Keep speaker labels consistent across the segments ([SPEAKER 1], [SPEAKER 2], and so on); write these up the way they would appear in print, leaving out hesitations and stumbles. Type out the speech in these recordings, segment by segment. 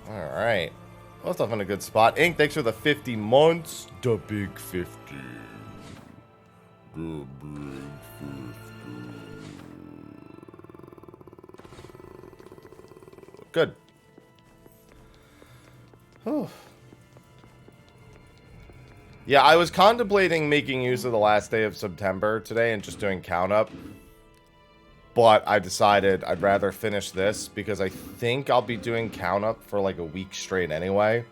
[SPEAKER 1] Alright. Well, stuff in a good spot. Ink, thanks for the 50 months. The big 50. The big 50. Good. Whew. Yeah, I was contemplating making use of the last day of September today and just doing count up. But I decided I'd rather finish this because I think I'll be doing count up for like a week straight anyway.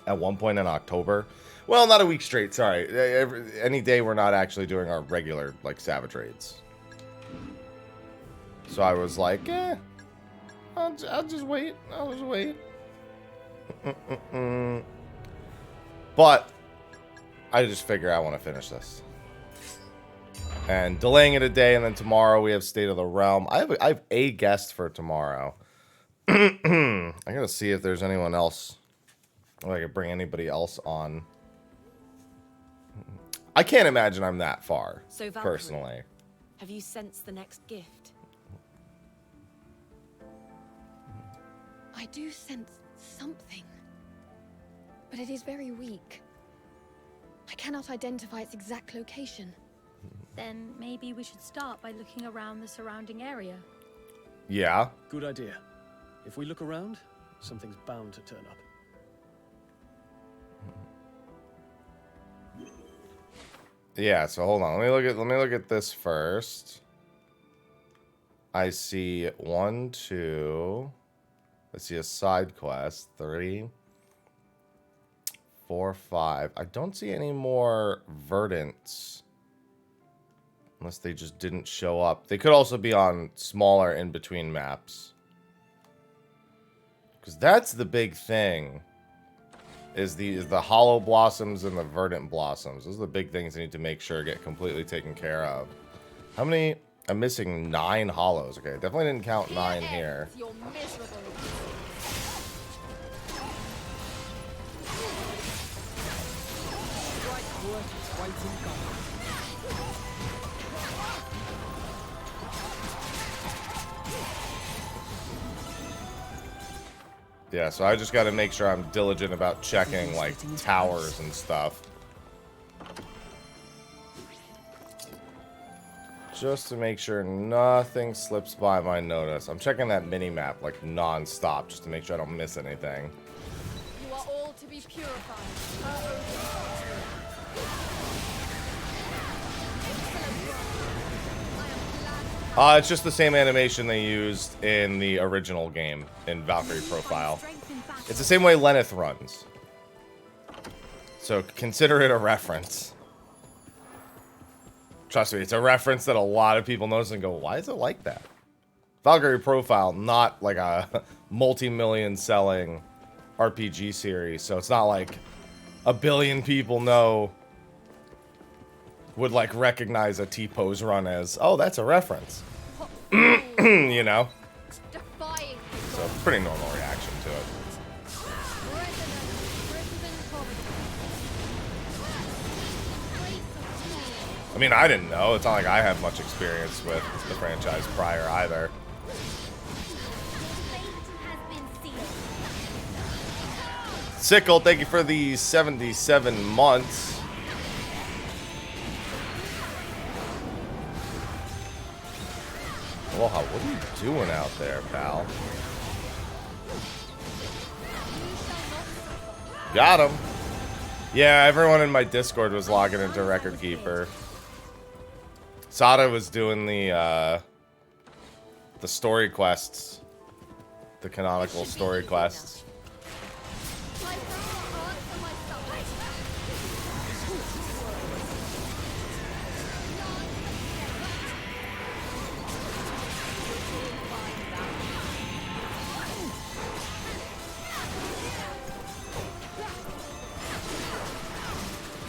[SPEAKER 1] At one point in October. Well, not a week straight, sorry. Any day we're not actually doing our regular, like, Savage Raids. So I was like, I'll just wait. I'll just wait. But I just figure I want to finish this. And delaying it a day, and then tomorrow we have State of the Realm. I have a guest for tomorrow. I gotta see if there's anyone else. Or I could bring anybody else on. I can't imagine I'm that far, so Valkyrie, personally.
[SPEAKER 2] Have you sensed the next gift?
[SPEAKER 3] I do sense something, but it is very weak. I cannot identify its exact location.
[SPEAKER 4] Then maybe we should start by looking around the surrounding area.
[SPEAKER 1] Yeah.
[SPEAKER 5] Good idea. If we look around, something's bound to turn up.
[SPEAKER 1] Yeah, so hold on. Let me look at this first. I see 1, 2. I see a side quest. 3, 4, 5. I don't see any more verdants. Unless they just didn't show up. They could also be on smaller in-between maps. Because that's the big thing. Is the hollow blossoms and the verdant blossoms. Those are the big things I need to make sure get completely taken care of. How many? I'm missing 9 hollows. Okay, definitely didn't count 9 here. Yeah, so I just got to make sure I'm diligent about checking, like, towers and stuff. Just to make sure nothing slips by my notice. I'm checking that mini-map, like, non-stop, just to make sure I don't miss anything.
[SPEAKER 3] You are all to be purified.
[SPEAKER 1] It's just the same animation they used in the original game in Valkyrie Profile. It's the same way Lenneth runs. So consider it a reference. Trust me, it's a reference that a lot of people notice and go, why is it like that? Valkyrie Profile, not like a multi-million selling RPG series. So it's not like a billion people would like recognize a T-pose run as, oh, that's a reference. You know? So pretty normal reaction to it. I mean, I didn't know. It's not like I have much experience with the franchise prior either. Sickle, thank you for the 77 months. Aloha, what are you doing out there, pal? Got him. Yeah, everyone in my Discord was logging into Record Keeper. Sada was doing the story quests. The canonical story quests.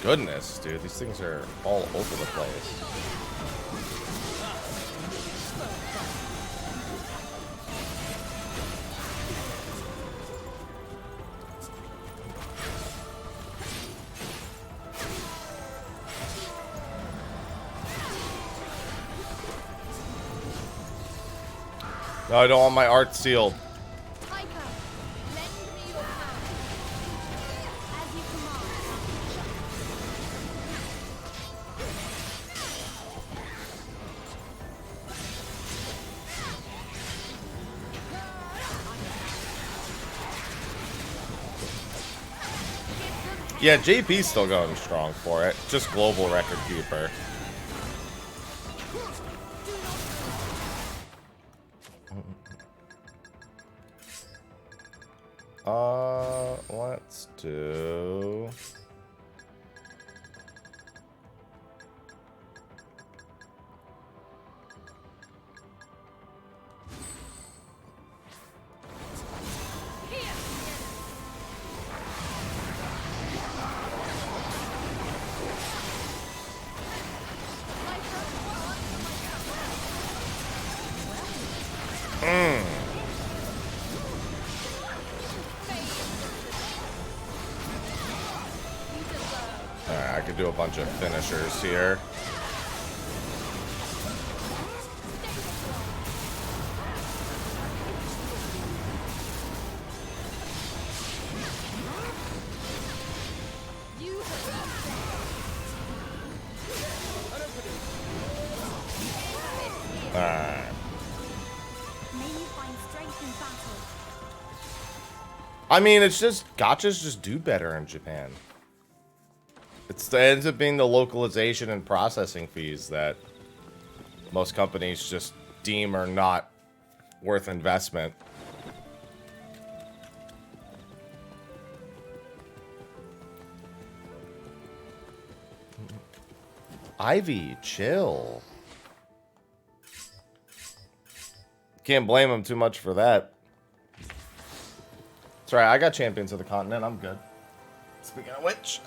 [SPEAKER 1] Goodness, dude, these things are all over the place. No, I don't want my art sealed. Yeah, JP's still going strong for it. Just global record keeper. Let's do... Alright, I could do a bunch of finishers here. Alright.
[SPEAKER 4] May you find strength in battle.
[SPEAKER 1] I mean, it's just, gachas just do better in Japan. It ends up being the localization and processing fees that most companies just deem are not worth investment. Ivy, chill. Can't blame him too much for that. That's right, I got Champions of the Continent. I'm good. Speaking of which,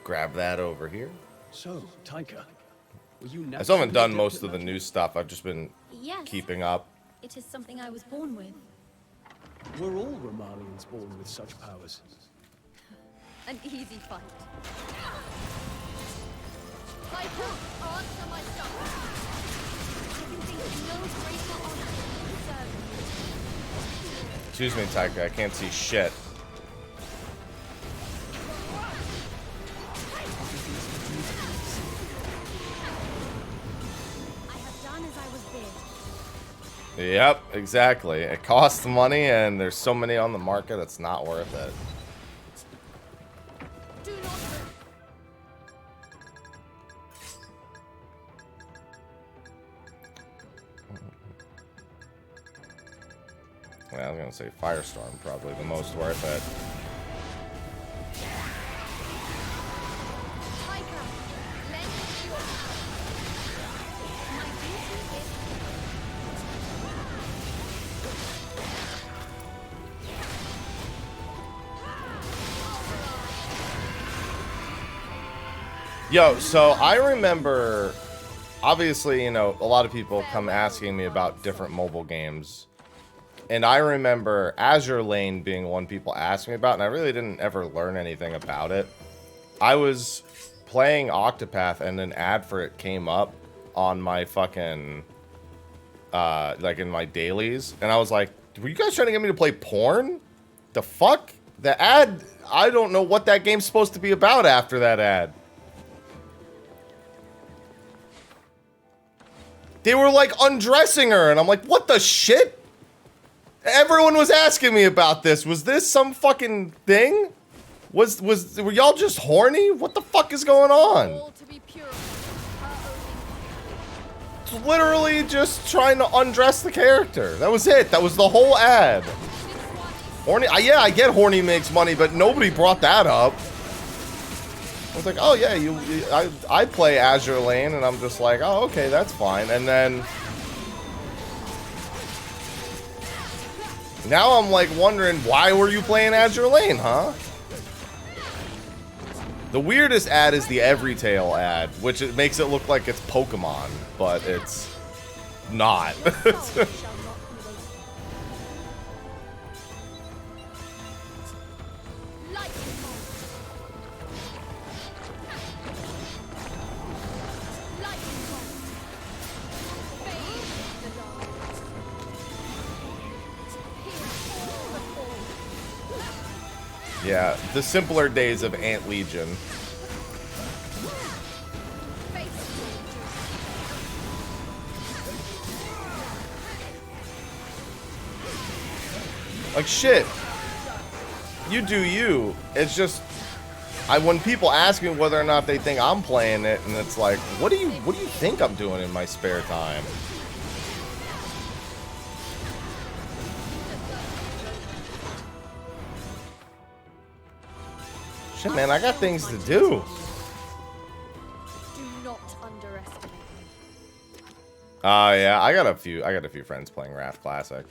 [SPEAKER 1] grab that over here.
[SPEAKER 5] So, Taika, were you
[SPEAKER 1] I still haven't done
[SPEAKER 5] naturally
[SPEAKER 1] most
[SPEAKER 5] adept
[SPEAKER 1] of the
[SPEAKER 5] at
[SPEAKER 1] new stuff. I've just been
[SPEAKER 4] Yes.
[SPEAKER 1] keeping up.
[SPEAKER 4] It is something I was born with.
[SPEAKER 5] magic? Were all Romalians born with such powers?
[SPEAKER 3] An easy fight. Taika, answer my summons. I can think of no greater honor than serving you.
[SPEAKER 1] Excuse me, Taika. I can't see shit.
[SPEAKER 4] I have done as I was bid.
[SPEAKER 1] Yep, exactly. It costs money, and there's so many on the market, it's not worth it.
[SPEAKER 3] Do not move.
[SPEAKER 1] Yeah, I was gonna say Firestorm, probably the most worth it.
[SPEAKER 3] Taika, lend me your power. My duty is
[SPEAKER 1] Yo, so I remember, obviously, you know, a lot of people come asking me about different mobile games. And I remember Azure Lane being one people asked me about, and I really didn't ever learn anything about it. I was playing Octopath, and an ad for it came up on my fucking, like in my dailies. And I was like, were you guys trying to get me to play porn? The fuck? The ad, I don't know what that game's supposed to be about after that ad. They were like undressing her, and I'm like, what the shit? Everyone was asking me about this. Was this some fucking thing? Were y'all just horny? What the fuck is going on?
[SPEAKER 3] all to be pure. Her only
[SPEAKER 1] It's literally just trying to undress the character. That was it. That was the whole ad. Horny? Yeah, I get horny makes money, but nobody brought that up. I was like, oh yeah, I play Azure Lane, and I'm just like, oh okay, that's fine. And then now I'm like wondering, why were you playing Azure Lane, huh? The weirdest ad is the Everytail ad, which it makes it look like it's Pokemon, but it's not.
[SPEAKER 3] shall not be wasted. Lightning bolt. Lightning bolt. Bathe the dark. Pierce the fall.
[SPEAKER 1] Yeah, the simpler days of Ant Legion.
[SPEAKER 3] Face
[SPEAKER 1] Like shit. You do you. It's just when people ask me whether or not they think I'm playing it, and it's like, what do you think I'm doing in my spare time? Shit, man, I got things to do.
[SPEAKER 3] Do not underestimate me.
[SPEAKER 1] Yeah, I got a few friends playing Wrath Classic.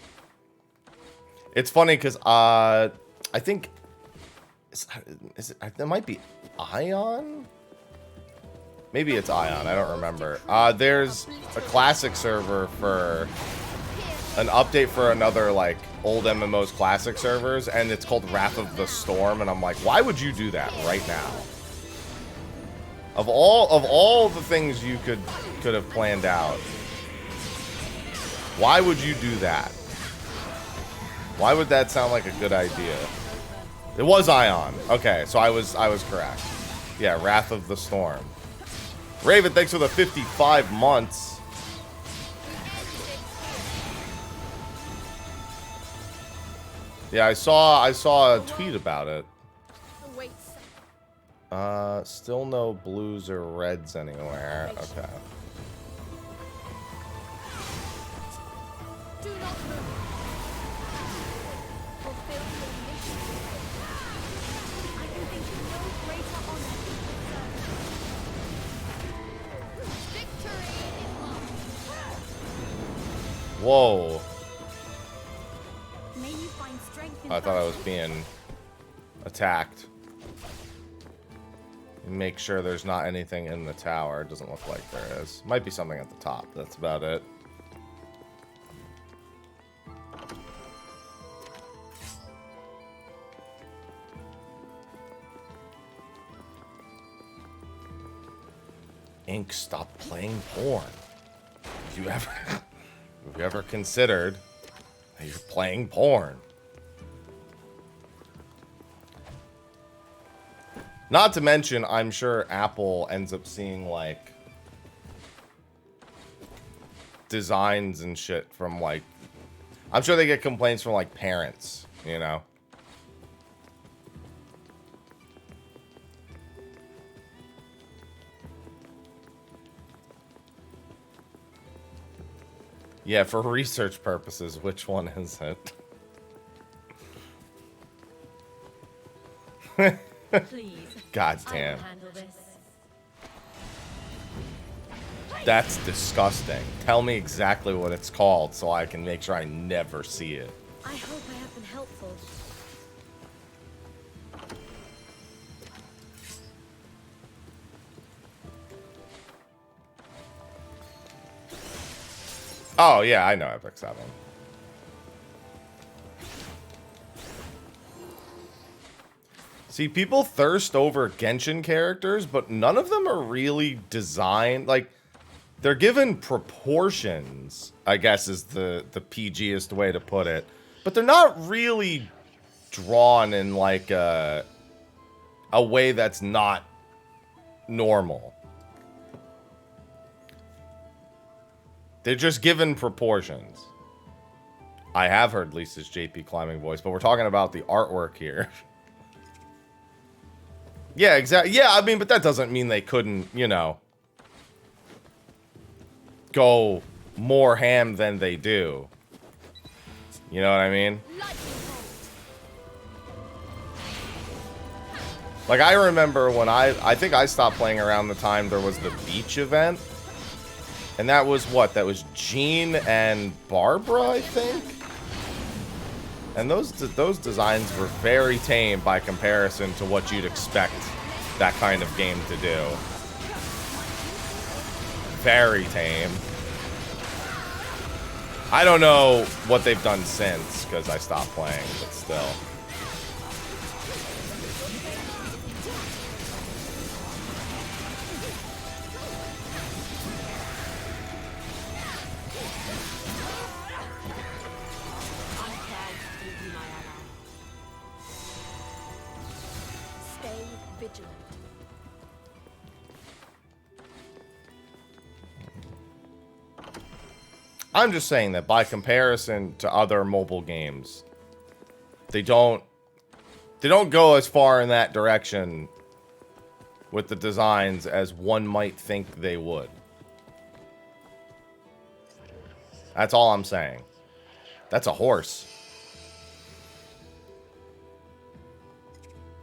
[SPEAKER 1] It's funny because I think there might be Ion. Maybe it's Ion. I don't remember. There's a classic server for an update for another like old MMO's classic servers, and it's called Wrath of the Storm. And I'm like, why would you do that right now? Of all the things you could have planned out, why would you do that? Why would that sound like a good idea? It was Ion. Okay, so I was correct. Yeah, Wrath of the Storm. Raven, thanks for the 55 months. Yeah, I saw a tweet about it. Still no blues or reds anywhere. Okay.
[SPEAKER 3] Do not move. Fulfill your mission. I can think of no greater honor than service. Victory is mine.
[SPEAKER 1] Whoa.
[SPEAKER 4] May you find strength in
[SPEAKER 1] I thought I was being attacked. Make sure there's not anything in the tower. It doesn't look like there is. Might be something at the top. That's about it. Ink, stop playing porn. Have you ever considered that you're playing porn? Not to mention, I'm sure Apple ends up seeing like designs and shit from like, I'm sure they get complaints from like parents, you know? Yeah, for research purposes, which one is it?
[SPEAKER 2] Please.
[SPEAKER 1] God
[SPEAKER 2] I
[SPEAKER 1] damn.
[SPEAKER 2] will handle this.
[SPEAKER 1] That's disgusting. Tell me exactly what it's called so I can make sure I never see it.
[SPEAKER 2] I hope I have been helpful.
[SPEAKER 1] Oh, yeah, I know Epic 7. See, people thirst over Genshin characters, but none of them are really designed. Like, they're given proportions, I guess is the PGest way to put it. But they're not really drawn in, like, a way that's not normal. They're just given proportions. I have heard Lisa's JP climbing voice, but we're talking about the artwork here. Yeah, exactly. Yeah, I mean, but that doesn't mean they couldn't, you know, go more ham than they do. You know what I mean? Like, I remember when I think I stopped playing around the time there was the beach event. And that was what? That was Jean and Barbara, I think? And those designs were very tame by comparison to what you'd expect that kind of game to do. Very tame. I don't know what they've done since, because I stopped playing, but still.
[SPEAKER 3] Stay vigilant.
[SPEAKER 1] I'm just saying that by comparison to other mobile games, they don't They don't go as far in that direction with the designs as one might think they would. That's all I'm saying. That's a horse.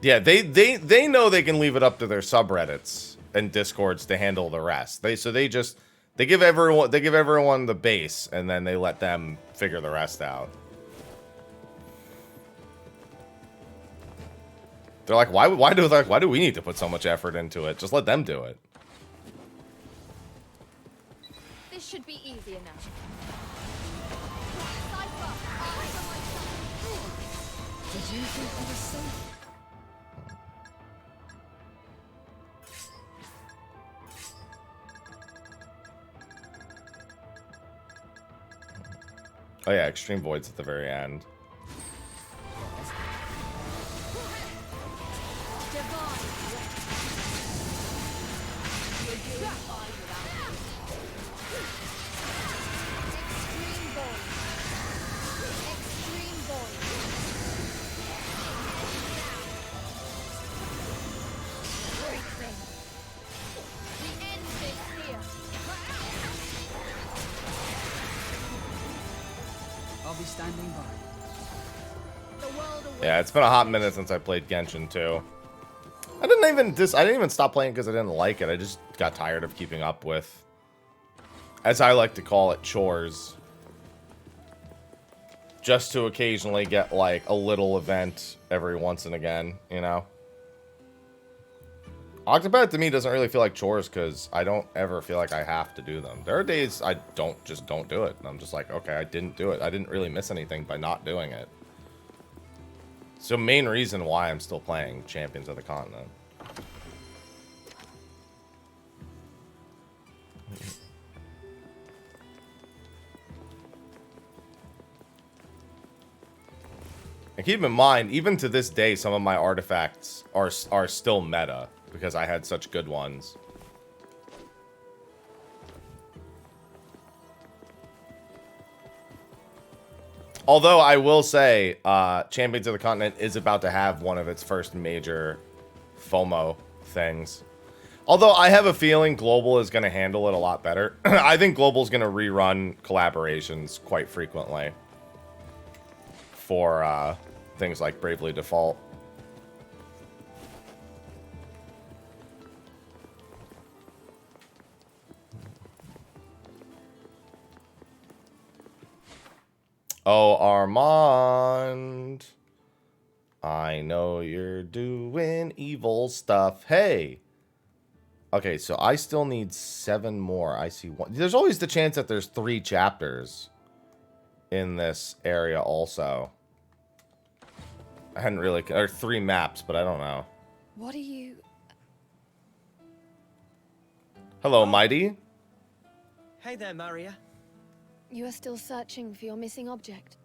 [SPEAKER 1] Yeah, they know they can leave it up to their subreddits and discords to handle the rest. They give everyone the base, and then they let them figure the rest out. They're like, why do we need to put so much effort into it? Just let them do it.
[SPEAKER 3] This should be easier now.
[SPEAKER 2] Did you think I was safe?
[SPEAKER 1] Oh yeah, Extreme Void's at the very end.
[SPEAKER 6] Standing by.
[SPEAKER 1] Yeah, it's been a hot minute since I played Genshin too. I didn't even stop playing because I didn't like it. I just got tired of keeping up with, as I like to call it, chores. Just to occasionally get like a little event every once and again, you know. Octopath to me doesn't really feel like chores because I don't ever feel like I have to do them. There are days I don't do it. And I'm just like, okay, I didn't do it. I didn't really miss anything by not doing it. So main reason why I'm still playing Champions of the Continent. And keep in mind, even to this day, some of my artifacts are still meta. Because I had such good ones. Although I will say, Champions of the Continent is about to have one of its first major FOMO things. Although I have a feeling Global is going to handle it a lot better. I think Global is going to rerun collaborations quite frequently. For things like Bravely Default. Oh, Armand. I know you're doing evil stuff. Hey. Okay, so I still need 7 more. I see one. There's always the chance that there's 3 chapters in this area also. I hadn't really... Or 3 maps, but I don't know.
[SPEAKER 3] What are you...
[SPEAKER 1] Hello, Mighty.
[SPEAKER 6] Hey there, Maria.
[SPEAKER 3] You are still searching for your missing object?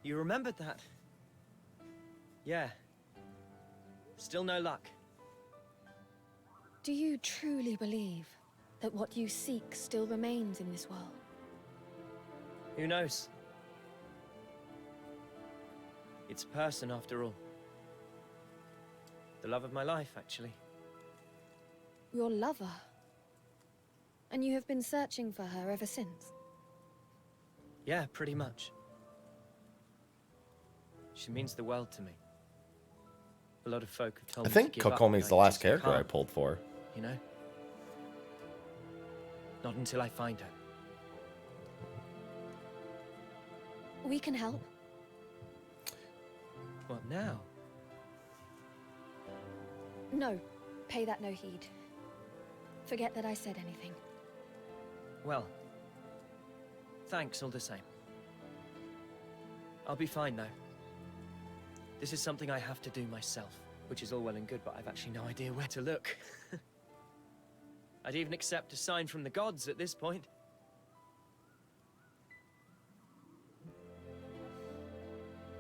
[SPEAKER 6] You remembered that? Yeah. Still no luck.
[SPEAKER 3] Do you truly believe that what you seek still remains in this world?
[SPEAKER 6] Who knows? It's a person, after all. The love of my life, actually.
[SPEAKER 3] Your lover? And you have been searching for her ever since?
[SPEAKER 6] Yeah, pretty much. She means the world to me. A lot of folk have told
[SPEAKER 1] I
[SPEAKER 6] me
[SPEAKER 1] think
[SPEAKER 6] to give up,
[SPEAKER 1] Kokomi's
[SPEAKER 6] and
[SPEAKER 1] the
[SPEAKER 6] I
[SPEAKER 1] last
[SPEAKER 6] just
[SPEAKER 1] character I
[SPEAKER 6] can't,
[SPEAKER 1] pulled for.
[SPEAKER 6] you know? Not until I find her.
[SPEAKER 3] We can help.
[SPEAKER 6] What now?
[SPEAKER 3] No, pay that no heed. Forget that I said anything.
[SPEAKER 6] Well, thanks all the same. I'll be fine though. This is something I have to do myself, which is all well and good, but I've actually no idea where to look. I'd even accept a sign from the gods at this point.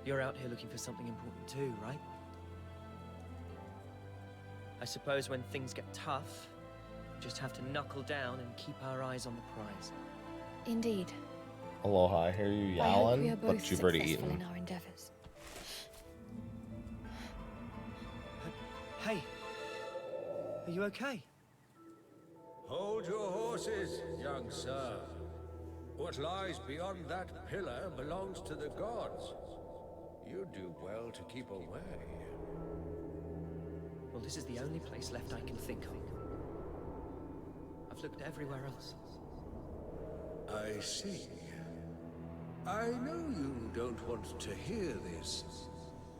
[SPEAKER 6] You're out here looking for something important too, right? I suppose when things get tough, we just have to knuckle down and keep our eyes on the prize.
[SPEAKER 3] Indeed.
[SPEAKER 1] Aloha, I hear you
[SPEAKER 3] I hope we are
[SPEAKER 1] yowling,
[SPEAKER 3] both
[SPEAKER 1] but you've already
[SPEAKER 3] successful
[SPEAKER 1] eaten.
[SPEAKER 3] in our endeavors.
[SPEAKER 6] Hey, are you okay?
[SPEAKER 7] Hold your horses, young sir. What lies beyond that pillar belongs to the gods. You do well to keep away.
[SPEAKER 6] Well, this is the only place left I can think of. I've looked everywhere else.
[SPEAKER 7] I see. I know you don't want to hear this,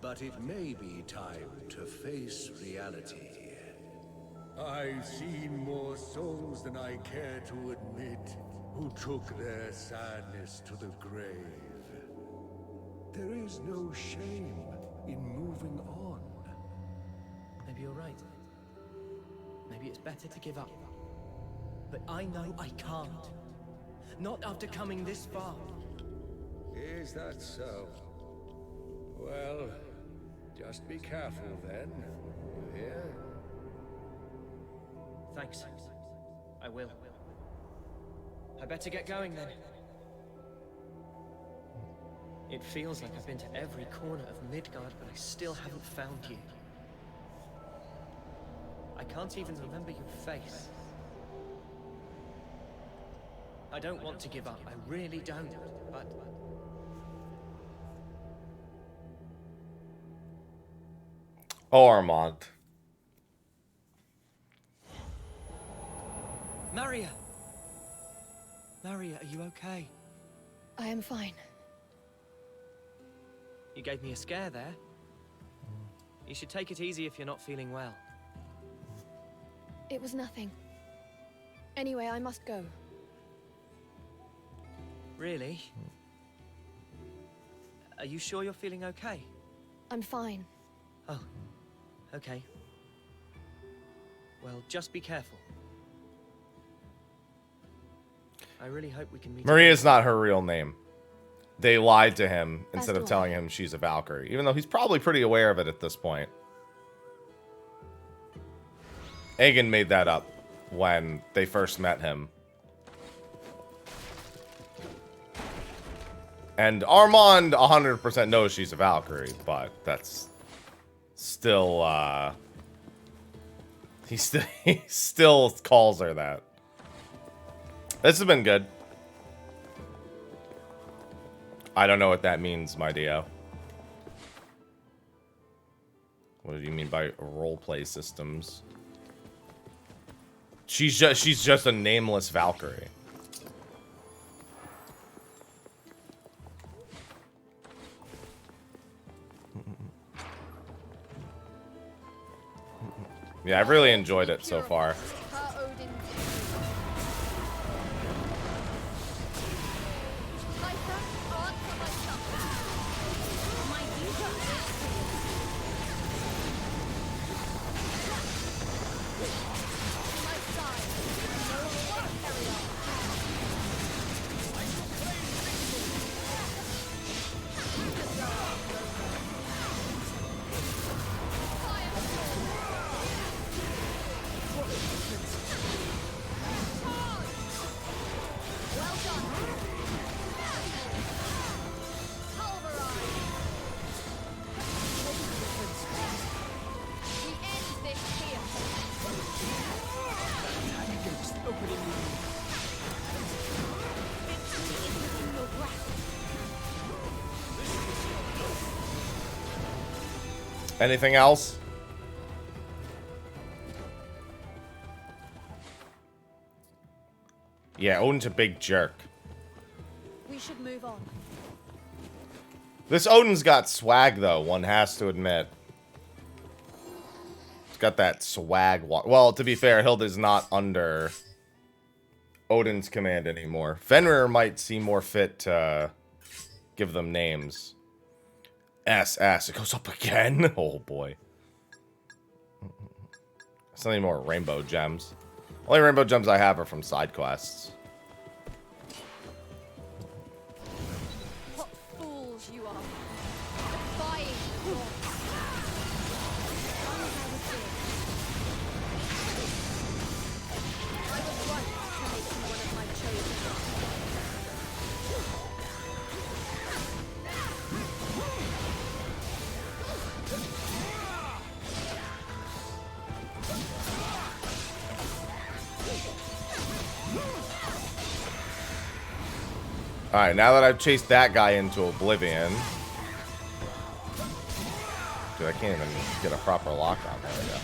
[SPEAKER 7] but it may be time to face reality. I've seen more souls than I care to admit who took their sadness to the grave. There is no shame in moving on.
[SPEAKER 6] Maybe you're right. Maybe it's better to give up. But I know I can't. Not after coming this far.
[SPEAKER 7] Is that so? Well, just be careful then. You hear?
[SPEAKER 6] Thanks. I will. I better get going then. It feels like I've been to every corner of Midgard, but I still haven't found you. I can't even remember your face. I don't want to give up, I really don't, but...
[SPEAKER 1] Oh, Armand.
[SPEAKER 6] Maria! Maria, are you okay?
[SPEAKER 3] I am fine.
[SPEAKER 6] You gave me a scare there. You should take it easy if you're not feeling well.
[SPEAKER 3] It was nothing. Anyway, I must go.
[SPEAKER 6] Really? Are you sure you're feeling okay?
[SPEAKER 3] I'm fine.
[SPEAKER 6] Oh, okay. Well, just be careful. I really hope we can meet.
[SPEAKER 1] Maria's not her real name. They lied to him instead of
[SPEAKER 3] do
[SPEAKER 1] telling
[SPEAKER 3] I.
[SPEAKER 1] him she's a Valkyrie, even though he's probably pretty aware of it at this point. Aegon made that up when they first met him. And Armand 100% knows she's a Valkyrie, but that's still, he still calls her that. This has been good. I don't know what that means, my Dio. What do you mean by roleplay systems? She's just a nameless Valkyrie. Yeah, I've really enjoyed it so far. Anything else? Yeah, Odin's a big jerk.
[SPEAKER 4] We should move on.
[SPEAKER 1] This Odin's got swag, though, one has to admit. It's got that swag. Well, to be fair, Hilda's not under Odin's command anymore. Fenrir might seem more fit to give them names. SS. It goes up again. Oh, boy. It's not any more rainbow gems. Only rainbow gems I have are from side quests.
[SPEAKER 3] What fools you are. Defying the gods. I was right to make you one of my chosen.
[SPEAKER 1] Alright, now that I've chased that guy into oblivion. Dude, I can't even get a proper lock on there. There we go.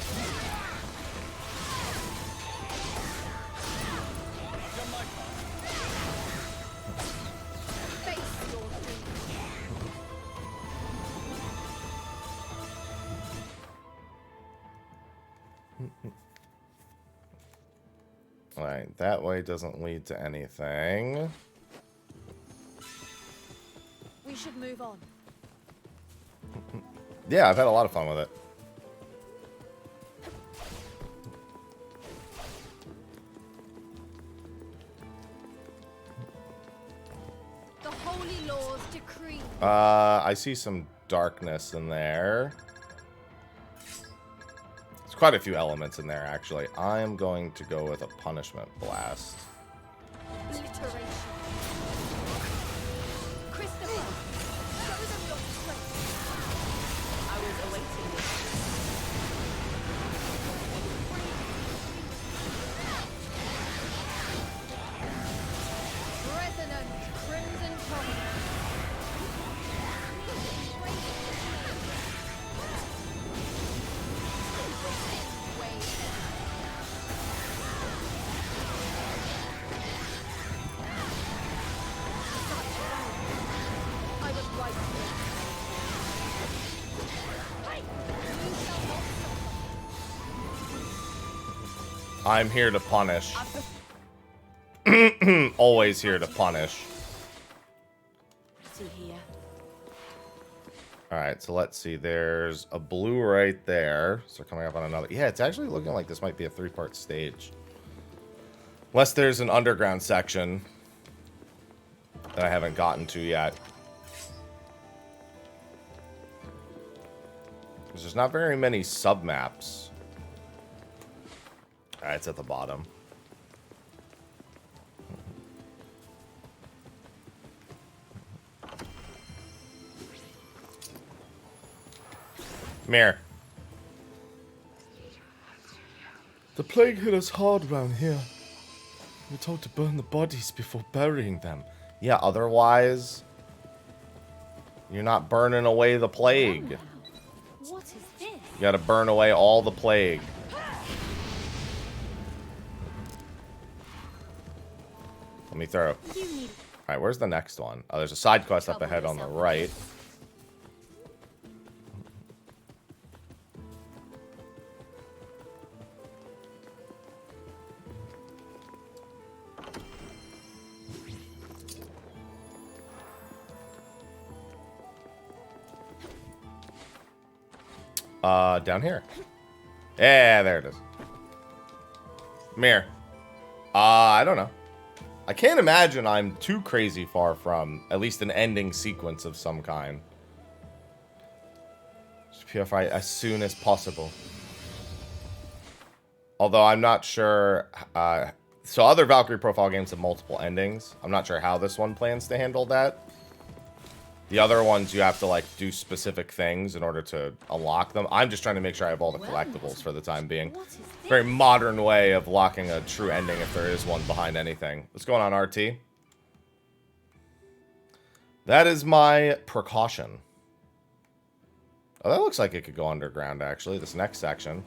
[SPEAKER 1] Alright, that way doesn't lead to anything.
[SPEAKER 4] We should move on.
[SPEAKER 1] Yeah, I've had a lot of fun with it.
[SPEAKER 3] The holy laws decree.
[SPEAKER 1] I see some darkness in there. There's quite a few elements in there, actually. I'm going to go with a punishment blast.
[SPEAKER 3] Obliteration. Christopher, show them your strength. I was awaiting this. Resonant crimson prominence. I was right. You shall not suffer.
[SPEAKER 1] I'm here to punish. Always here to punish.
[SPEAKER 2] See here.
[SPEAKER 1] Alright, so let's see. There's a blue right there. So coming up on another. Yeah, it's actually looking like this might be a 3-part stage. Unless there's an underground section that I haven't gotten to yet. Because there's not very many sub-maps. Alright, it's at the bottom. Come here. The plague hit us hard around here. We're told to burn the bodies before burying them. Yeah, otherwise, you're not burning away the plague.
[SPEAKER 4] What is this?
[SPEAKER 1] You gotta burn away all the plague. Let me throw.
[SPEAKER 4] You need
[SPEAKER 1] Alright, where's the next one? Oh, there's a side quest up ahead on the right. Down here. Yeah, there it is. Mirror. I don't know. I can't imagine I'm too crazy far from at least an ending sequence of some kind. Just purify as soon as possible. Although I'm not sure. So other Valkyrie profile games have multiple endings. I'm not sure how this one plans to handle that. The other ones, you have to, like, do specific things in order to unlock them. I'm just trying to make sure I have all the collectibles for the time being. Very modern way of locking a true ending if there is one behind anything. What's going on, RT? That is my precaution. Oh, that looks like it could go underground, actually, this next section.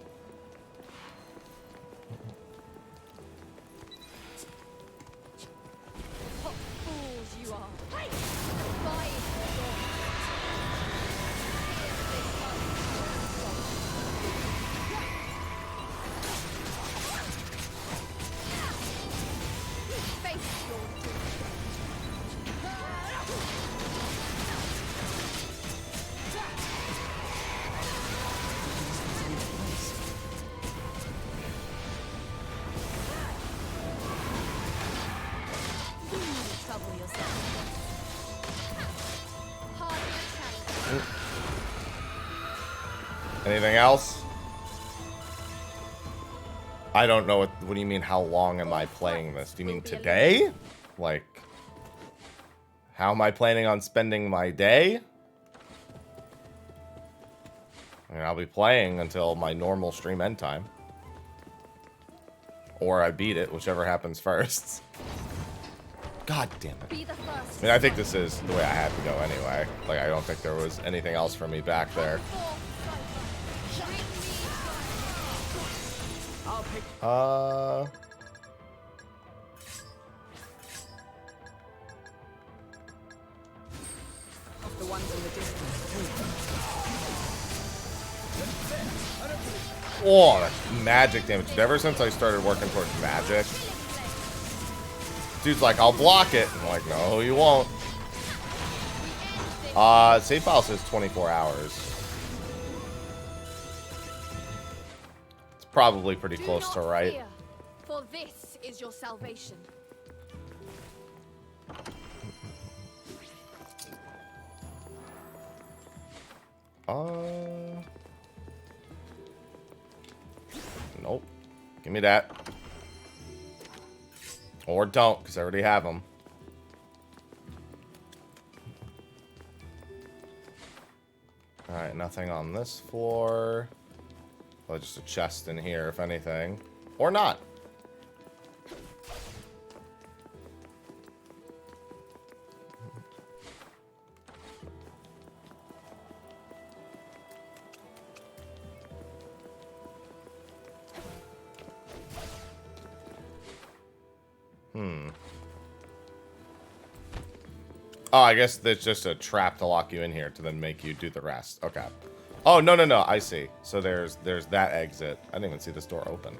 [SPEAKER 3] What fools you are. By face your doom. You need to trouble yourself. Hardly a challenge.
[SPEAKER 1] Anything else? I don't know what do you mean, how long am I playing this? Do you mean today? Like, how am I planning on spending my day? I mean, I'll be playing until my normal stream end time. Or I beat it, whichever happens first. God damn it.
[SPEAKER 3] Be the first.
[SPEAKER 1] I mean, I think this is the way I had to go anyway. Like, I don't think there was anything else for me back there.
[SPEAKER 6] I'll pick.
[SPEAKER 2] The ones in the distance.
[SPEAKER 1] Oh, that's magic damage. Ever since I started working towards magic, dude's like, I'll block it. I'm like, no, you won't. Save file says 24 hours. It's probably pretty close to right.
[SPEAKER 3] Fear, for this is your salvation.
[SPEAKER 1] Nope. Give me that. Or don't, because I already have them. Alright, nothing on this floor. Well, just a chest in here, if anything. Or not. Oh, I guess there's just a trap to lock you in here to then make you do the rest. Okay. Oh, no, no, no. I see. So there's that exit. I didn't even see this door open.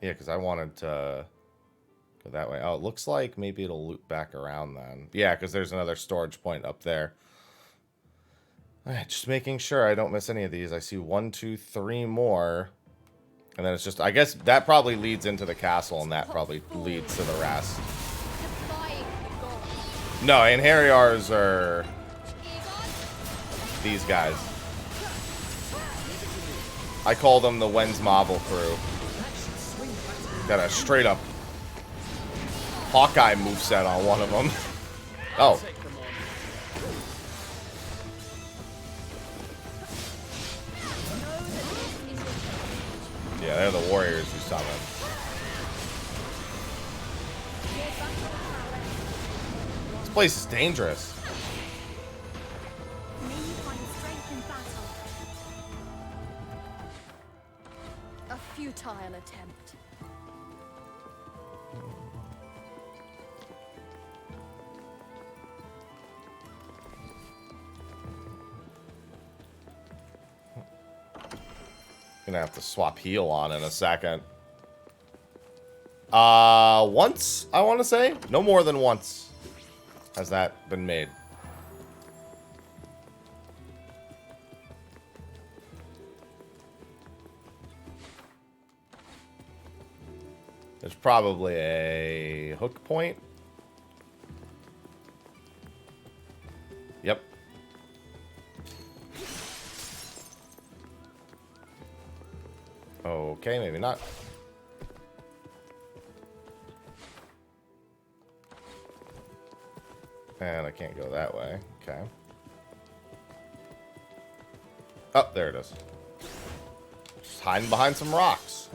[SPEAKER 1] Yeah, because I wanted to go that way. Oh, it looks like maybe it'll loop back around then. Yeah, because there's another storage point up there. All right, just making sure I don't miss any of these. I see 1, 2, 3 more. And then it's just, I guess that probably leads into the castle, and that probably leads to the rest. No, and Harryars are these guys. I call them the Wens Marvel crew. Got a straight up Hawkeye moveset on one of them. Oh. Yeah, they're the warriors you summon. This place is dangerous.
[SPEAKER 4] May you find strength in battle.
[SPEAKER 3] A futile attempt.
[SPEAKER 1] Gonna have to swap heal on in a second. Once, I want to say. No more than once has that been made. There's probably a hook point. Yep. Okay, maybe not. And I can't go that way. Okay. Oh, there it is. Just hiding behind some rocks.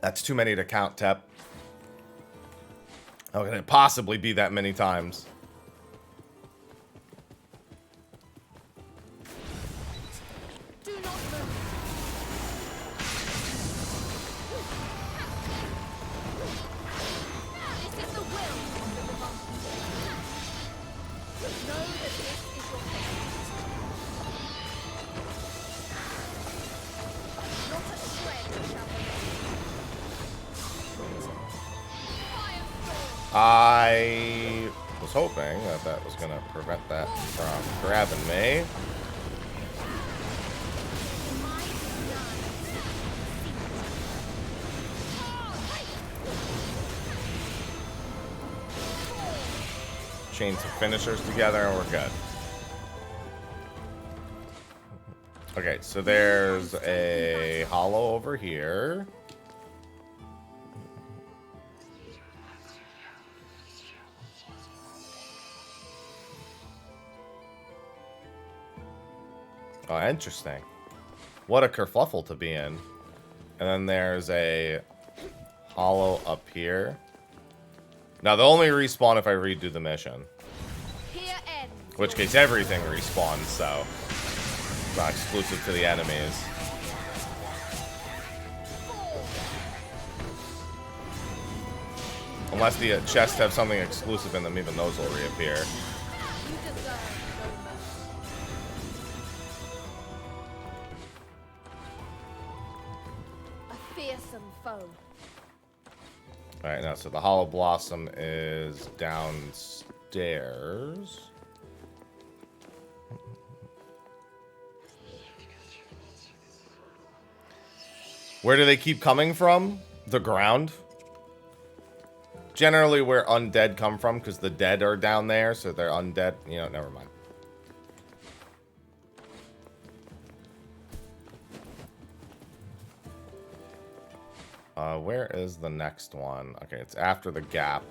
[SPEAKER 1] That's too many to count, Tep. How can it possibly be that many times?
[SPEAKER 3] Do not move. This is the will of the divine. Know that this is your fate. Not a shred shall
[SPEAKER 1] I was hoping that that was going to prevent that from grabbing me. Chain some finishers together and we're good. Okay, so there's a hollow over here. Oh, interesting. What a kerfluffle to be in. And then there's a hollow up here. Now, they'll only respawn if I redo the mission.
[SPEAKER 3] Here ends.
[SPEAKER 1] In which case, everything respawns, so it's not exclusive to the enemies. Unless the chests have something exclusive in them, even those will reappear.
[SPEAKER 3] You deserve no mercy. A fearsome foe.
[SPEAKER 1] Alright, now, so the Hollow Blossom is downstairs. Where do they keep coming from? The ground? Generally where undead come from, because the dead are down there, so they're undead. You know, never mind. Where is the next one? Okay, it's after the gap.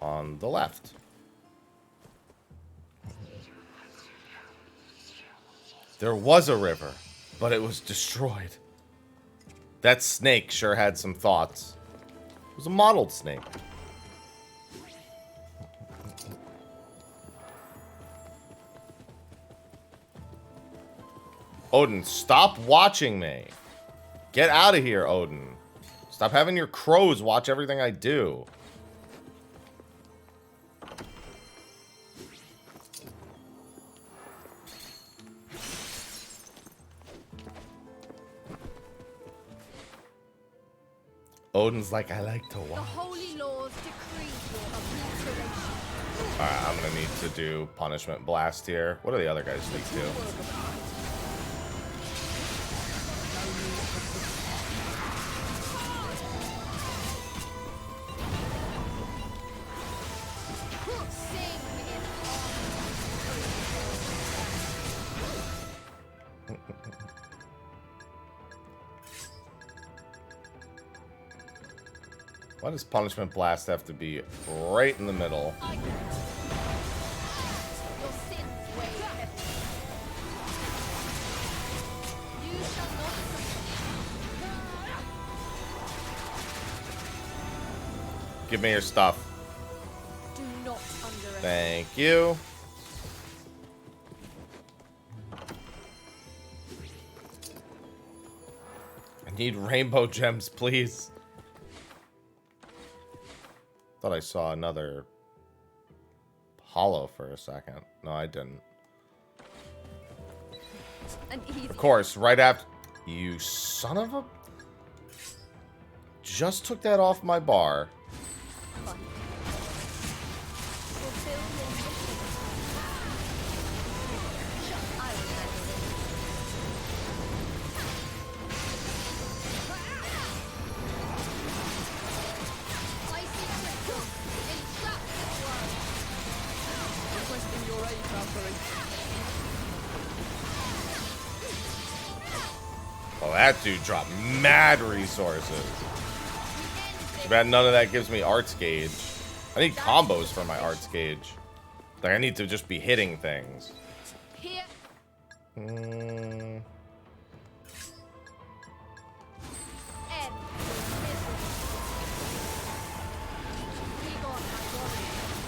[SPEAKER 1] On the left. There was a river, but it was destroyed. That snake sure had some thoughts. It was a mottled snake. Odin, stop watching me. Get out of here, Odin. Stop having your crows watch everything I do. Odin's like, I like to
[SPEAKER 3] The
[SPEAKER 1] watch.
[SPEAKER 3] holy laws decree your obliteration.
[SPEAKER 1] Alright, I'm gonna need to do Punishment Blast here. What do the other guys do too?
[SPEAKER 3] Sing in
[SPEAKER 1] Why does Punishment Blast have to be right in the middle?
[SPEAKER 3] honor. Your sins weigh heavy. You shall not suffer.
[SPEAKER 1] Give me your stuff.
[SPEAKER 3] Do not underestimate.
[SPEAKER 1] Thank you. I need rainbow gems, please. Thought I saw another hollow for a second. No, I didn't.
[SPEAKER 3] An easy.
[SPEAKER 1] Of course, right after... You son of a... Just took that off my bar.
[SPEAKER 3] Fulfill your mission. I will handle it. Icy crystal. Entrap this world.
[SPEAKER 2] Requesting your aid, Valkyrie.
[SPEAKER 1] Oh, that dude dropped mad resources. Too bad none of that gives me arts gauge. I need combos for my arts gauge. Like, I need to just be hitting things.
[SPEAKER 3] Here.
[SPEAKER 1] Mm.
[SPEAKER 3] End. Misery. We got my warrior.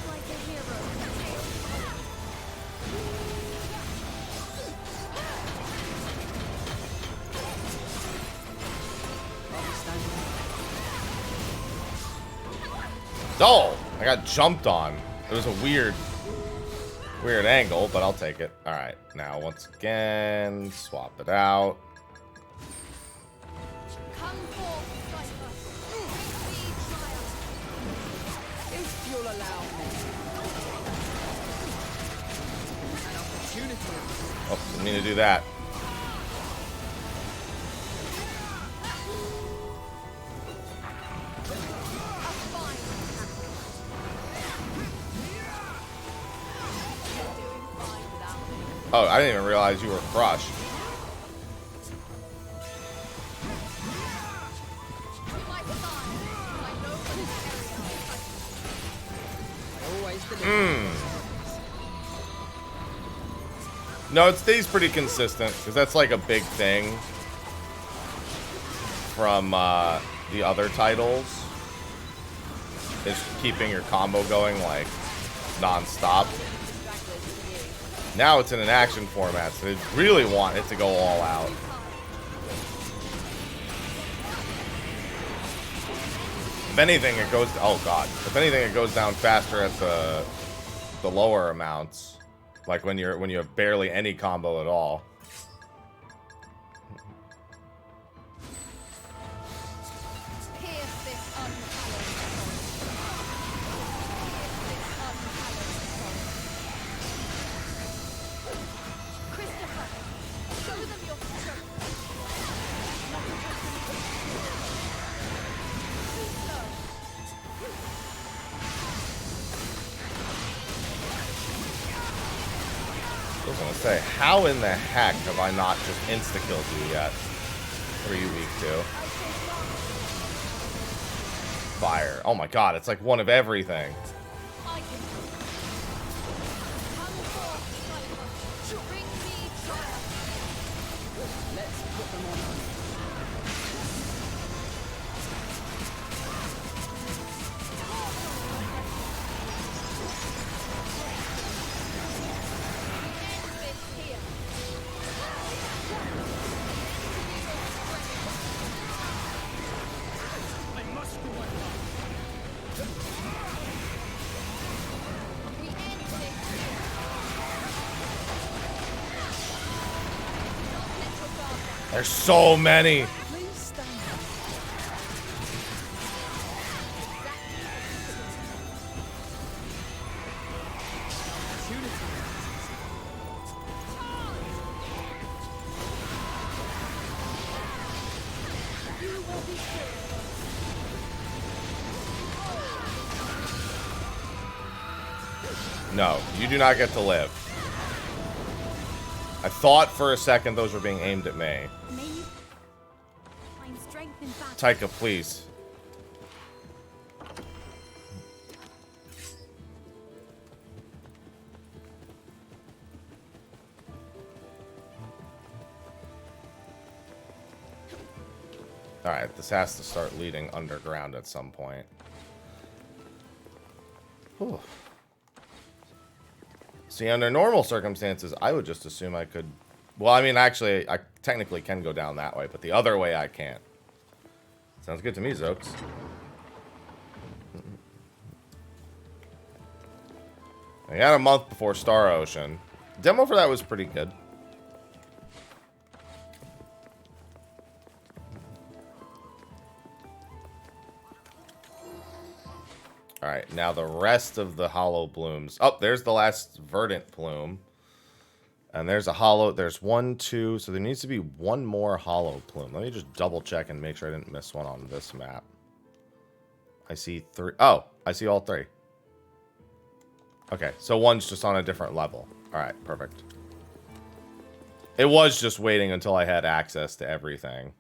[SPEAKER 3] Like a hero.
[SPEAKER 2] I'll be standing.
[SPEAKER 1] Oh, I got jumped on. It was a weird angle, but I'll take it. All right, now once again, swap it out.
[SPEAKER 3] Come forth, Cypher. See triumph.
[SPEAKER 2] If you'll allow me. An opportunity.
[SPEAKER 1] Oh, didn't mean to do that. Oh, I didn't even realize you were crushed.
[SPEAKER 2] Always deliver.
[SPEAKER 1] No, it stays pretty consistent, because that's like a big thing from the other titles, is keeping your combo going like non-stop. Now it's in an action format, so they really want it to go all out. If anything, it goes... Oh, God. If anything, it goes down faster at the lower amounts. Like when you have barely any combo at all. I was gonna say, how in the heck have I not just insta-killed you yet? What are you weak to? Fire. Oh my god, it's like one of everything.
[SPEAKER 2] Let's put them on.
[SPEAKER 1] There's so many.
[SPEAKER 2] Please stand up.
[SPEAKER 1] No, you do not get to live. I thought for a second those were being aimed at me.
[SPEAKER 4] May you find strength in battle.
[SPEAKER 1] Taika, please. Alright, this has to start leading underground at some point. Whew. See, under normal circumstances, I would just assume I could... Well, I mean, actually, I technically can go down that way, but the other way I can't. Sounds good to me, Zokes. I had a month before Star Ocean. Demo for that was pretty good. Alright, now the rest of the hollow blooms. Oh, there's the last verdant plume. And there's a hollow. There's 1, 2. So there needs to be one more hollow plume. Let me just double check and make sure I didn't miss one on this map. I see 3. Oh, I see all 3. Okay, so one's just on a different level. Alright, perfect. It was just waiting until I had access to everything.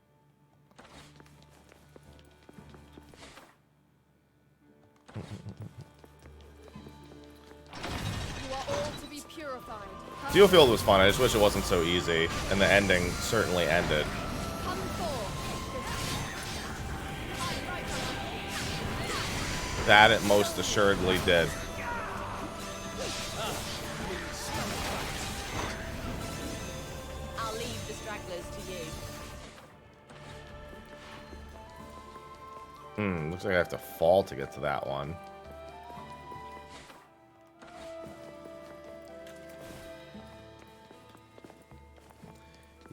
[SPEAKER 1] Geofield was fun. I just wish it wasn't so easy, and the ending certainly ended. That it most assuredly did.
[SPEAKER 2] I'll leave the stragglers to you.
[SPEAKER 1] Looks like I have to fall to get to that one.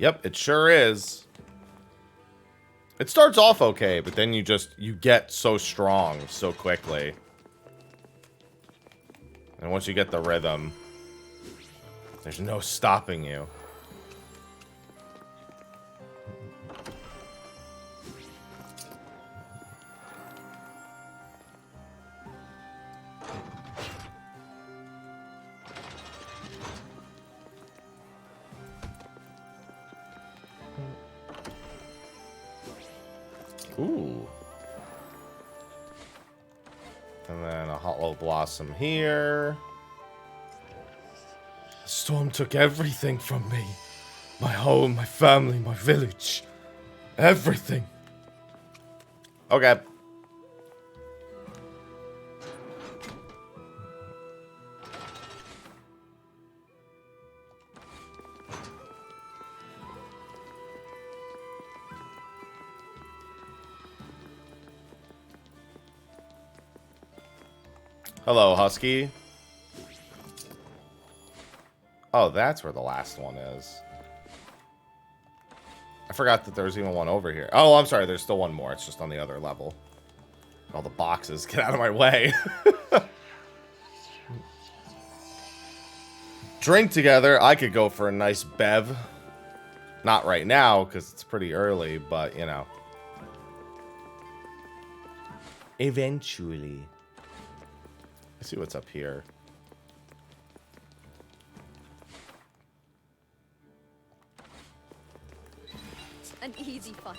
[SPEAKER 1] Yep, it sure is. It starts off okay, but then you get so strong so quickly. And once you get the rhythm, there's no stopping you. Ooh. And then a hollow blossom here. The storm took everything from me. My home, my family, my village. Everything. Okay. Hello, Husky. Oh, that's where the last one is. I forgot that there was even one over here. Oh, I'm sorry. There's still one more. It's just on the other level. All the boxes. Get out of my way. Drink together. I could go for a nice bev. Not right now, because it's pretty early, but, you know. Eventually. Let's see what's up here.
[SPEAKER 3] An easy fight.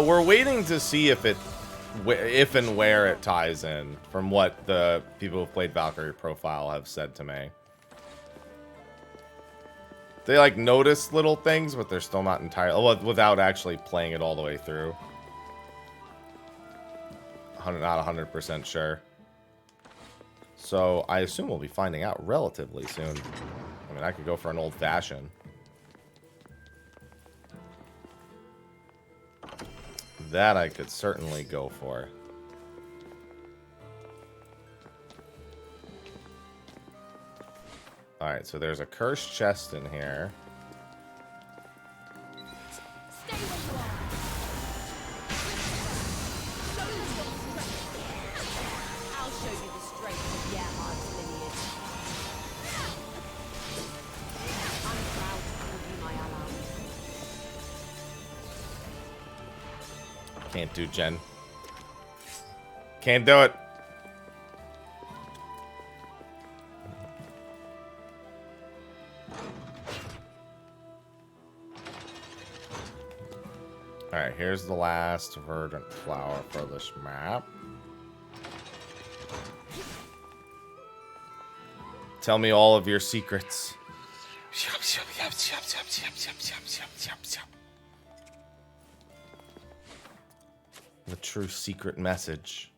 [SPEAKER 1] We're waiting to see if and where it ties in, from what the people who've played Valkyrie Profile have said to me. They, like, notice little things, but they're still not entirely... without actually playing it all the way through. Not 100% sure. So, I assume we'll be finding out relatively soon. I mean, I could go for an old-fashioned. That I could certainly go for. Alright, so there's a cursed chest in here.
[SPEAKER 2] Stay where you are. I'll show you the strength of Gerhard's lineage. I'm proud to call you my ally.
[SPEAKER 1] Can't do Jen. Can't do it. Alright, here's the last verdant flower for this map. Tell me all of your secrets. The true secret message.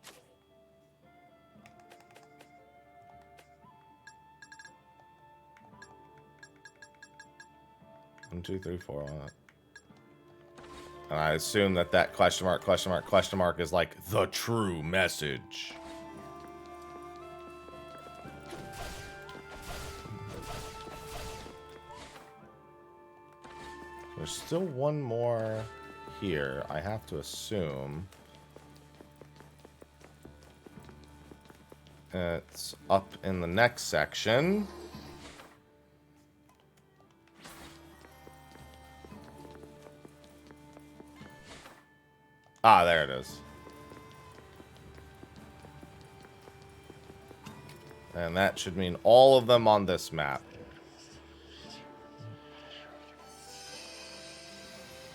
[SPEAKER 1] One, two, three, four. And I assume that question mark is like the true message. There's still one more here, I have to assume. It's up in the next section. Ah, there it is. And that should mean all of them on this map.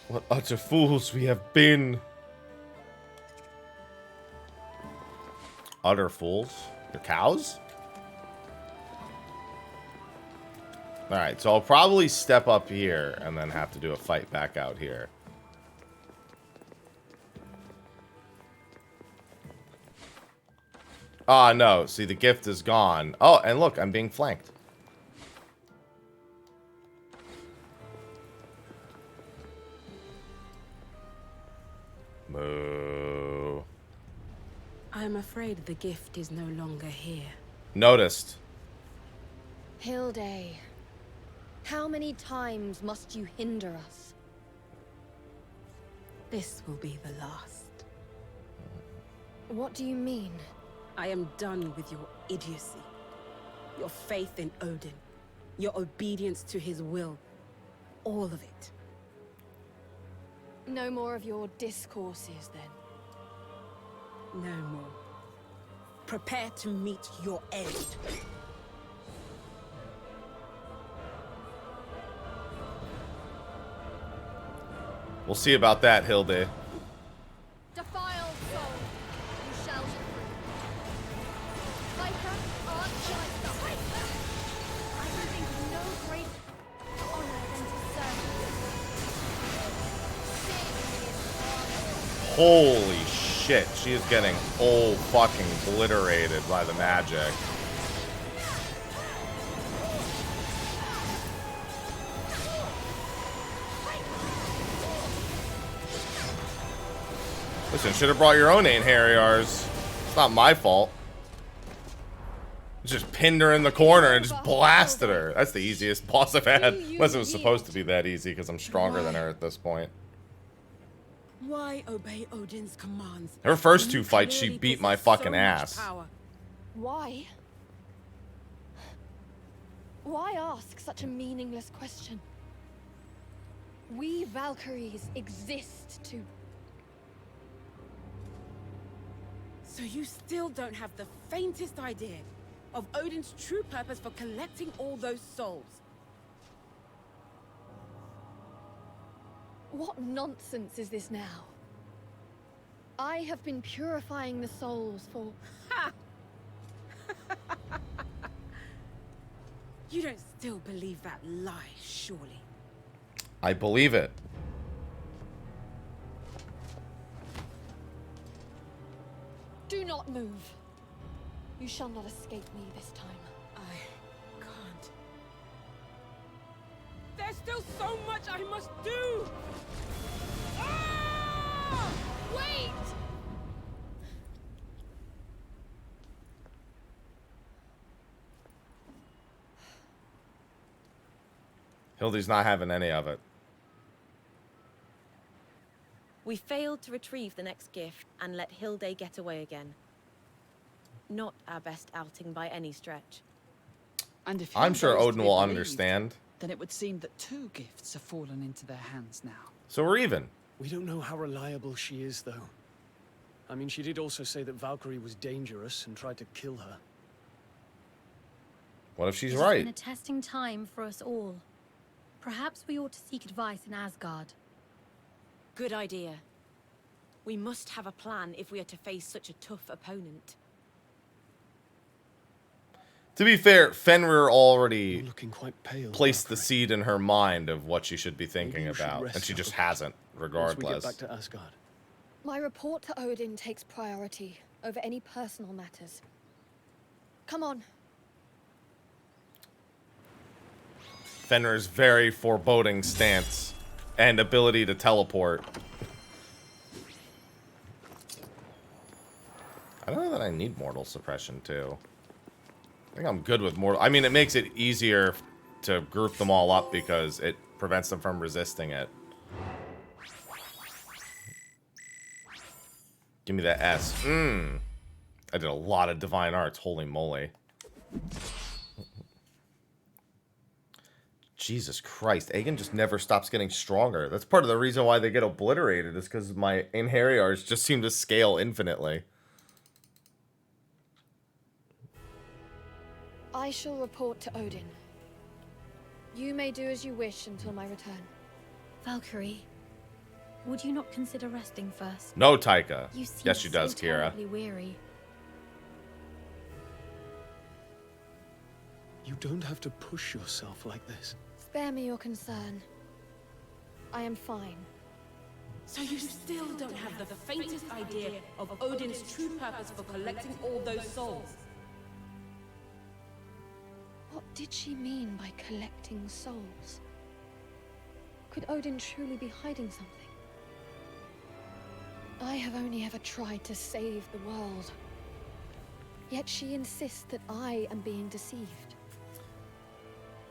[SPEAKER 1] What utter fools we have been. Utter fools? Your cows? Alright, so I'll probably step up here and then have to do a fight back out here. Ah, no. See, the gift is gone. Oh, and look, I'm being flanked. Moo.
[SPEAKER 8] I'm afraid the gift is no longer here.
[SPEAKER 1] Noticed.
[SPEAKER 3] Hilde, how many times must you hinder us?
[SPEAKER 8] This will be the last.
[SPEAKER 3] What do you mean?
[SPEAKER 8] I am done with your idiocy. Your faith in Odin. Your obedience to his will. All of it.
[SPEAKER 3] No more of your discourses, then.
[SPEAKER 8] No more. Prepare to meet your end.
[SPEAKER 1] We'll see about that, Hilde.
[SPEAKER 2] Defiled soul, you shall be free. Viper, archer, I can think of no great honor than to serve you.
[SPEAKER 1] Holy shit, she is getting all fucking obliterated by the magic. Listen, should have brought your own Ain't Harriers. It's not my fault. Just pinned her in the corner and just blasted her. That's the easiest boss I've had. Unless it was supposed to be that easy because I'm stronger than her at this point.
[SPEAKER 8] Why obey Odin's commands?
[SPEAKER 1] Her first
[SPEAKER 8] when
[SPEAKER 1] two
[SPEAKER 8] you
[SPEAKER 1] fights, she
[SPEAKER 8] clearly
[SPEAKER 1] beat my
[SPEAKER 8] possess
[SPEAKER 1] fucking
[SPEAKER 8] so much
[SPEAKER 1] ass.
[SPEAKER 8] power?
[SPEAKER 3] Why? Why ask such a meaningless question? We Valkyries exist to...
[SPEAKER 8] So you still don't have the faintest idea of Odin's true purpose for collecting all those souls?
[SPEAKER 3] What nonsense is this now? I have been purifying the souls for...
[SPEAKER 8] Ha! You don't still believe that lie, surely?
[SPEAKER 1] I believe it.
[SPEAKER 3] Do not move. You shall not escape me this time.
[SPEAKER 8] I can't. There's still so much I must do! Ah!
[SPEAKER 3] Wait!
[SPEAKER 1] Hildy's not having any of it.
[SPEAKER 9] We failed to retrieve the next gift and let Hilde get away again. Not our best outing by any stretch.
[SPEAKER 10] And if
[SPEAKER 1] I'm sure
[SPEAKER 10] Hilde is to
[SPEAKER 1] Odin
[SPEAKER 10] be
[SPEAKER 1] will
[SPEAKER 10] believed,
[SPEAKER 1] understand.
[SPEAKER 10] then it would seem that 2 gifts have fallen into their hands now.
[SPEAKER 1] So we're even.
[SPEAKER 5] We don't know how reliable she is, though. I mean, she did also say that Valkyrie was dangerous and tried to kill her.
[SPEAKER 1] What if she's
[SPEAKER 4] It has
[SPEAKER 1] right?
[SPEAKER 4] been a testing time for us all. Perhaps we ought to seek advice in Asgard.
[SPEAKER 9] Good idea. We must have a plan if we are to face such a tough opponent.
[SPEAKER 1] To be fair, Fenrir
[SPEAKER 5] You're
[SPEAKER 1] already
[SPEAKER 5] looking quite pale.
[SPEAKER 1] placed the
[SPEAKER 5] Valkyrie.
[SPEAKER 1] seed in her mind of what she should be thinking
[SPEAKER 5] you should
[SPEAKER 1] about,
[SPEAKER 5] rest
[SPEAKER 1] and she
[SPEAKER 5] up
[SPEAKER 1] just
[SPEAKER 5] a bit
[SPEAKER 1] hasn't,
[SPEAKER 5] Once we
[SPEAKER 1] regardless.
[SPEAKER 5] get back to Asgard.
[SPEAKER 3] My report to Odin takes priority over any personal matters. Come on.
[SPEAKER 1] Fenrir's very foreboding stance and ability to teleport. I don't know that I need mortal suppression too. I think I'm good with mortal. I mean, it makes it easier to group them all up because it prevents them from resisting it. Give me that S. I did a lot of divine arts. Holy moly. Jesus Christ. Aegon just never stops getting stronger. That's part of the reason why they get obliterated is because my Inheriars just seem to scale infinitely.
[SPEAKER 3] I shall report to Odin. You may do as you wish until my return.
[SPEAKER 4] Valkyrie, would you not consider resting first?
[SPEAKER 1] No, Taika.
[SPEAKER 4] You seem
[SPEAKER 1] Yes, she does,
[SPEAKER 4] so
[SPEAKER 1] Kira.
[SPEAKER 4] terribly weary.
[SPEAKER 5] You don't have to push yourself like this.
[SPEAKER 3] Spare me your concern. I am fine.
[SPEAKER 8] So you still don't have the faintest idea of Odin's true purpose for collecting all those souls?
[SPEAKER 3] What did she mean by collecting souls? Could Odin truly be hiding something? I have only ever tried to save the world. Yet she insists that I am being deceived.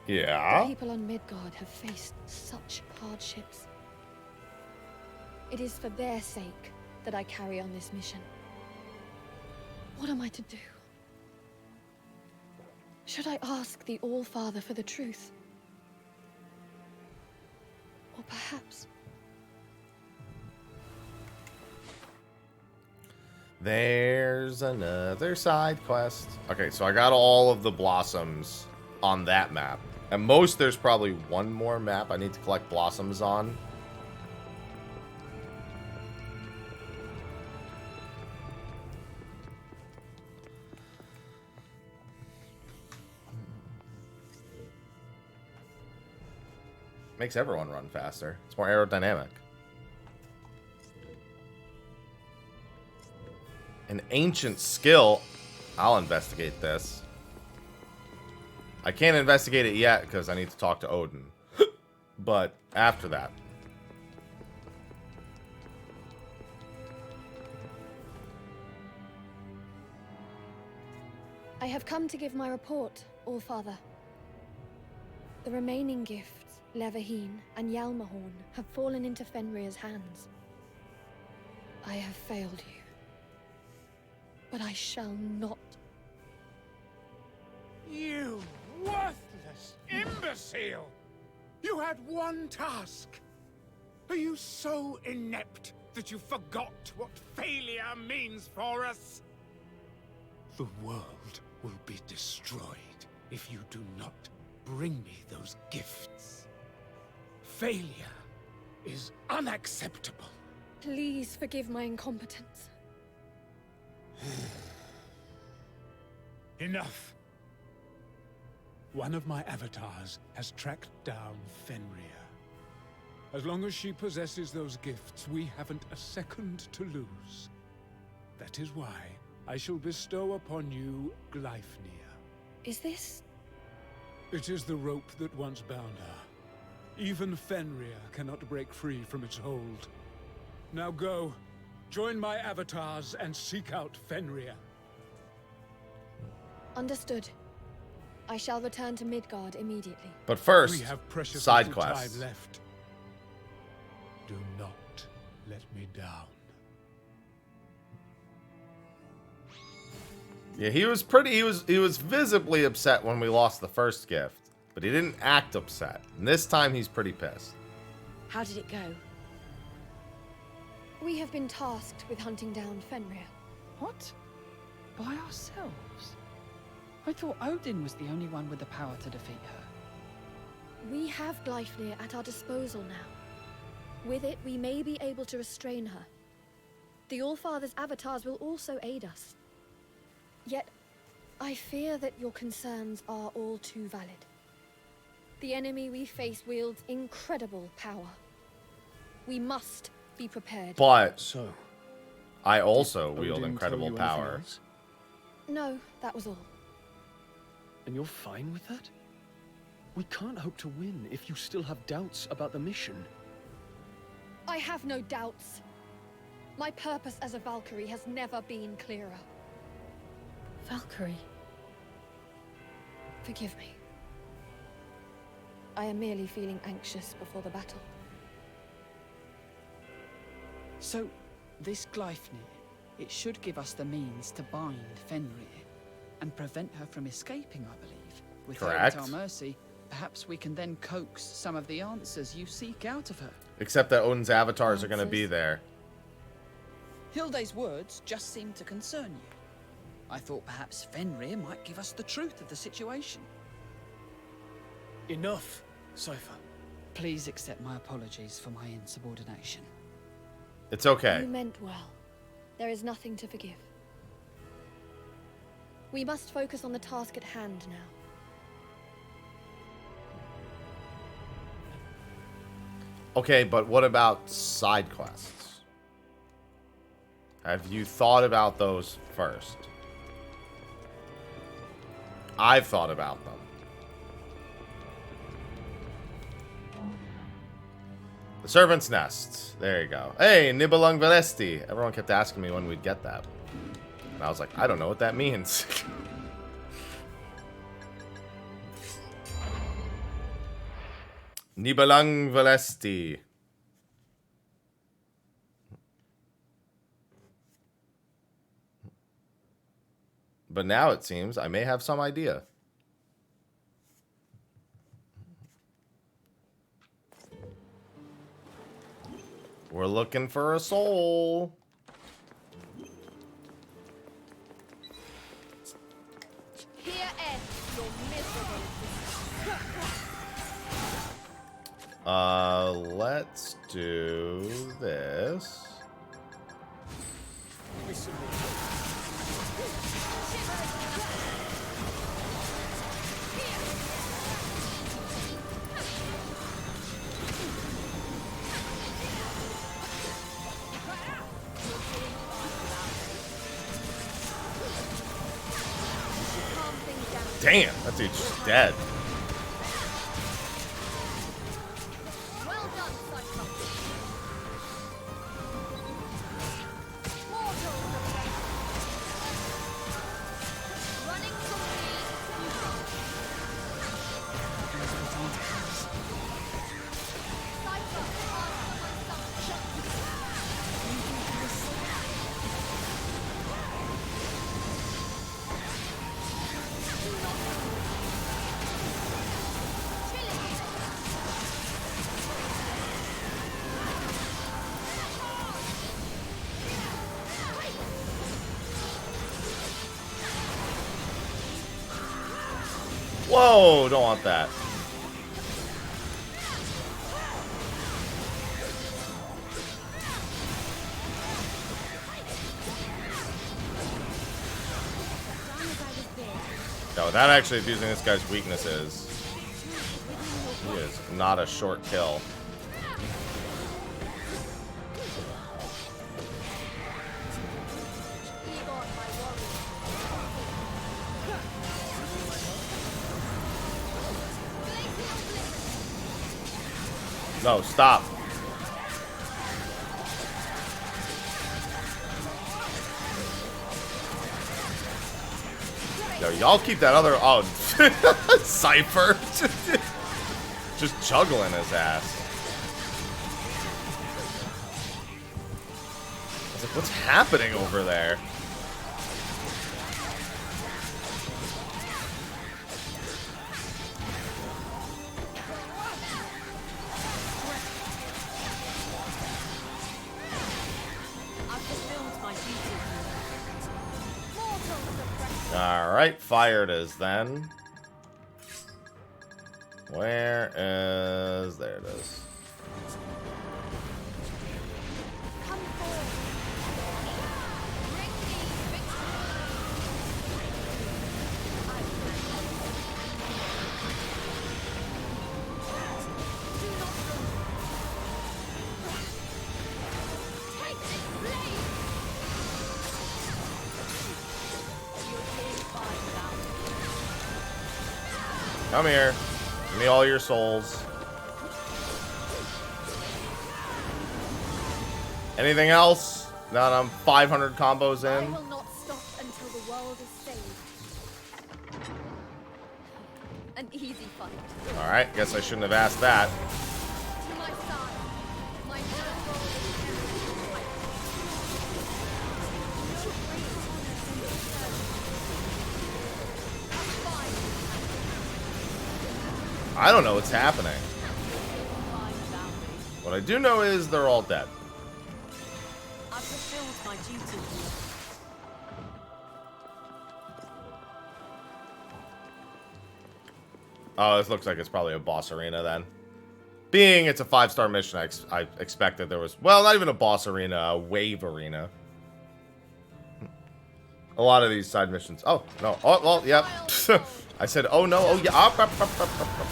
[SPEAKER 1] Yeah.
[SPEAKER 3] The people on Midgard have faced such hardships. It is for their sake that I carry on this mission. What am I to do? Should I ask the All-Father for the truth? Or perhaps...
[SPEAKER 1] There's another side quest. Okay, so I got all of the blossoms on that map. At most, there's probably one more map I need to collect blossoms on. Makes everyone run faster. It's more aerodynamic. An ancient skill. I'll investigate this. I can't investigate it yet because I need to talk to Odin. But after that.
[SPEAKER 3] I have come to give my report, All-Father. The remaining gifts, Leverheen and Yalmahorn, have fallen into Fenrir's hands. I have failed you. But I shall not.
[SPEAKER 11] You worthless imbecile! You had one task. Are you so inept that you forgot what failure means for us? The world will be destroyed if you do not bring me those gifts. Failure is unacceptable.
[SPEAKER 3] Please forgive my incompetence.
[SPEAKER 11] Enough. One of my avatars has tracked down Fenrir. As long as she possesses those gifts, we haven't a second to lose. That is why I shall bestow upon you Gleipnir.
[SPEAKER 3] Is this...
[SPEAKER 11] It is the rope that once bound her. Even Fenrir cannot break free from its hold. Now go, join my avatars and seek out Fenrir.
[SPEAKER 3] Understood. I shall return to Midgard immediately.
[SPEAKER 1] But first,
[SPEAKER 11] We have precious
[SPEAKER 1] side
[SPEAKER 11] little
[SPEAKER 1] quests.
[SPEAKER 11] time left. Do not let me down.
[SPEAKER 1] Yeah, he was visibly upset when we lost the first gift, but he didn't act upset. And this time he's pretty pissed.
[SPEAKER 9] How did it go?
[SPEAKER 3] We have been tasked with hunting down Fenrir.
[SPEAKER 10] What? By ourselves? I thought Odin was the only one with the power to defeat her.
[SPEAKER 3] We have Gleipnir at our disposal now. With it, we may be able to restrain her. The All-Father's avatars will also aid us. Yet, I fear that your concerns are all too valid. The enemy we face wields incredible power. We must be prepared.
[SPEAKER 1] But
[SPEAKER 5] So,
[SPEAKER 1] I also
[SPEAKER 5] did
[SPEAKER 1] wield
[SPEAKER 5] Odin
[SPEAKER 1] incredible
[SPEAKER 5] tell you anything
[SPEAKER 1] power.
[SPEAKER 5] else?
[SPEAKER 3] No, that was all.
[SPEAKER 5] And you're fine with that? We can't hope to win if you still have doubts about the mission.
[SPEAKER 3] I have no doubts. My purpose as a Valkyrie has never been clearer.
[SPEAKER 4] Valkyrie.
[SPEAKER 3] Forgive me. I am merely feeling anxious before the battle.
[SPEAKER 10] So, this Gleipnir, it should give us the means to bind Fenrir and prevent her from escaping, I believe. With her
[SPEAKER 1] Correct.
[SPEAKER 10] at our mercy, perhaps we can then coax some of the answers you seek out of her.
[SPEAKER 1] Except that Odin's avatars are going to be there.
[SPEAKER 10] Hilde's words just seem to concern you. I thought perhaps Fenrir might give us the truth of the situation.
[SPEAKER 5] Enough, Cypher.
[SPEAKER 10] Please accept my apologies for my insubordination.
[SPEAKER 1] It's okay.
[SPEAKER 3] You meant well. There is nothing to forgive. We must focus on the task at hand now.
[SPEAKER 1] Okay, but what about side quests? Have you thought about those first? I've thought about them. The Servant's Nest. There you go. Hey, Nibelung Velesti. Everyone kept asking me when we'd get that. And I was like, I don't know what that means. Nibelung Velesti. But now it seems I may have some idea. We're looking for a soul. let's do this. Damn, that dude's just dead.
[SPEAKER 2] Well done, Cyclops. Mortal running from
[SPEAKER 1] Whoa, don't want that. No, that actually abusing this guy's weaknesses. He is not a short kill. No, stop. Yo, y'all keep that other... Oh, Cypher. Just juggling his ass. I was like, what's happening over there? Alright, fire it is then. Where is... There it is. Come here. Give me all your souls. Anything else? Now that I'm 500 combos
[SPEAKER 3] I
[SPEAKER 1] in.
[SPEAKER 3] will not stop until the world is saved. An easy fight.
[SPEAKER 1] Alright, guess I shouldn't have asked that.
[SPEAKER 3] To my side. My noble
[SPEAKER 1] I don't know what's happening. What I do know is they're all dead.
[SPEAKER 9] I've fulfilled my duty.
[SPEAKER 1] Oh, this looks like it's probably a boss arena then. Being it's a 5-star mission, I expected there was... Well, not even a boss arena, a wave arena. A lot of these side missions... Oh, no. Oh, well, yep. I said, oh, no. Oh, yeah. Up, up, up, up, up, up.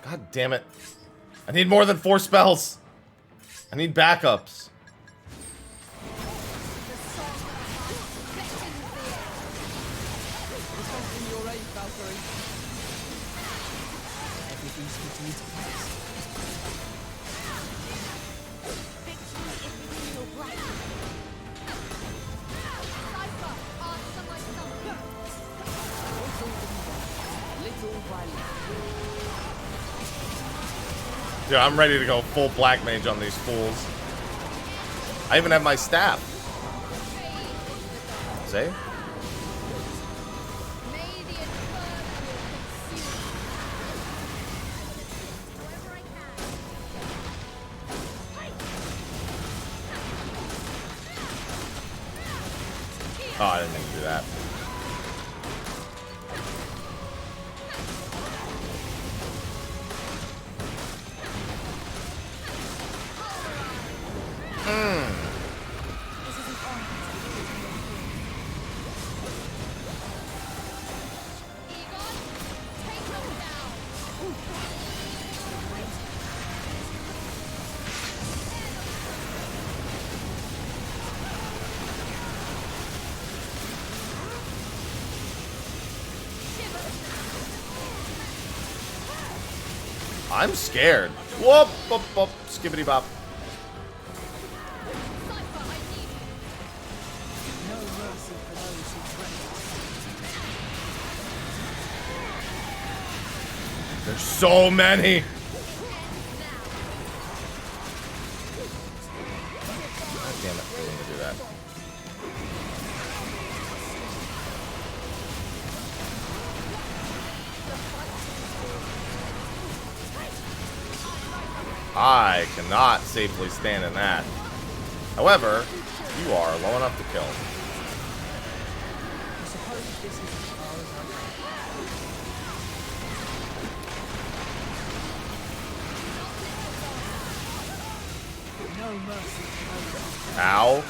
[SPEAKER 1] God damn it. I need more than 4 spells. I need backups. Dude, I'm ready to go full black mage on these fools. I even have my staff. See? Oh, I didn't mean to do that. I'm scared. Whoop, whoop, whoop, skibbity bop. There's so many. God damn it, I didn't do that. I cannot safely stand in that. However, you are low enough to kill. Ow.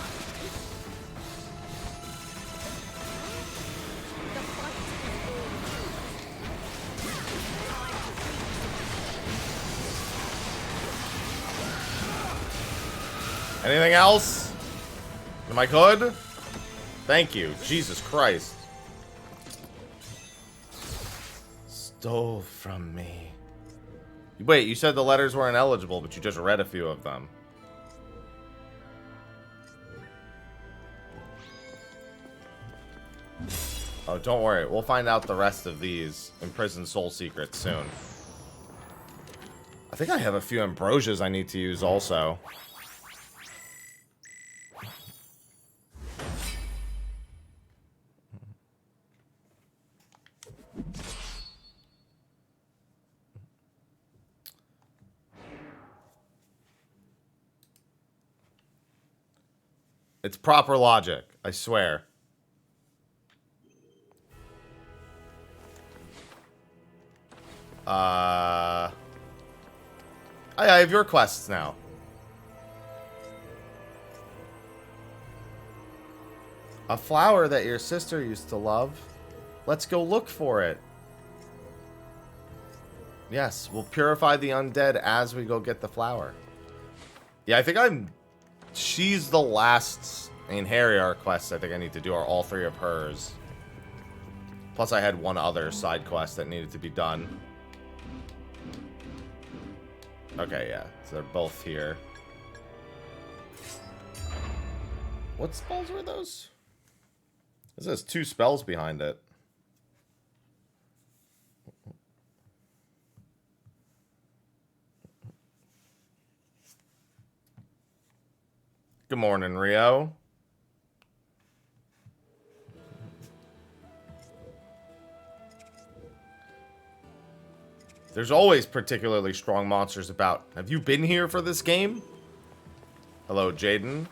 [SPEAKER 1] Anything else? Am I good? Thank you. Jesus Christ. Stole from me. Wait, you said the letters weren't eligible, but you just read a few of them. Oh, don't worry. We'll find out the rest of these imprisoned soul secrets soon. I think I have a few ambrosias I need to use also. It's proper logic, I swear. I have your quests now. A flower that your sister used to love. Let's go look for it. Yes, we'll purify the undead as we go get the flower. Yeah, I think she's the last main Harrier quest I think I need to do, are all three of hers. Plus I had one other side quest that needed to be done. Okay, yeah. So they're both here. What spells were those? This has 2 spells behind it. Good morning, Rio. There's always particularly strong monsters about. Have you been here for this game? Hello, Jaden.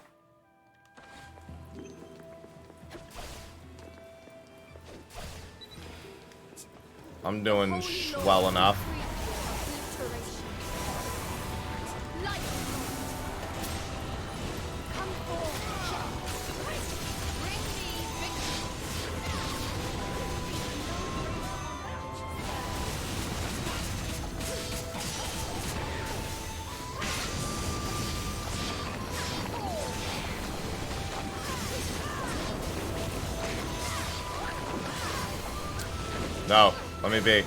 [SPEAKER 1] I'm doing well enough. No, let me be.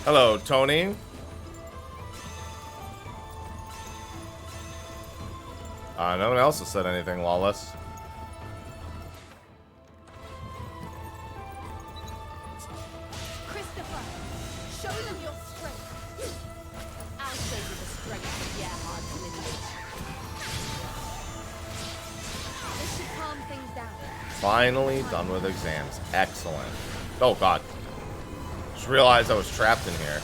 [SPEAKER 1] Hello, Tony. No one else has said anything, Lawless.
[SPEAKER 2] Christopher, show them your strength. I'll show you the strength of Gerhard's lineage.
[SPEAKER 3] This should calm things down.
[SPEAKER 1] Finally done with exams. Excellent. Oh, God. Just realized I was trapped in here.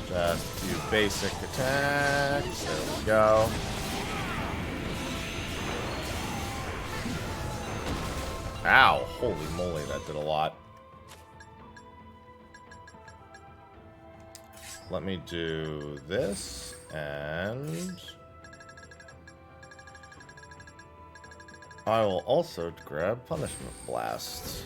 [SPEAKER 1] Just a few basic attacks. There we go. Ow. Holy moly, that did a lot. Let me do this, and I will also grab Punishment Blast.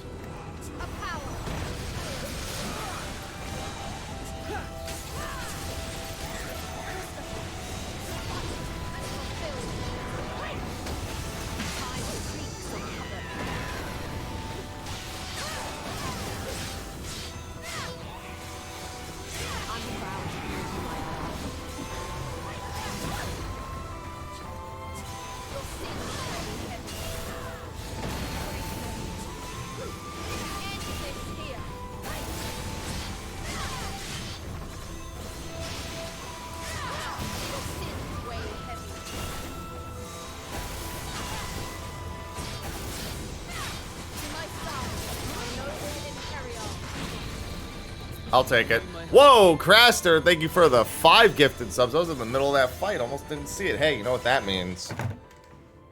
[SPEAKER 1] I'll take it. Whoa, Craster, thank you for the 5 gifted subs. I was in the middle of that fight. Almost didn't see it. Hey, you know what that means?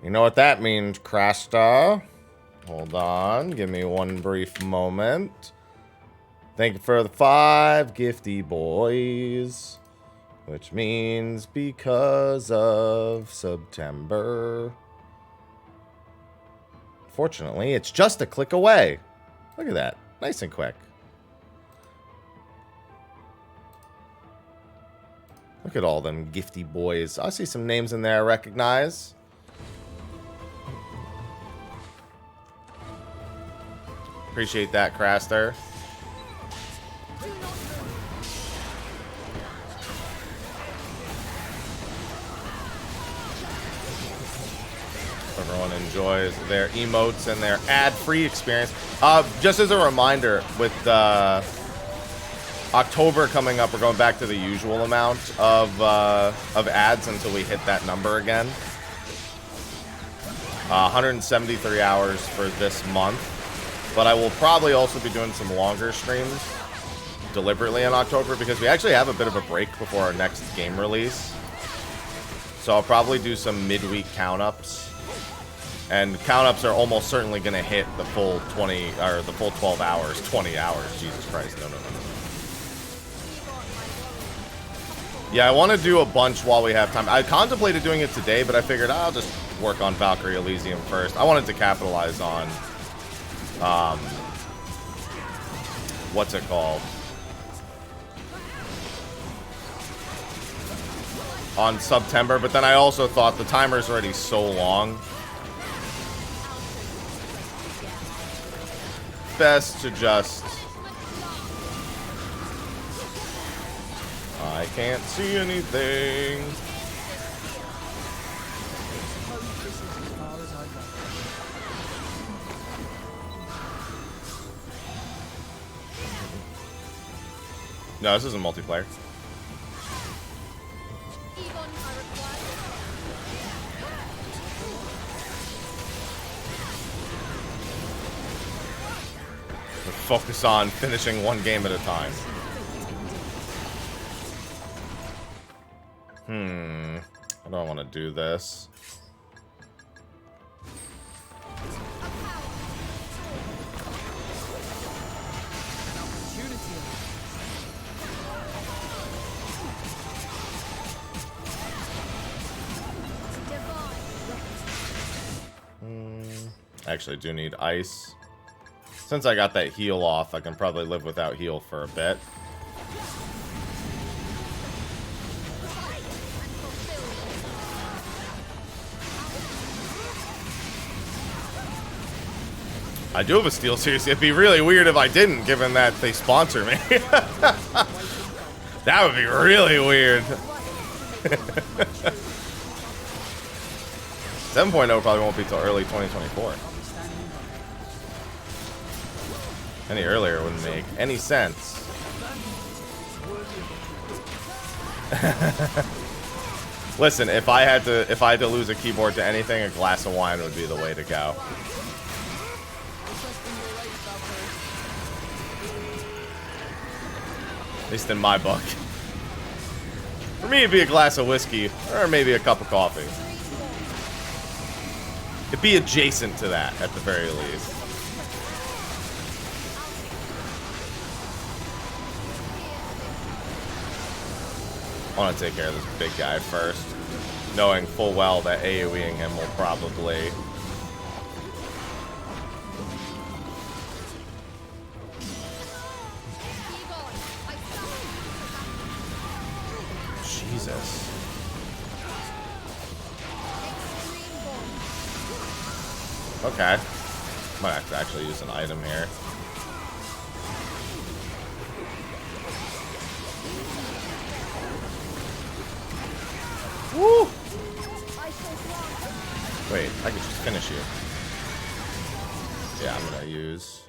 [SPEAKER 1] You know what that means, Craster? Hold on. Give me one brief moment. Thank you for the 5 gifty boys. Which means because of September. Fortunately, it's just a click away. Look at that. Nice and quick. Look at all them gifty boys. I see some names in there I recognize. Appreciate that, Craster. Everyone enjoys their emotes and their ad-free experience. Just as a reminder, with October coming up, we're going back to the usual amount of ads until we hit that number again. 173 hours for this month. But I will probably also be doing some longer streams deliberately in October because we actually have a bit of a break before our next game release. So I'll probably do some midweek count-ups. And count-ups are almost certainly going to hit the full 20, or the full 12 hours, 20 hours. Jesus Christ, no. Yeah, I want to do a bunch while we have time. I contemplated doing it today, but I figured I'll just work on Valkyrie Elysium first. I wanted to capitalize on, what's it called? On September, but then I also thought the timer's already so long. Best to just... I can't see anything. No, this isn't multiplayer. We'll focus on finishing one game at a time. I don't want to do this. I actually do need ice. Since I got that heal off, I can probably live without heal for a bit. I do have a Steel Series. It'd be really weird if I didn't, given that they sponsor me. That would be really weird. 7.0 probably won't be till early 2024. Any earlier wouldn't make any sense. Listen, if I had to lose a keyboard to anything, a glass of wine would be the way to go. At least in my book. For me, it'd be a glass of whiskey, or maybe a cup of coffee. It'd be adjacent to that, at the very least. I want to take care of this big guy first, knowing full well that AoEing him will probably... Jesus. Okay. Might have to actually use an item here. Woo! Wait, I could just finish you. Yeah, I'm gonna use...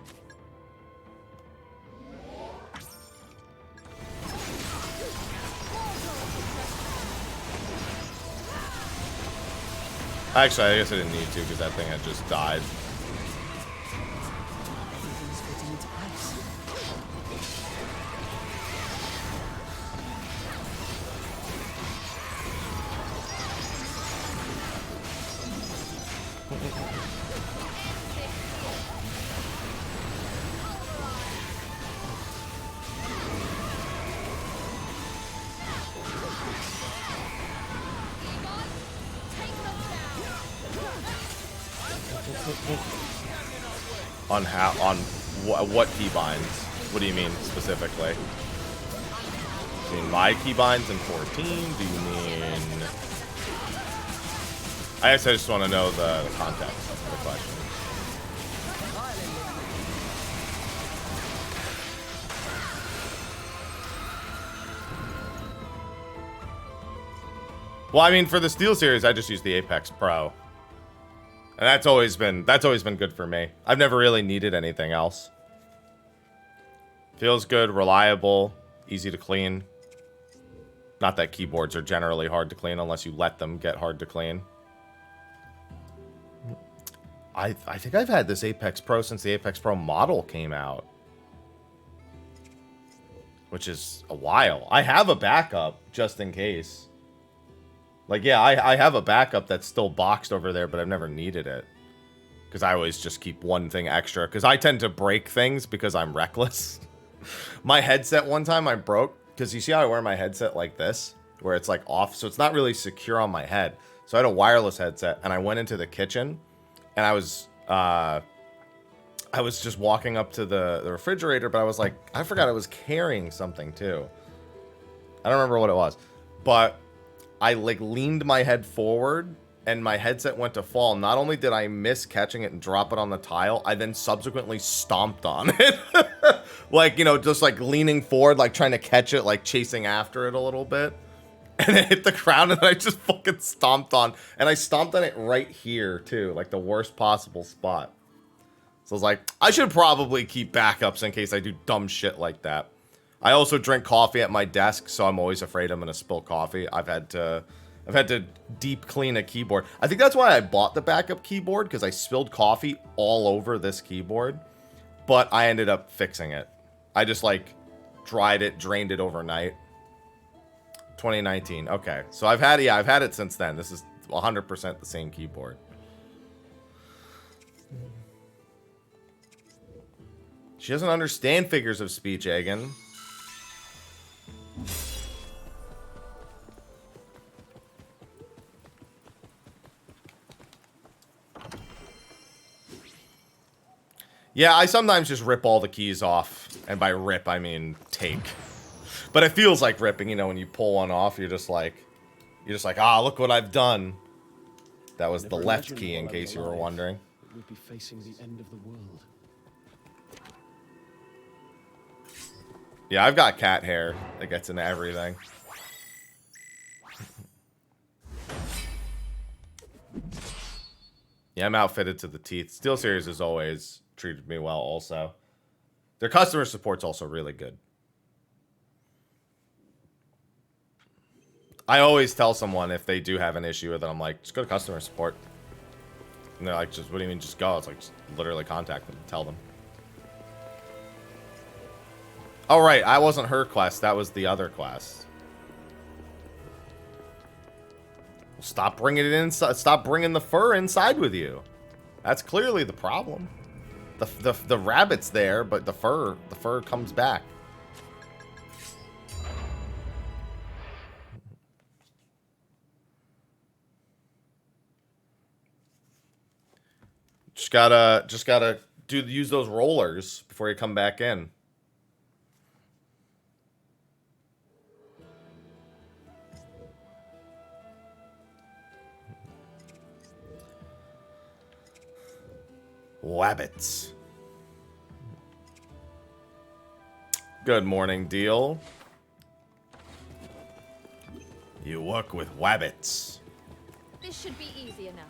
[SPEAKER 1] Actually, I guess I didn't need to because that thing had just died. On how? On what keybinds? What do you mean specifically? Do you mean my keybinds in 14? Do you mean? I guess I just want to know the context of the question. Well, I mean, for the Steel Series, I just use the Apex Pro. And that's always been good for me. I've never really needed anything else. Feels good, reliable, easy to clean. Not that keyboards are generally hard to clean unless you let them get hard to clean. I think I've had this Apex Pro since the Apex Pro model came out. Which is a while. I have a backup just in case. Like, yeah, I have a backup that's still boxed over there, but I've never needed it. Because I always just keep one thing extra. Because I tend to break things because I'm reckless. My headset one time I broke. Because you see how I wear my headset like this? Where it's like off. So it's not really secure on my head. So I had a wireless headset. And I went into the kitchen. And I was just walking up to the refrigerator. But I was like, I forgot I was carrying something too. I don't remember what it was. But... I like leaned my head forward and my headset went to fall. Not only did I miss catching it and drop it on the tile, I then subsequently stomped on it. Like, you know, just like leaning forward, like trying to catch it, like chasing after it a little bit. And it hit the ground and I just fucking stomped on. And I stomped on it right here too, like the worst possible spot. So I was like, I should probably keep backups in case I do dumb shit like that. I also drink coffee at my desk, so I'm always afraid I'm gonna spill coffee. I've had to deep clean a keyboard. I think that's why I bought the backup keyboard, because I spilled coffee all over this keyboard. But I ended up fixing it. I just like dried it, drained it overnight. 2019. Okay, so I've had it since then. This is 100% the same keyboard. She doesn't understand figures of speech, Egan. Yeah, I sometimes just rip all the keys off. And by rip, I mean take. But it feels like ripping, you know, when you pull one off, you're just like, ah, look what I've done. That was the left key, in case you were wondering.
[SPEAKER 5] We'd be facing the end of the world.
[SPEAKER 1] Yeah, I've got cat hair that gets into everything. Yeah, I'm outfitted to the teeth. SteelSeries has always treated me well also. Their customer support's also really good. I always tell someone if they do have an issue with it, I'm like, just go to customer support. And they're like, just, what do you mean just go? It's like, just literally contact them, tell them. Oh, right, I wasn't her quest, that was the other quest. Stop bringing it inside. Stop bringing the fur inside with you. That's clearly the problem. The rabbit's there, but the fur comes back. Just gotta use those rollers before you come back in. Wabbits. Good morning, Deal. You work with wabbits.
[SPEAKER 2] This should be easy enough.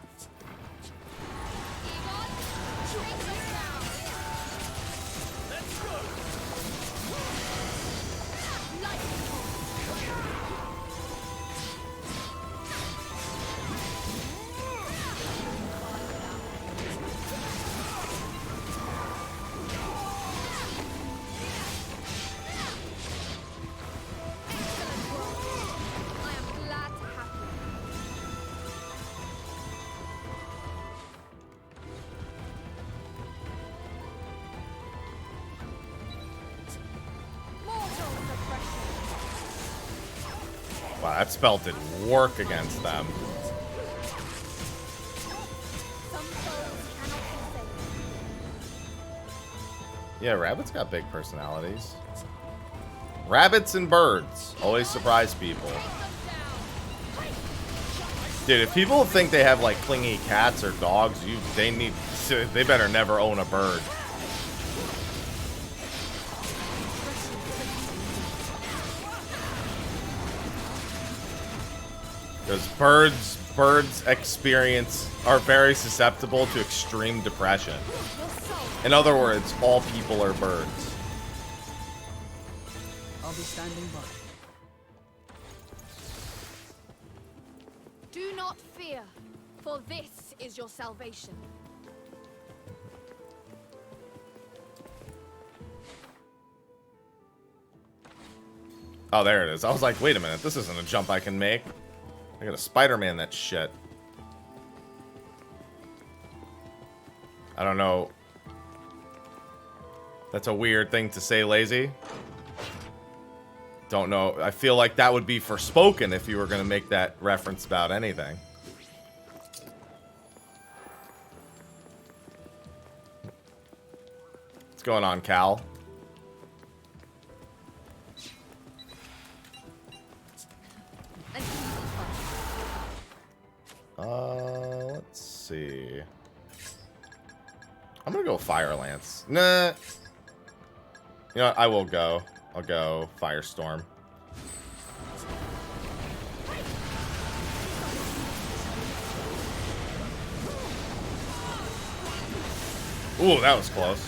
[SPEAKER 2] Egon, chase us down. Let's go.
[SPEAKER 1] Wow, that spell did work against them. Yeah, rabbits got big personalities. Rabbits and birds always surprise people. Dude, if people think they have like clingy cats or dogs, they better never own a bird. Because birds are very susceptible to extreme depression. In other words, all people are birds.
[SPEAKER 10] I'll be standing by.
[SPEAKER 2] Do not fear, for this is your salvation.
[SPEAKER 1] Oh, there it is. I was like, wait a minute, this isn't a jump I can make. I gotta Spider-Man that shit. I don't know. That's a weird thing to say, Lazy. Don't know. I feel like that would be Forspoken if you were gonna make that reference about anything. What's going on, Cal? Let's see. I'm gonna go Fire Lance. Nah. You know what? I will go. I'll go Firestorm. Ooh, that was close.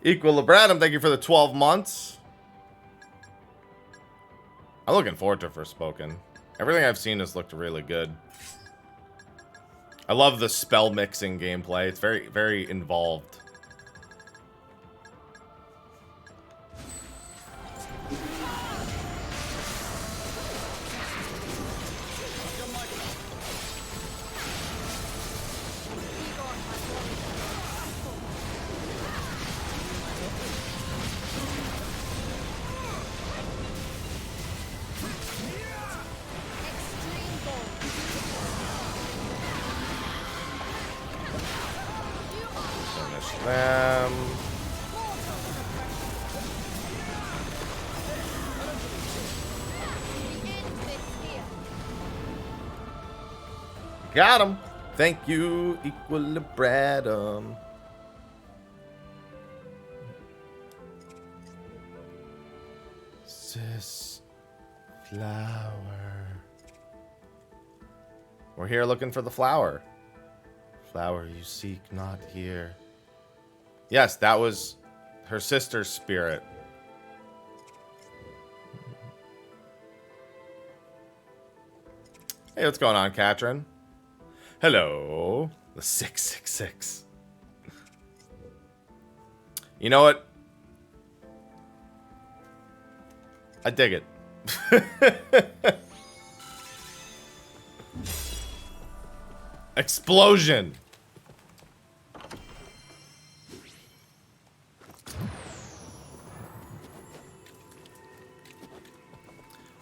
[SPEAKER 1] Equilibratum, thank you for the 12 months. I'm looking forward to Forspoken. Everything I've seen has looked really good. I love the spell mixing gameplay. It's very, very involved. Them. Got him. Thank you, Equilibratum. Sis flower. We're here looking for the flower. Flower you seek not here. Yes, that was her sister's spirit. Hey, what's going on, Katrin? Hello. The 666. You know what? I dig it. Explosion.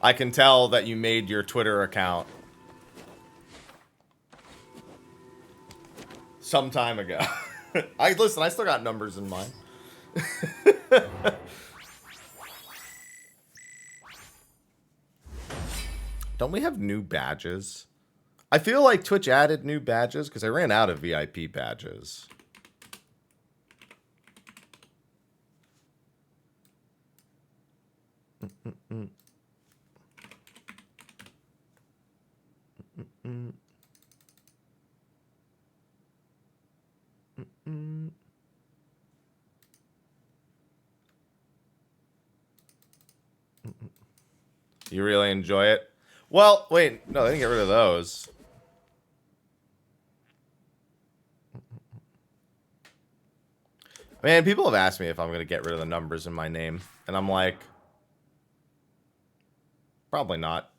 [SPEAKER 1] I can tell that you made your Twitter account some time ago. Listen, I still got numbers in mind. Don't we have new badges? I feel like Twitch added new badges because I ran out of VIP badges. You really enjoy it? Well, wait, no, they didn't get rid of those. Man, people have asked me if I'm going to get rid of the numbers in my name. And I'm like, probably not.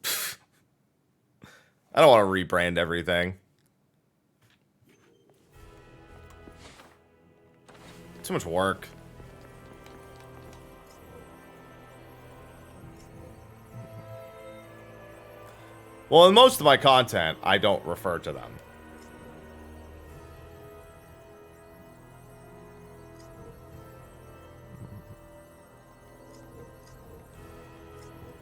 [SPEAKER 1] I don't want to rebrand everything. Too much work. Well, in most of my content, I don't refer to them.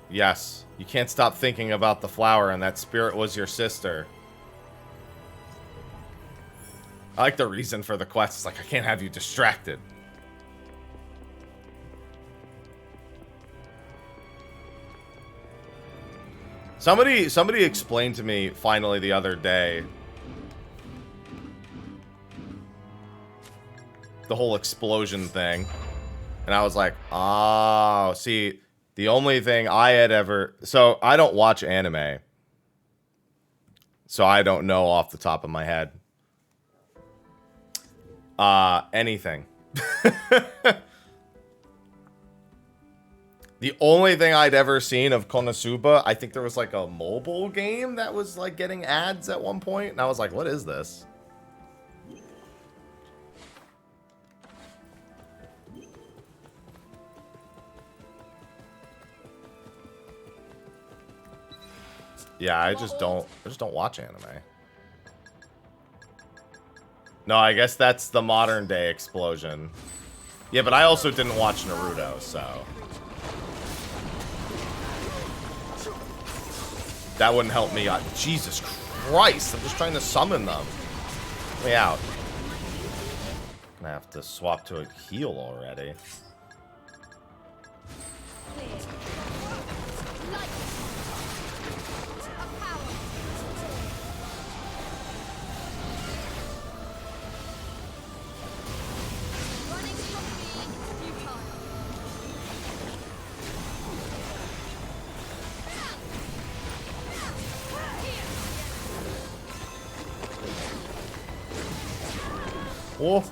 [SPEAKER 1] Yes, you can't stop thinking about the flower, and that spirit was your sister. I like the reason for the quest. It's like, I can't have you distracted. Somebody explained to me finally the other day the whole explosion thing. And I was like, oh, see, the only thing I had ever... So, I don't watch anime. So, I don't know off the top of my head. Anything. The only thing I'd ever seen of Konosuba, I think there was like a mobile game that was like getting ads at one point, and I was like, what is this? Yeah, I just don't watch anime. No, I guess that's the modern day explosion. Yeah, but I also didn't watch Naruto, so that wouldn't help me out. Jesus Christ, I'm just trying to summon them. Get me out. I'm gonna have to swap to a heal already. Oh.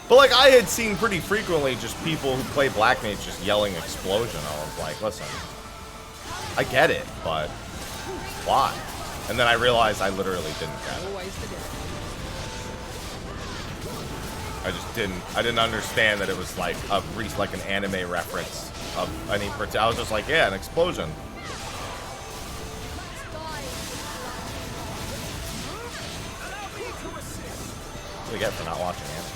[SPEAKER 1] But like I had seen pretty frequently just people who play Black Mage just yelling explosion. I was like, listen, I get it, but why? And then I realized I literally didn't get it. I didn't understand that it was like like an anime reference of any I was just like, yeah, an explosion. What do you get for not watching anime?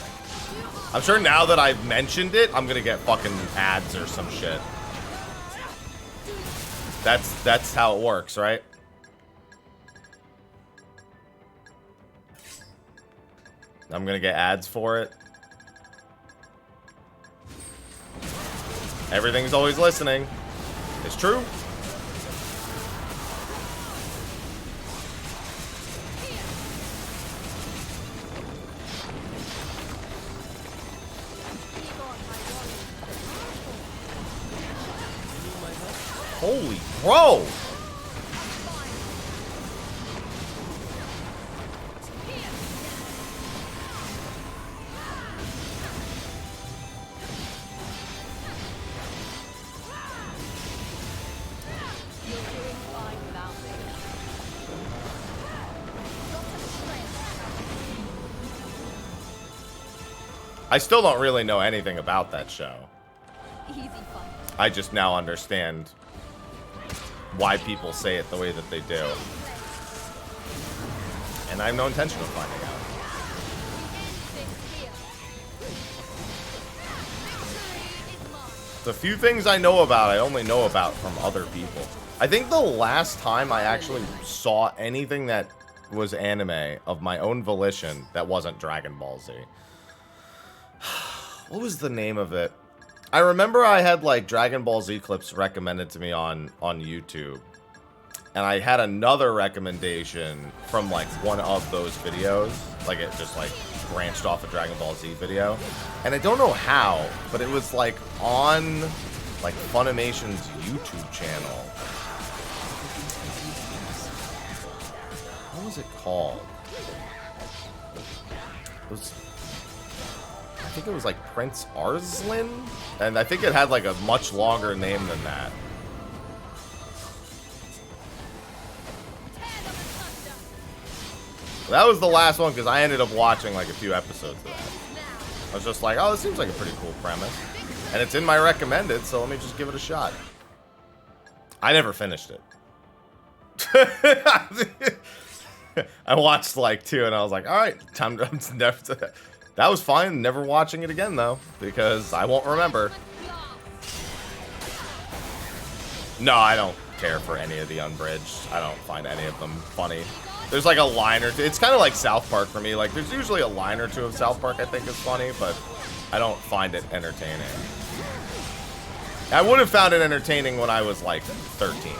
[SPEAKER 1] I'm sure now that I've mentioned it, I'm gonna get fucking ads or some shit. That's how it works, right? I'm gonna get ads for it. Everything's always listening. It's true. Holy bro! I still don't really know anything about that show.
[SPEAKER 3] Easy fun.
[SPEAKER 1] I just now understand why people say it the way that they do. And I have no intention of finding out. The few things I know about, I only know about from other people. I think the last time I actually saw anything that was anime of my own volition that wasn't Dragon Ball Z. What was the name of it? I remember I had like Dragon Ball Z clips recommended to me on YouTube. And I had another recommendation from like one of those videos. Like it just like branched off a Dragon Ball Z video. And I don't know how, but it was like on like Funimation's YouTube channel. What was it called? It was... I think it was like Prince Arslan, and I think it had like a much longer name than that. That was the last one because I ended up watching like a few episodes of that. I was just like, oh, this seems like a pretty cool premise, and it's in my recommended, so let me just give it a shot. I never finished it. I watched like 2, and I was like, all right, time to never. That was fine. Never watching it again, though, because I won't remember. No, I don't care for any of the Unbridged. I don't find any of them funny. There's like a line or two. It's kind of like South Park for me. Like, there's usually a line or two of South Park I think is funny, but I don't find it entertaining. I would have found it entertaining when I was like 13.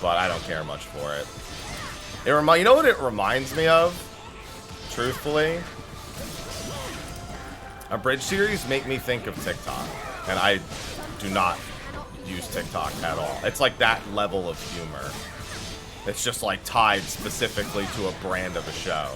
[SPEAKER 1] But I don't care much for it. You know what it reminds me of? Truthfully? Abridged series make me think of TikTok. And I do not use TikTok at all. It's like that level of humor. It's just like tied specifically to a brand of a show.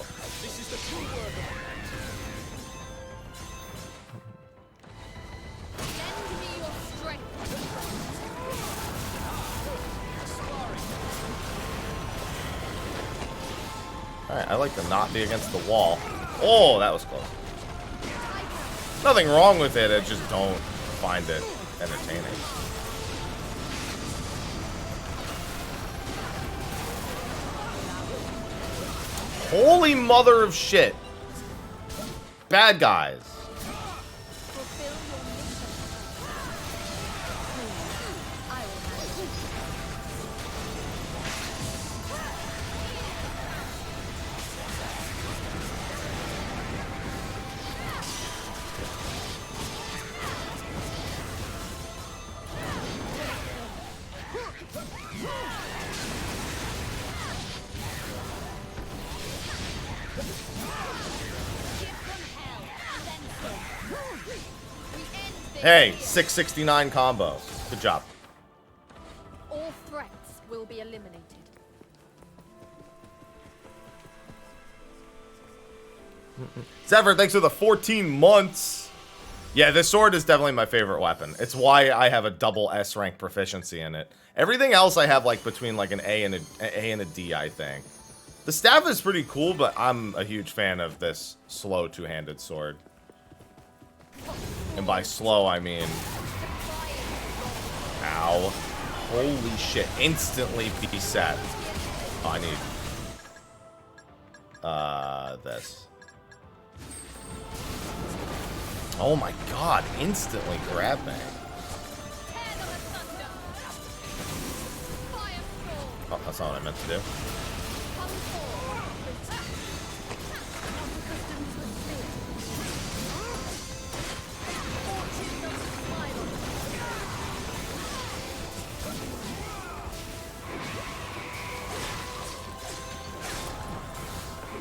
[SPEAKER 1] Alright, I like to not be against the wall. Oh, that was close. Nothing wrong with it, I just don't find it entertaining. Holy mother of shit. Bad guys. Hey, 669 combo. Good job.
[SPEAKER 3] All threats will be eliminated.
[SPEAKER 1] Zephyr, thanks for the 14 months. Yeah, this sword is definitely my favorite weapon. It's why I have a double S rank proficiency in it. Everything else I have like between like an A and a D, I think. The staff is pretty cool, but I'm a huge fan of this slow two-handed sword. And by slow, I mean... Ow. Holy shit. Instantly beset. Oh, I need... this. Oh my god, instantly grab me. Oh, that's not what I meant to do.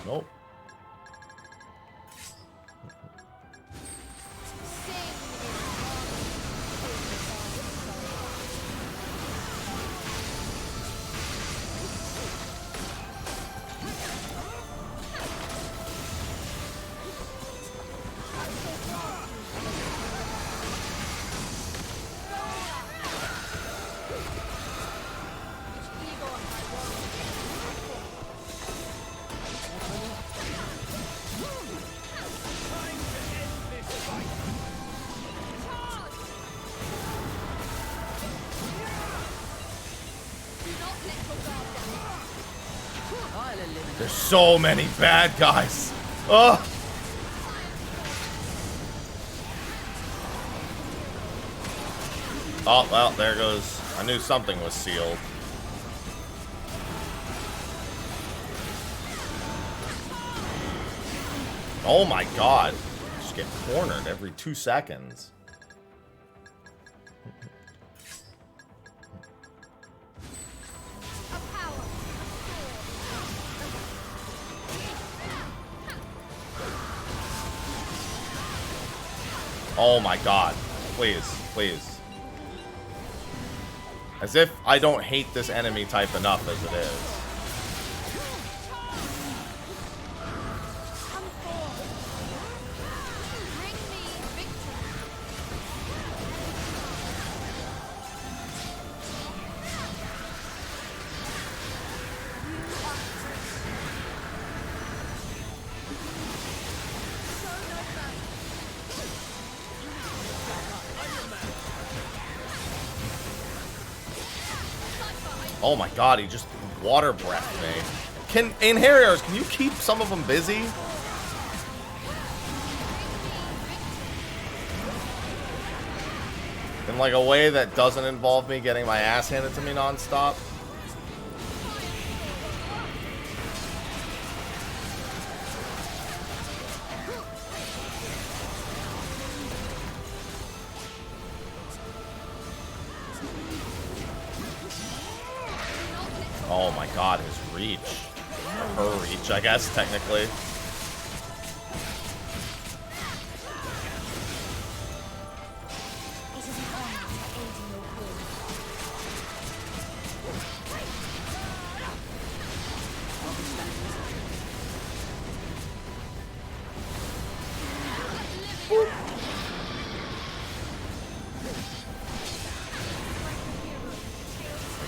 [SPEAKER 1] Nope. There's so many bad guys. Ugh. Oh, well, there goes. I knew something was sealed. Oh my god. Just get cornered every 2 seconds. Oh my god. Please, please. As if I don't hate this enemy type enough as it is. Oh my god, he just water breathed me. In Harriers, can you keep some of them busy? In like a way that doesn't involve me getting my ass handed to me nonstop? Oh my god, his reach. Or her reach, I guess, technically.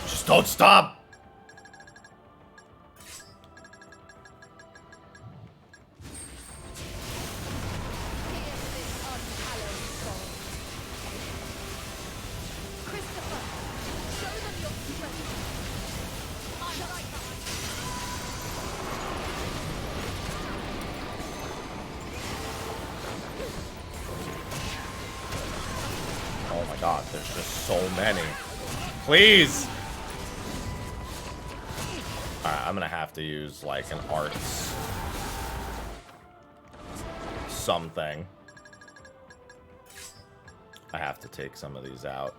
[SPEAKER 1] Just don't stop! Oh my god, there's just so many. Please! Alright, I'm gonna have to use like an arts something. I have to take some of these out.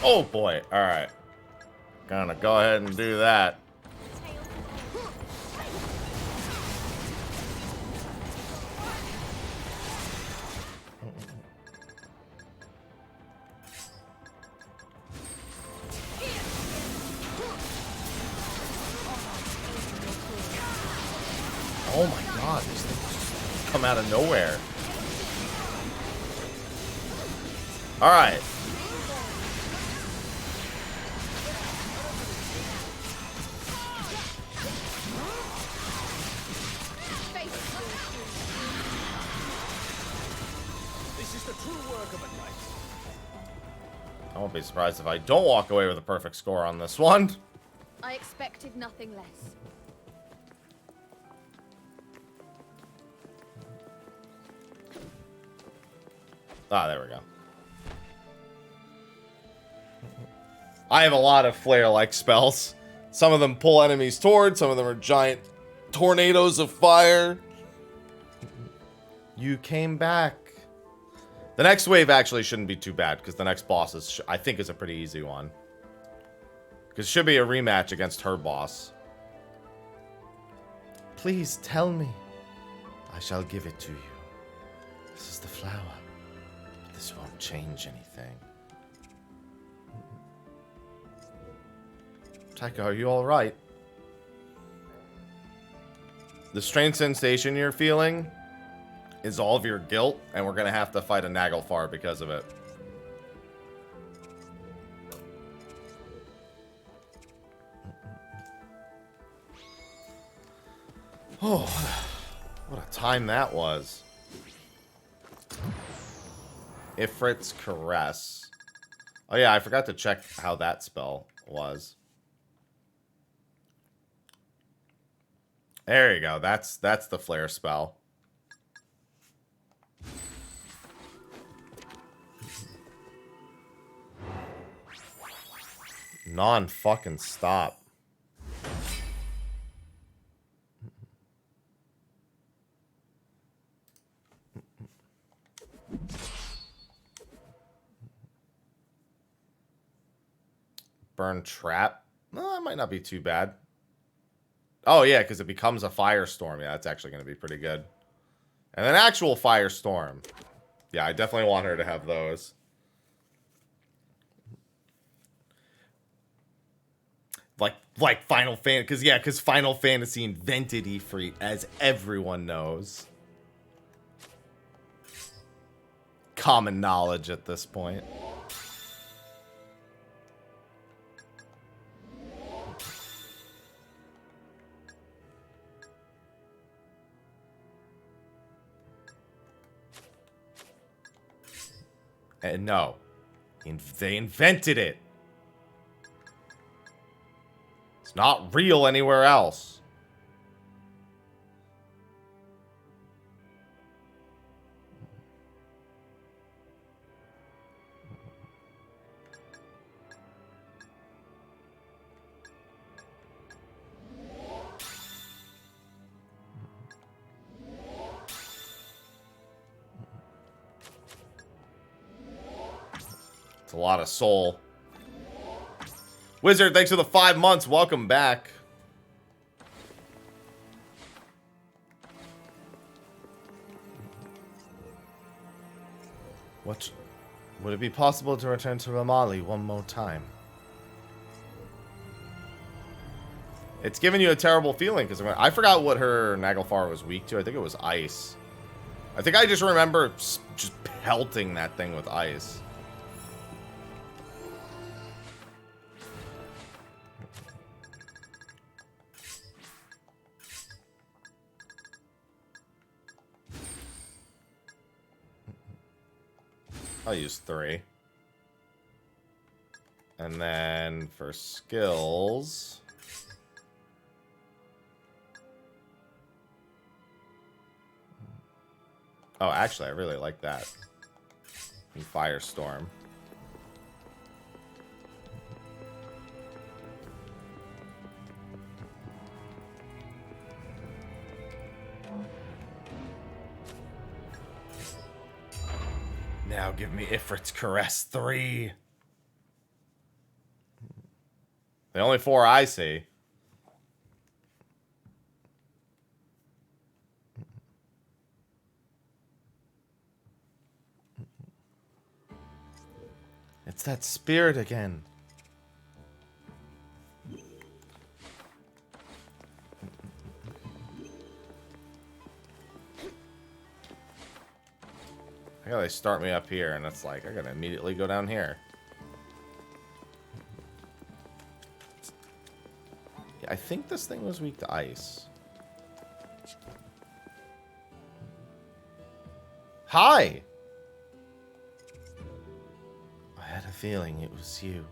[SPEAKER 1] Oh boy. Alright. Gonna go ahead and do that. Oh my god, these things just come out of nowhere. Alright.
[SPEAKER 7] This is the true work of a knight.
[SPEAKER 1] I won't be surprised if I don't walk away with a perfect score on this one.
[SPEAKER 3] I expected nothing less.
[SPEAKER 1] Ah, there we go. I have a lot of flare-like spells. Some of them pull enemies toward, some of them are giant tornadoes of fire. You came back. The next wave actually shouldn't be too bad, because the next boss is, I think, is a pretty easy one. Because it should be a rematch against her boss. Please tell me. I shall give it to you. This is the flower. This won't change anything. Taika, are you alright? The strange sensation you're feeling is all of your guilt, and we're gonna have to fight a Naglfar because of it. Oh, what a time that was. Ifrit's Caress. Oh yeah, I forgot to check how that spell was. There you go. That's the flare spell. Non-fucking stop. Burn trap. No, that might not be too bad. Oh yeah, because it becomes a firestorm. Yeah, that's actually going to be pretty good. And an actual firestorm. Yeah, I definitely want her to have those. Like Final Fantasy, because Final Fantasy invented Ifrit, as everyone knows. Common knowledge at this point. And no, they invented it. It's not real anywhere else. It's a lot of soul. Wizard, thanks for the 5 months. Welcome back. What? Would it be possible to return to Ramali one more time? It's giving you a terrible feeling because I forgot what her Naglfar was weak to. I think it was ice. I think I just remember just pelting that thing with ice. I'll use 3. And then for skills... Oh, actually, I really like that. And Firestorm. Now give me Ifrit's Caress 3. The only 4 I see. It's that spirit again. I gotta start me up here, and it's like, I gotta immediately go down here. Yeah, I think this thing was weak to ice. Hi! I had a feeling it was you.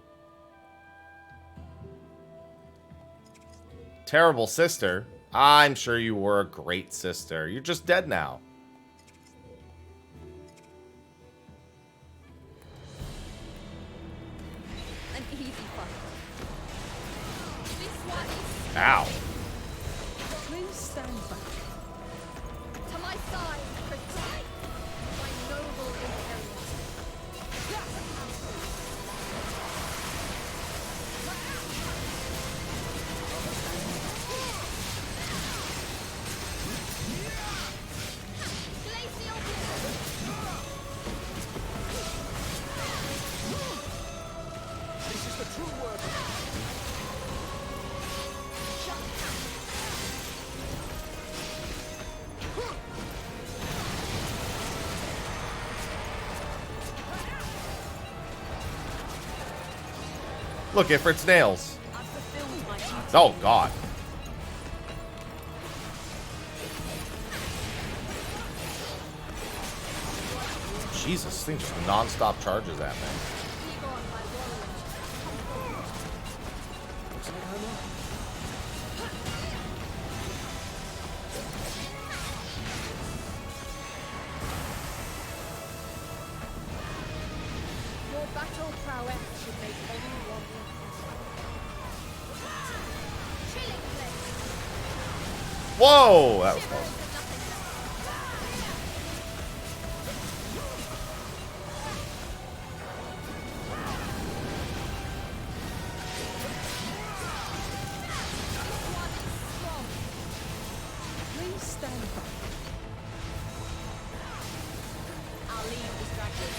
[SPEAKER 1] Terrible sister. I'm sure you were a great sister. You're just dead now.
[SPEAKER 3] An easy fight. This one is
[SPEAKER 1] Ow.
[SPEAKER 8] Please stand back.
[SPEAKER 3] to my side, Christine. My noble Imperial. Glacial Blizzard.
[SPEAKER 5] This is the true word.
[SPEAKER 1] Look, Ifrit's nails.
[SPEAKER 9] I've fulfilled my duty.
[SPEAKER 1] Oh, God. Jesus, this thing just non-stop charges at me.
[SPEAKER 5] Looks like Homer.
[SPEAKER 3] Your battle prowess should make anyone impressive. Chilling Blade.
[SPEAKER 1] Whoa! That was close.
[SPEAKER 8] Please stand back.
[SPEAKER 9] I'll leave distracted.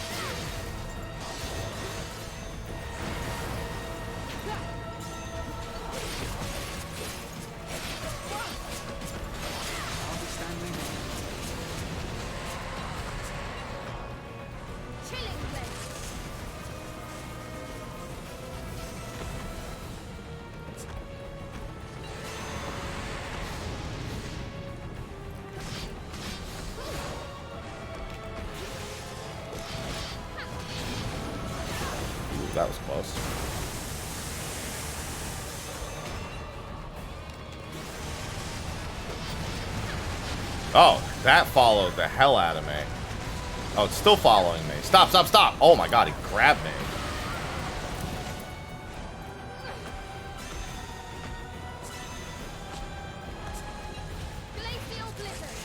[SPEAKER 10] I'll be standing there.
[SPEAKER 3] Chilling Blade.
[SPEAKER 1] Ooh, that was close. Oh, that followed the hell out of me. Oh, it's still following me. Stop, stop, stop. Oh my God, he grabbed me.
[SPEAKER 3] Glacial Blizzard.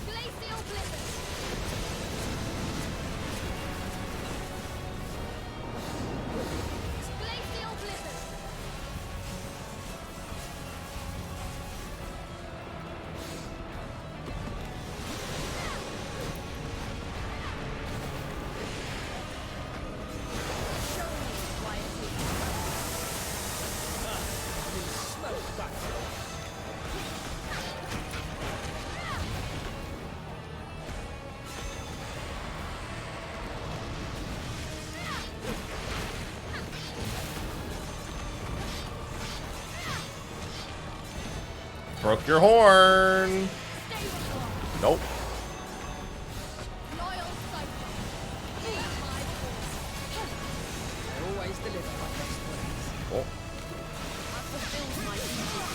[SPEAKER 3] Glacial Blizzard. Glacial Blizzard. Show me why it is.
[SPEAKER 1] Broke your horn. Nope.
[SPEAKER 3] Loyal Cypher. Hear my voice.
[SPEAKER 10] They always deliver my best words.
[SPEAKER 1] Oh.
[SPEAKER 9] I've fulfilled my duty.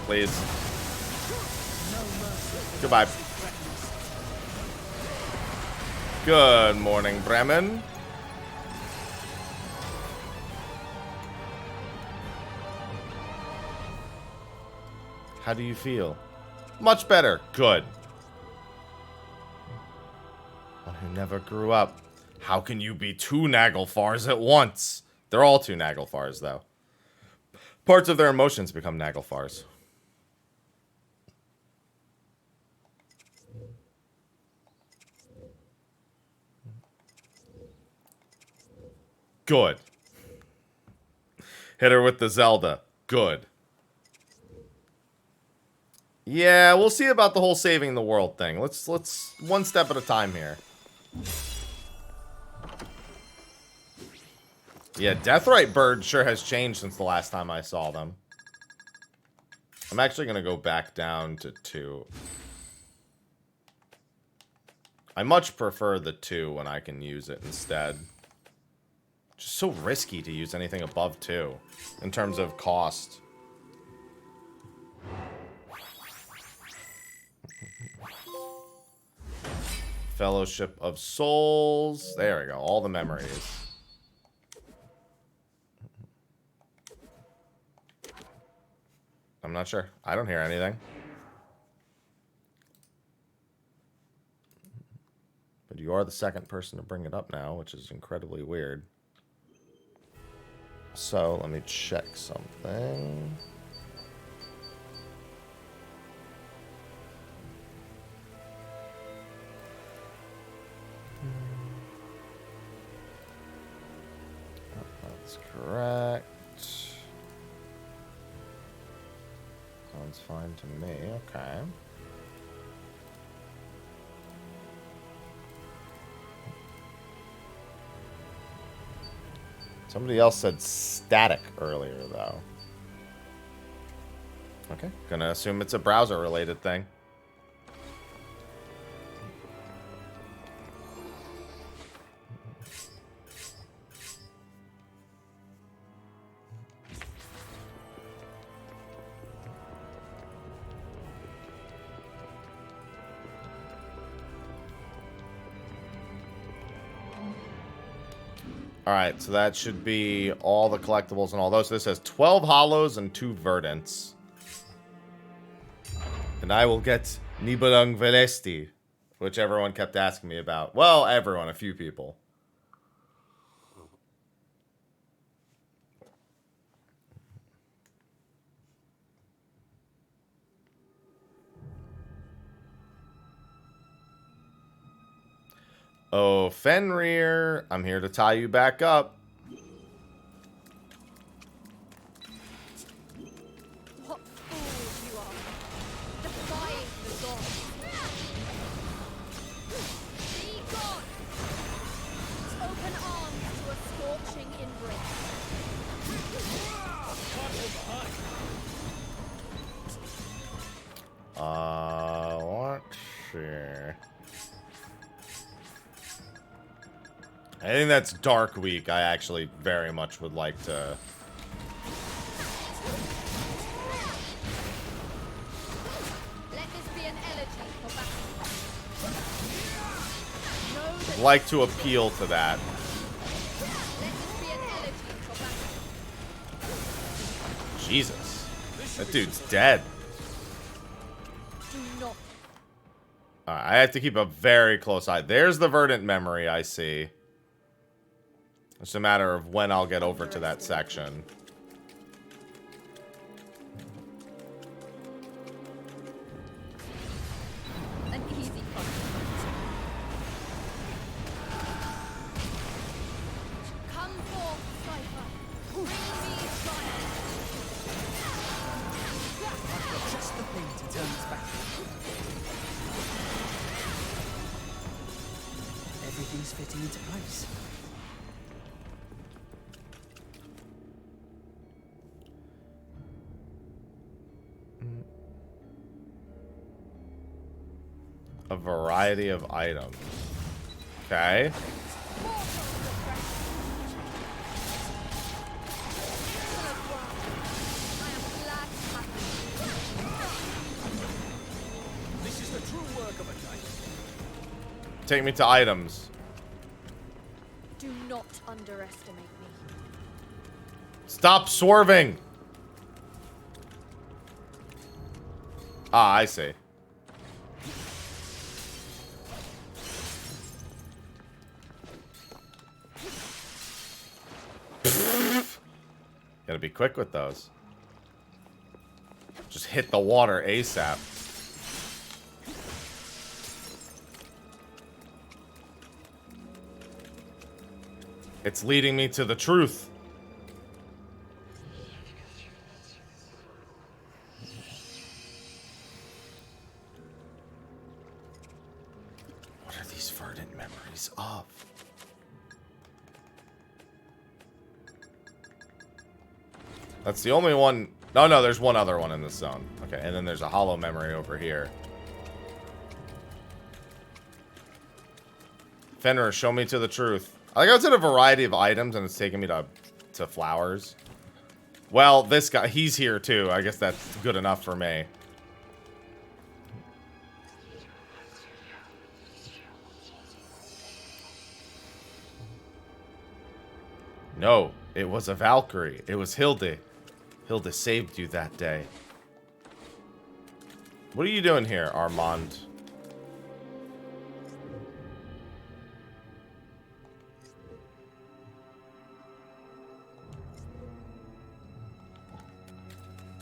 [SPEAKER 1] Please. Goodbye. Good morning, Bremen. How do you feel? Much better. Good. One who never grew up. How can you be two Naglfars at once? They're all two Naglfars, though. Parts of their emotions become Naglfars. Good. Hit her with the Zelda. Good. Yeah, we'll see about the whole saving the world thing. Let's one step at a time here. Yeah, Deathrite Bird sure has changed since the last time I saw them. I'm actually going to go back down to 2. I much prefer the 2 when I can use it instead. Just so risky to use anything above 2 in terms of cost. Fellowship of Souls. There we go. All the memories. I'm not sure. I don't hear anything. But you are the second person to bring it up now, which is incredibly weird. So, let me check something. That's correct. Sounds fine to me. Okay. Somebody else said static earlier, though. Okay. Gonna assume it's a browser-related thing. Alright, so that should be all the collectibles and all those. So this has 12 hollows and 2 verdants. And I will get Nibelung Velesti, which everyone kept asking me about. Well, everyone, a few people. Oh, Fenrir, I'm here to tie you back up.
[SPEAKER 3] What fools you are, defying the gods. Be gone! Open arms to a scorching embrace.
[SPEAKER 1] Let's see. Anything that's Dark Week, I actually very much would like to...
[SPEAKER 3] Let this be an elegy for battle.
[SPEAKER 1] like to appeal to that.
[SPEAKER 3] Let this be an elegy for battle.
[SPEAKER 1] Jesus. That dude's dead.
[SPEAKER 3] Do not.
[SPEAKER 1] I have to keep a very close eye. There's the verdant memory I see. It's a matter of when I'll get over to that section.
[SPEAKER 3] An easy fight. Come forth, Cypher. Bring me triumph.
[SPEAKER 10] I've got just the thing to turn this back. Everything's fitting into place.
[SPEAKER 1] A variety of items. Okay.
[SPEAKER 10] This is the true work of a knight.
[SPEAKER 1] Take me to items.
[SPEAKER 3] Do not underestimate me.
[SPEAKER 1] Stop swerving. Ah, I see. Gotta be quick with those. Just hit the water ASAP. It's leading me to the truth. What are these verdant memories of? That's the only one. No, there's one other one in this zone. Okay, and then there's a hollow memory over here. Fenrir, show me to the truth. I got to a variety of items and it's taking me to flowers. Well, this guy, he's here too. I guess that's good enough for me. No, it was a Valkyrie. It was Hilde. Hilde saved you that day. What are you doing here, Armand?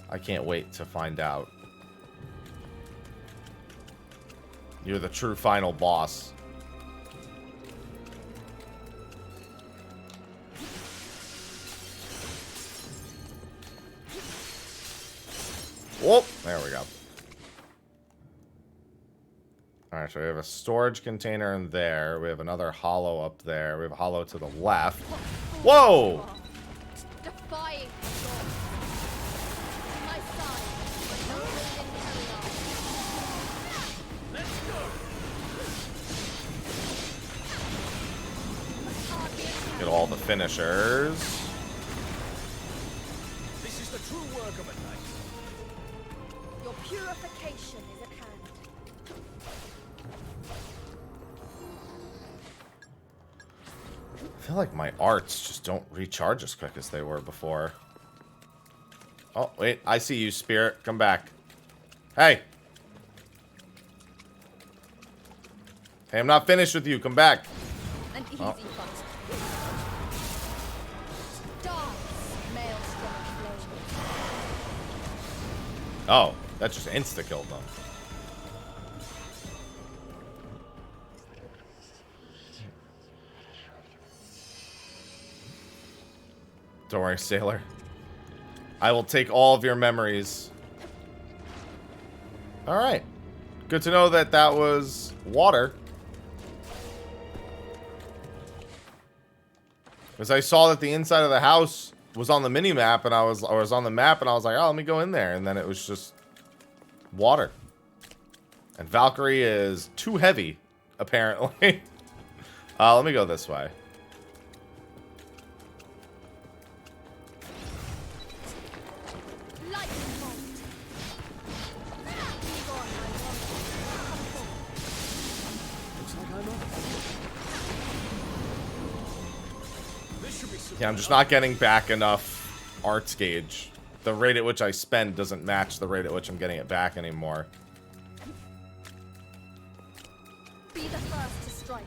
[SPEAKER 1] I can't wait to find out. You're the true final boss. Whoop! There we go. Alright, so we have a storage container in there. We have another hollow up there. We have a hollow to the left. Whoa!
[SPEAKER 2] Defying the gods. To my side, my noble Imperial.
[SPEAKER 6] Let's go.
[SPEAKER 1] Get all the finishers.
[SPEAKER 6] This is the true work of a knight.
[SPEAKER 2] Your purification is at hand.
[SPEAKER 1] I feel like my arts just don't recharge as quick as they were before. Oh, wait. I see you, Spirit. Come back. Hey. Hey, I'm not finished with you. Come back.
[SPEAKER 2] An easy fight. Dance, maelstrom of flame.
[SPEAKER 1] Oh, that just insta-killed them. Don't worry, sailor. I will take all of your memories. Alright. Good to know that that was water. Because I saw that the inside of the house was on the mini-map, and I was on the map, and I was like, oh, let me go in there. And then it was just water. And Valkyrie is too heavy, apparently. Let me go this way. Yeah, I'm just not getting back enough arts gauge. The rate at which I spend doesn't match the rate at which I'm getting it back anymore.
[SPEAKER 2] Be the first to strike.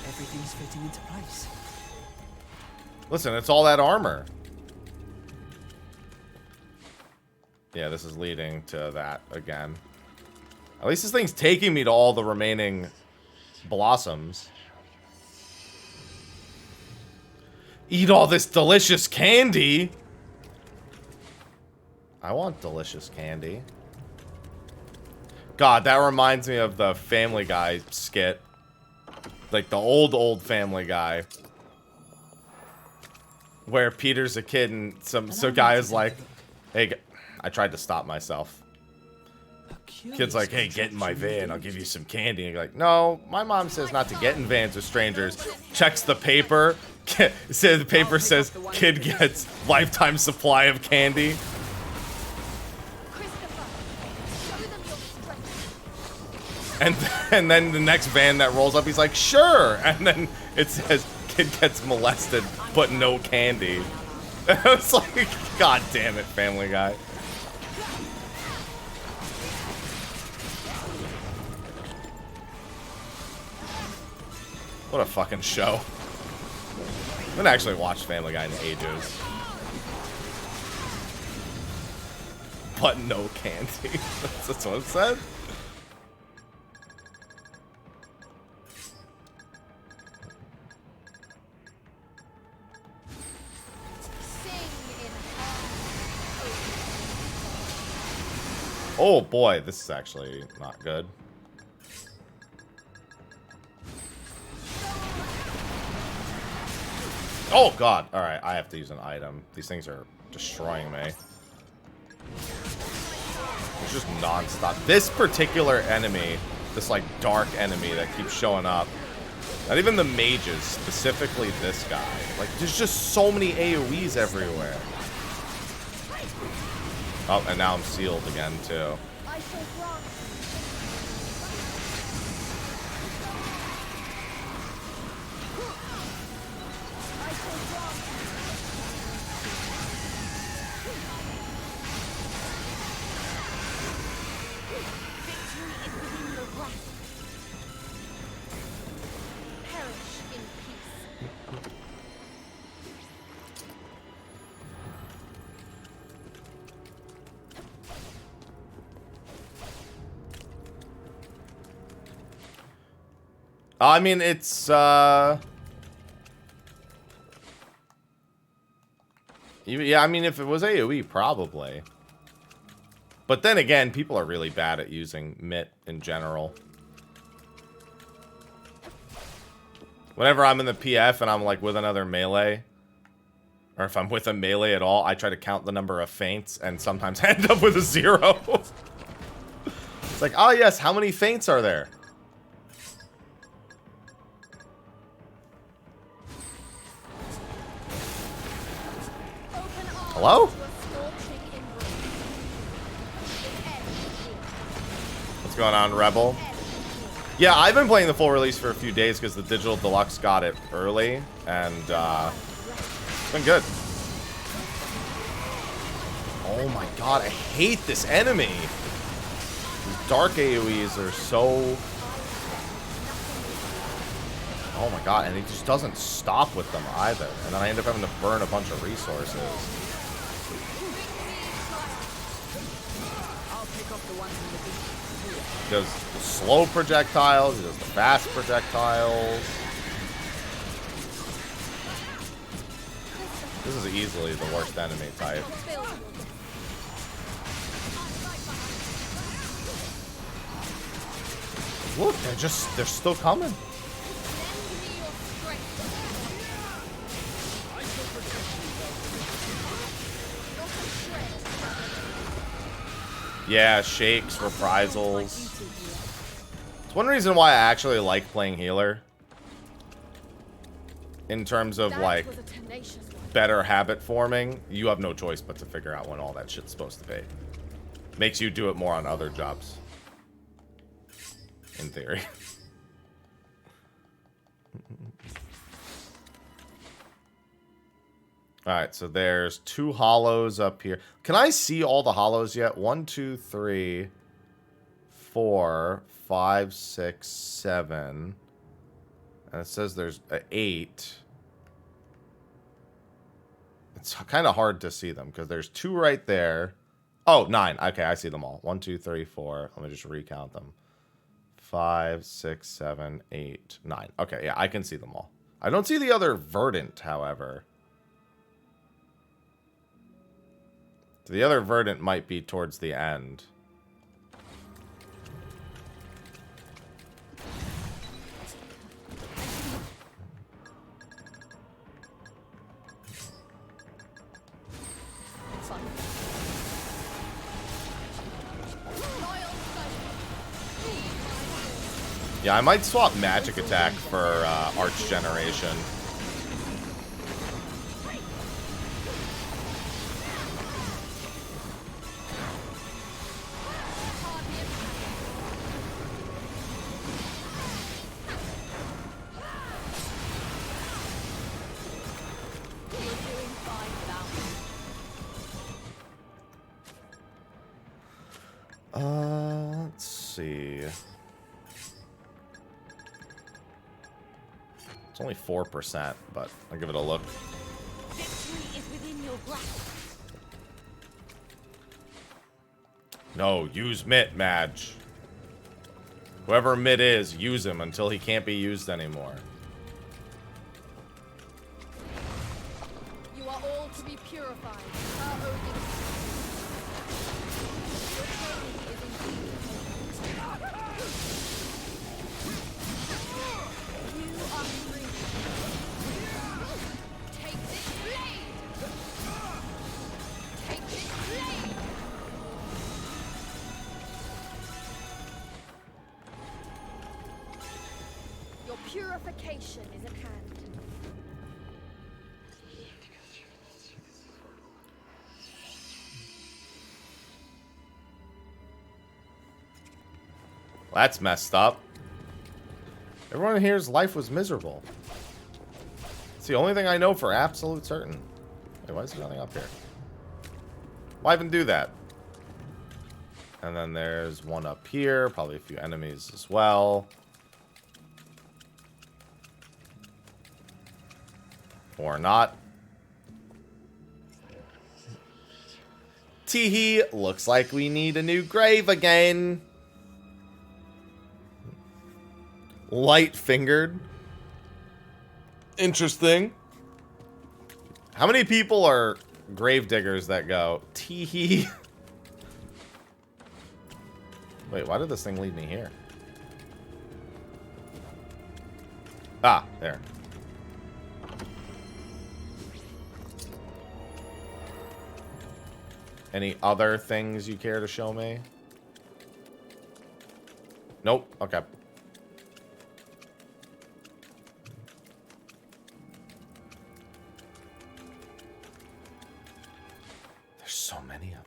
[SPEAKER 10] Everything's fitting into place.
[SPEAKER 1] Listen, it's all that armor. Yeah, this is leading to that again. At least this thing's taking me to all the remaining blossoms. Eat all this delicious candy. I want delicious candy. God, that reminds me of the Family Guy skit. Like the old Family Guy. Where Peter's a kid and some guy is like, hey, I tried to stop myself. Kid's like, hey, get in my van. I'll give you some candy. And you're like, no, my mom says not to get in vans with strangers. Checks the paper. The paper says kid gets lifetime supply of candy. And then the next van that rolls up, he's like, sure. And then it says kid gets molested, but no candy. It's like, god damn it, Family Guy. What a fucking show. I haven't actually watched Family Guy in ages. But no candy. That's what it said. Oh boy, this is actually not good. Oh god, alright, I have to use an item. These things are destroying me. It's just non-stop. This particular enemy, this like dark enemy that keeps showing up, not even the mages, specifically this guy. Like, there's just so many AoEs everywhere. Oh, and now I'm sealed again, too. I mean, it's, yeah, I mean, if it was AoE, probably. But then again, people are really bad at using MIT in general. Whenever I'm in the PF and I'm, like, with another melee, or if I'm with a melee at all, I try to count the number of feints and sometimes end up with a 0. It's like, oh yes, how many feints are there? Hello? What's going on, Rebel? Yeah, I've been playing the full release for a few days because the Digital Deluxe got it early, and it's been good. Oh my god, I hate this enemy. These dark AoEs are so... Oh my god, and he just doesn't stop with them either. And then I end up having to burn a bunch of resources. He does the slow projectiles, he does the fast projectiles. This is easily the worst enemy type. Look, they're still coming. Yeah, shakes, reprisals. It's one reason why I actually like playing healer. In terms of, like, better habit forming, you have no choice but to figure out when all that shit's supposed to be. Makes you do it more on other jobs. In theory. Alright, so there's 2 hollows up here. Can I see all the hollows yet? 1, 2, 3, 4, 5, 6, 7. And it says there's 8. It's kind of hard to see them because there's 2 right there. Oh, 9. Okay, I see them all. 1, 2, 3, 4. Let me just recount them. 5, 6, 7, 8, 9. Okay, yeah, I can see them all. I don't see the other verdant, however. The other verdant might be towards the end. Yeah, I might swap magic attack for arch generation. Let's see. It's only 4%, but I'll give it a look.
[SPEAKER 2] Victory is within your grasp.
[SPEAKER 1] No, use Mitt, Madge. Whoever Mitt is, use him until he can't be used anymore.
[SPEAKER 3] You are all to be purified. Our Odin. Your training is indeed you are free. Take this blade. Take this blade. Your purification is at hand.
[SPEAKER 1] Well, that's messed up. Everyone here's life was miserable. It's the only thing I know for absolute certain. Wait, why is there nothing up here? Why even do that? And then there's one up here. Probably a few enemies as well. Or not. Teehee, looks like we need a new grave again. Light-fingered. Interesting. How many people are grave diggers that go, teehee? Wait, why did this thing lead me here? Ah, there. Any other things you care to show me? Nope. Okay. There's so many of them.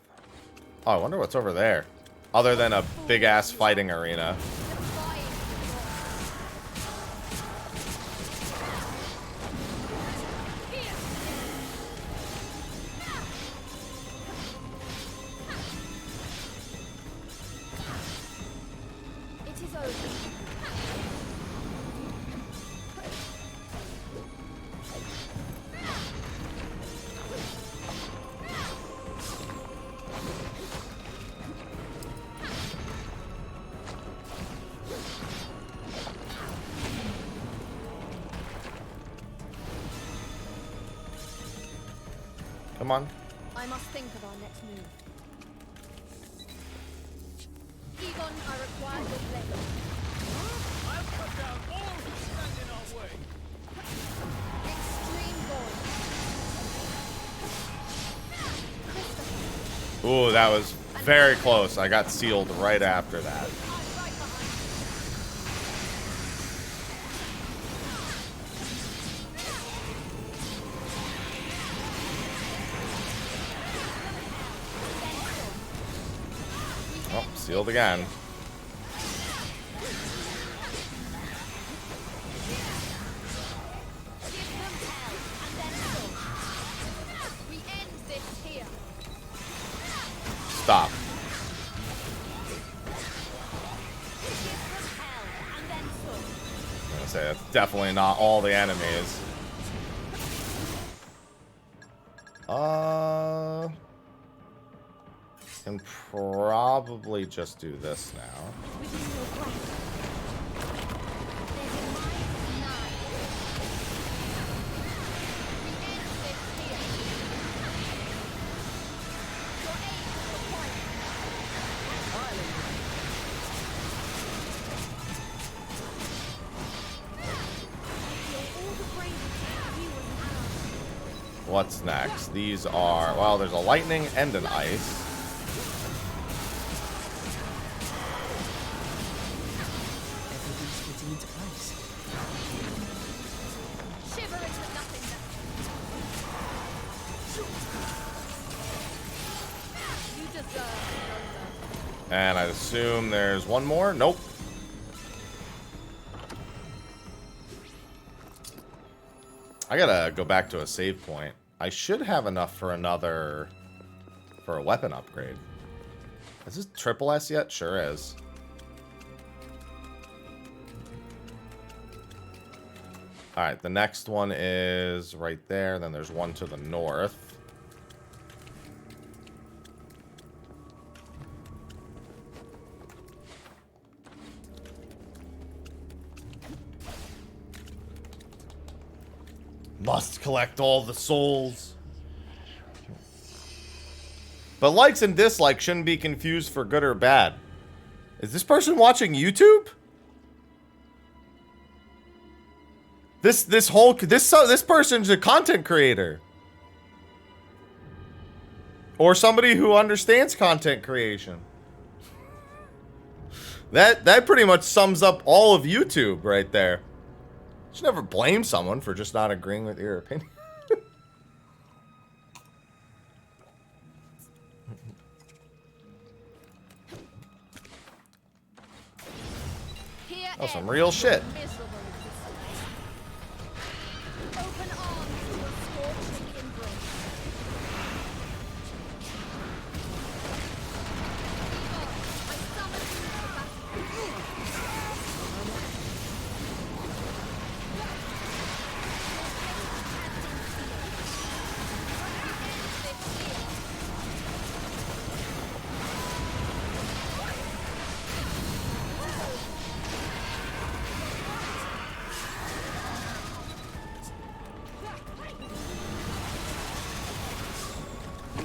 [SPEAKER 1] Oh, I wonder what's over there. Other than a big-ass fighting arena.
[SPEAKER 3] It is over.
[SPEAKER 1] Come on.
[SPEAKER 3] I must think of our next move. Egon, I require your blade.
[SPEAKER 11] I'll cut down all who stand in our way.
[SPEAKER 3] Extreme void.
[SPEAKER 1] Ooh, that was very close. I got sealed right after that. Oh, sealed again.
[SPEAKER 3] We end this here.
[SPEAKER 1] Stop. I'm gonna say that's definitely not all the enemies. Can probably just do this now. What's next? These are, well, there's a lightning and an ice.
[SPEAKER 10] Evidence
[SPEAKER 1] And I assume there's one more? Nope. I gotta go back to a save point. I should have enough for another... for a weapon upgrade. Is this triple S yet? Sure is. Alright, the next one is right there. Then there's one to the north. Must collect all the souls. But likes and dislikes shouldn't be confused for good or bad. Is this person watching YouTube? This person's a content creator. Or somebody who understands content creation. That pretty much sums up all of YouTube right there. You should never blame someone for just not agreeing with your opinion. Oh, some real shit.
[SPEAKER 2] Open arms to a scorching embrace. I summon you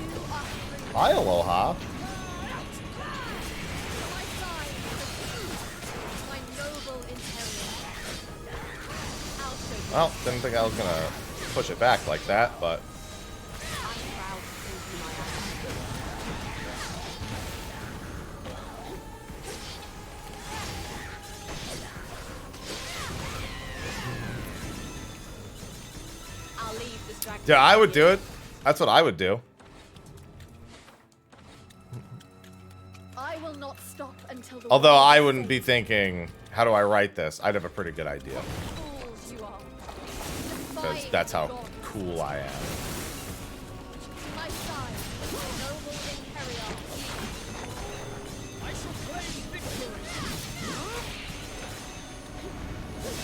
[SPEAKER 2] to battle.
[SPEAKER 1] Hi, Aloha. Well, didn't think I was gonna push it back like that, but... yeah, I would do it. That's what I would do.
[SPEAKER 3] I will not stop until the
[SPEAKER 1] Although I wouldn't be thinking, how do I write this? I'd have a pretty good idea. Because that's how cool I am.
[SPEAKER 2] My side, noble Imperial. I shall claim victory. It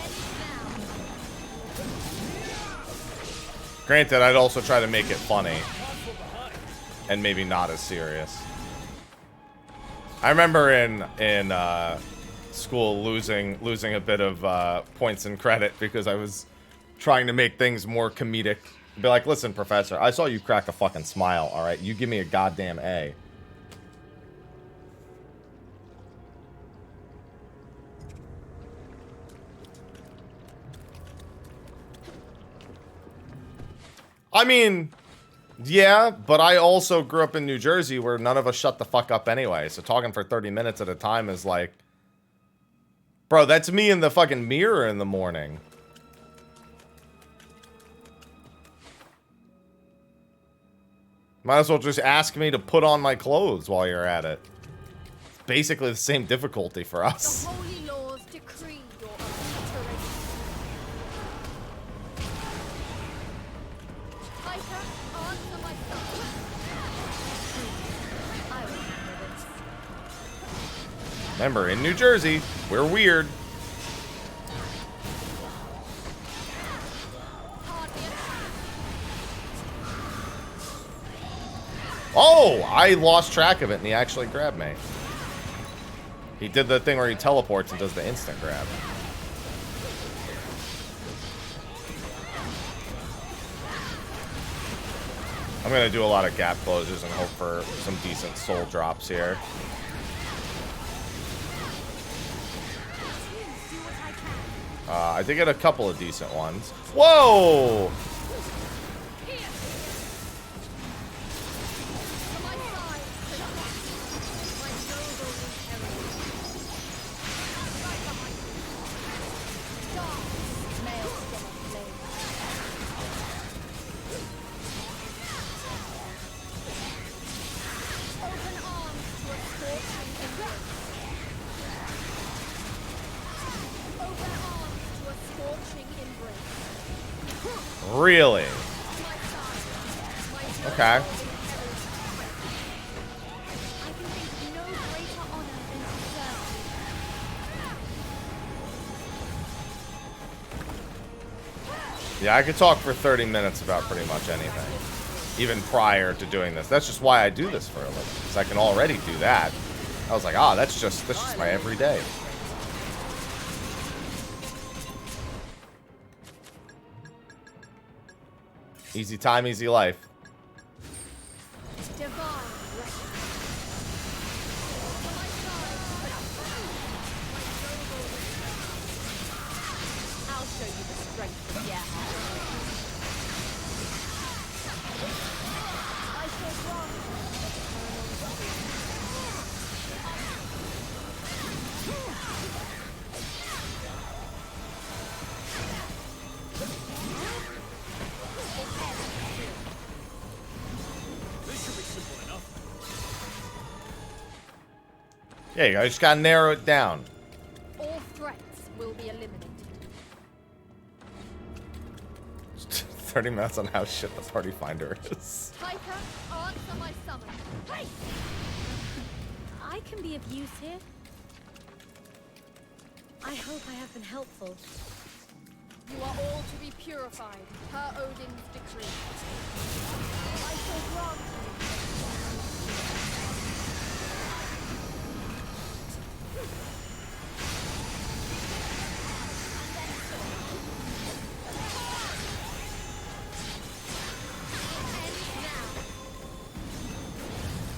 [SPEAKER 2] ends now.
[SPEAKER 1] Granted, I'd also try to make it funny. And maybe not as serious. I remember in school losing a bit of points and credit because I was trying to make things more comedic. Be like, listen, professor, I saw you crack a fucking smile, alright? You give me a goddamn A. I mean... yeah, but I also grew up in New Jersey where none of us shut the fuck up anyway. So talking for 30 minutes at a time is like... bro, that's me in the fucking mirror in the morning. Might as well just ask me to put on my clothes while you're at it. It's basically the same difficulty for us.
[SPEAKER 2] The holy laws decree your obliteration. Piper, answer my summons. I will handle this.
[SPEAKER 1] Remember, in New Jersey, we're weird. Oh, I lost track of it and he actually grabbed me. He did the thing where he teleports and does the instant grab. I'm going to do a lot of gap closures and hope for some decent soul drops here. I did get a couple of decent ones. Whoa! Really? Okay. Yeah, I could talk for 30 minutes about pretty much anything, even prior to doing this. That's just why I do this for a living, because I can already do that. I was like, ah, that's just my everyday. Easy time, easy life.
[SPEAKER 9] I'll show you the strength of yeah.
[SPEAKER 1] Yeah, you just gotta narrow it down.
[SPEAKER 2] All threats will be eliminated.
[SPEAKER 1] 30 minutes on how shit the party finder is.
[SPEAKER 2] Taika, answer my summon. Hey!
[SPEAKER 4] I can be of use here. I hope I have been helpful.
[SPEAKER 2] You are all to be purified, per Odin's decree. I shall grant you.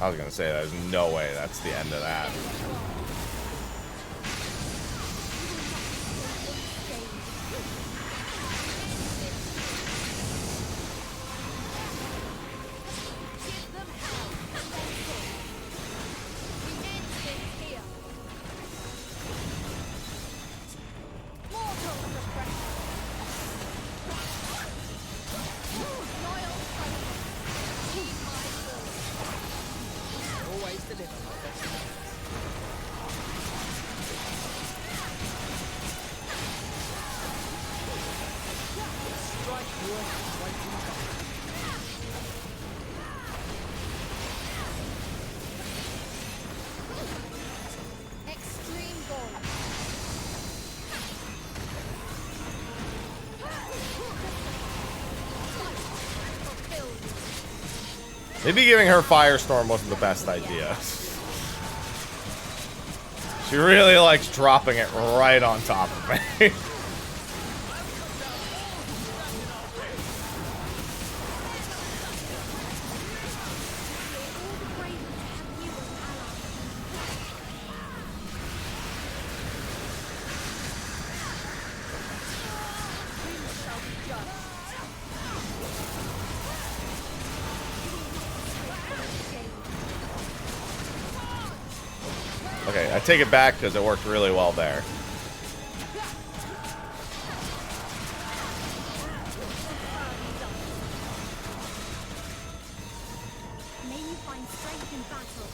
[SPEAKER 1] I was gonna say, there's no way that's the end of that. Maybe giving her Firestorm wasn't the best idea. She really likes dropping it right on top of me. Okay, I take it back because it worked really well there.
[SPEAKER 4] May you find strength in battle.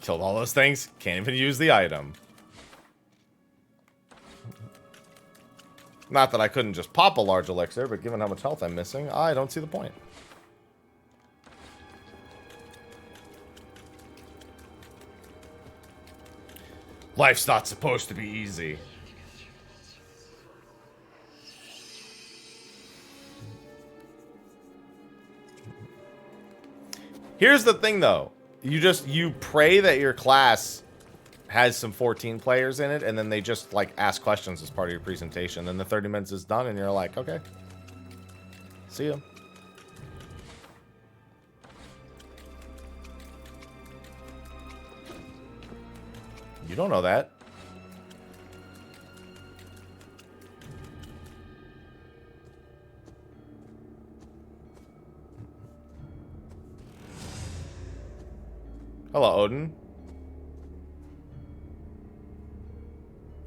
[SPEAKER 1] Killed all those things. Can't even use the item. Not that I couldn't just pop a large elixir, but given how much health I'm missing, I don't see the point. Life's not supposed to be easy. Here's the thing, though. You pray that your class has some 14 players in it, and then they just, like, ask questions as part of your presentation. Then the 30 minutes is done, and you're like, okay. See ya. You don't know that. Hello, Odin.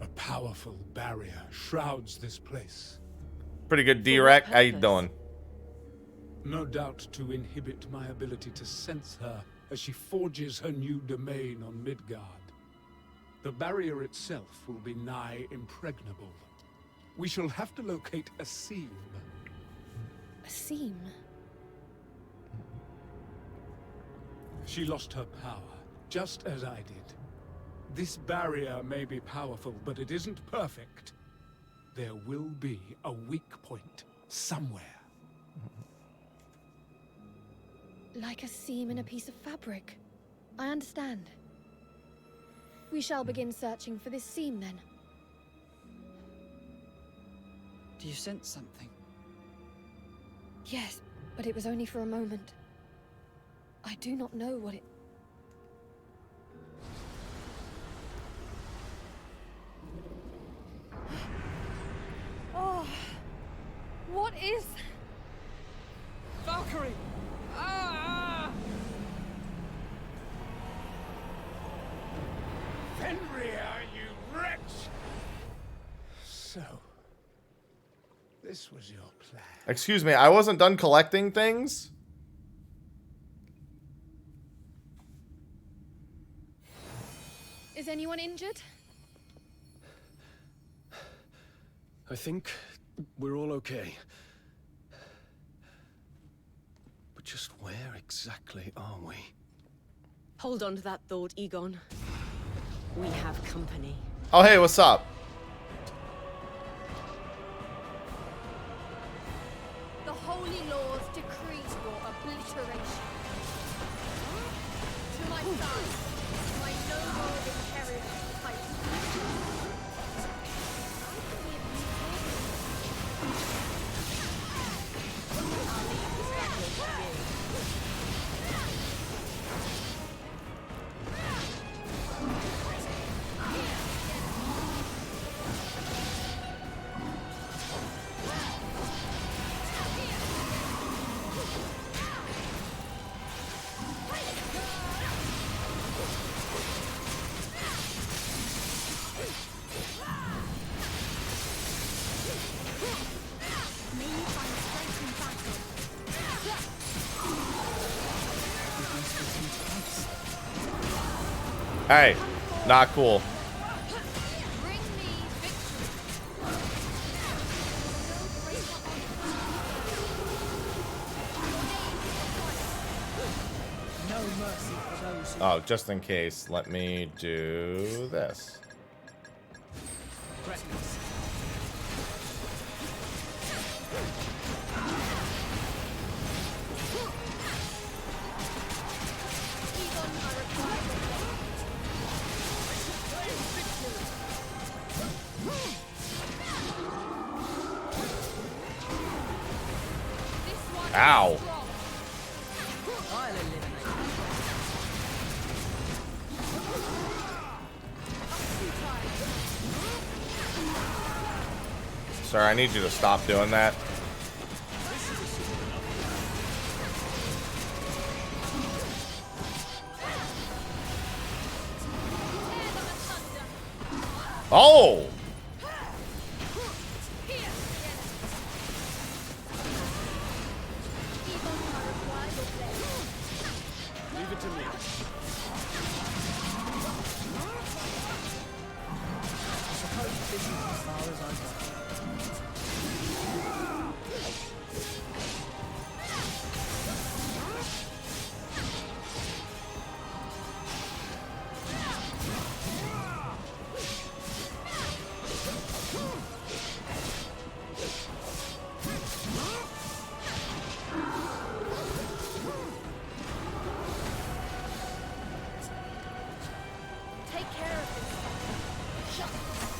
[SPEAKER 11] A powerful barrier shrouds this place.
[SPEAKER 1] Pretty good, D-Rec. How you doing?
[SPEAKER 11] No doubt to inhibit my ability to sense her as she forges her new domain on Midgard. The barrier itself will be nigh impregnable. we shall have to locate a seam.
[SPEAKER 3] A seam?
[SPEAKER 11] She lost her power, just as I did. This barrier may be powerful, but it isn't perfect. There will be a weak point somewhere.
[SPEAKER 3] Like a seam in a piece of fabric. I understand. We shall begin searching for this seam then.
[SPEAKER 10] Do you sense something?
[SPEAKER 3] Yes, but it was only for a moment. I do not know what it... Oh, what is...
[SPEAKER 10] Valkyrie! Ah!
[SPEAKER 11] Fenrir, you wretch! So, this was your plan.
[SPEAKER 1] Excuse me, I wasn't done collecting things?
[SPEAKER 3] Is anyone injured?
[SPEAKER 5] I think we're all okay. But just where exactly are we?
[SPEAKER 9] Hold on to that thought, Egon. We have company.
[SPEAKER 1] Oh, hey, what's up?
[SPEAKER 2] The Holy Lord's decrees for obliteration. To my side, my noble imperial titan.
[SPEAKER 1] Hey, not cool.
[SPEAKER 2] Bring me
[SPEAKER 10] No mercy for those who...
[SPEAKER 1] Oh, just in case, let me do this. Ow. Sir, I need you to stop doing that. Oh!
[SPEAKER 5] Leave it to me.
[SPEAKER 10] I suppose this is as far as I go.
[SPEAKER 2] Take care of this. Shut.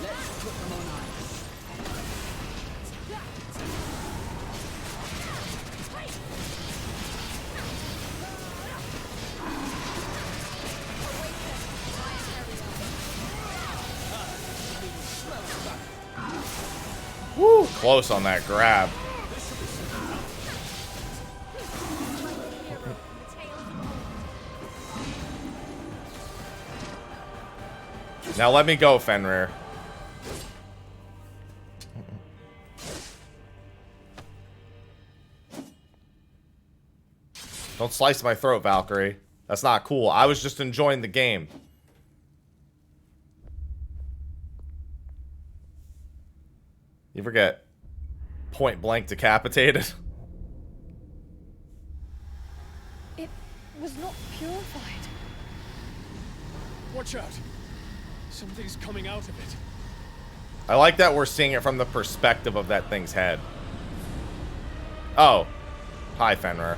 [SPEAKER 10] Let's put them on ice.
[SPEAKER 1] Woo! Close on that grab. Now let me go, Fenrir. Don't slice my throat, Valkyrie. That's not cool. I was just enjoying the game. You ever get point blank decapitated?
[SPEAKER 3] It was not purified.
[SPEAKER 5] Watch out! Something's coming out of it.
[SPEAKER 1] I like that we're seeing it from the perspective of that thing's head. Oh. Hi, Fenrir.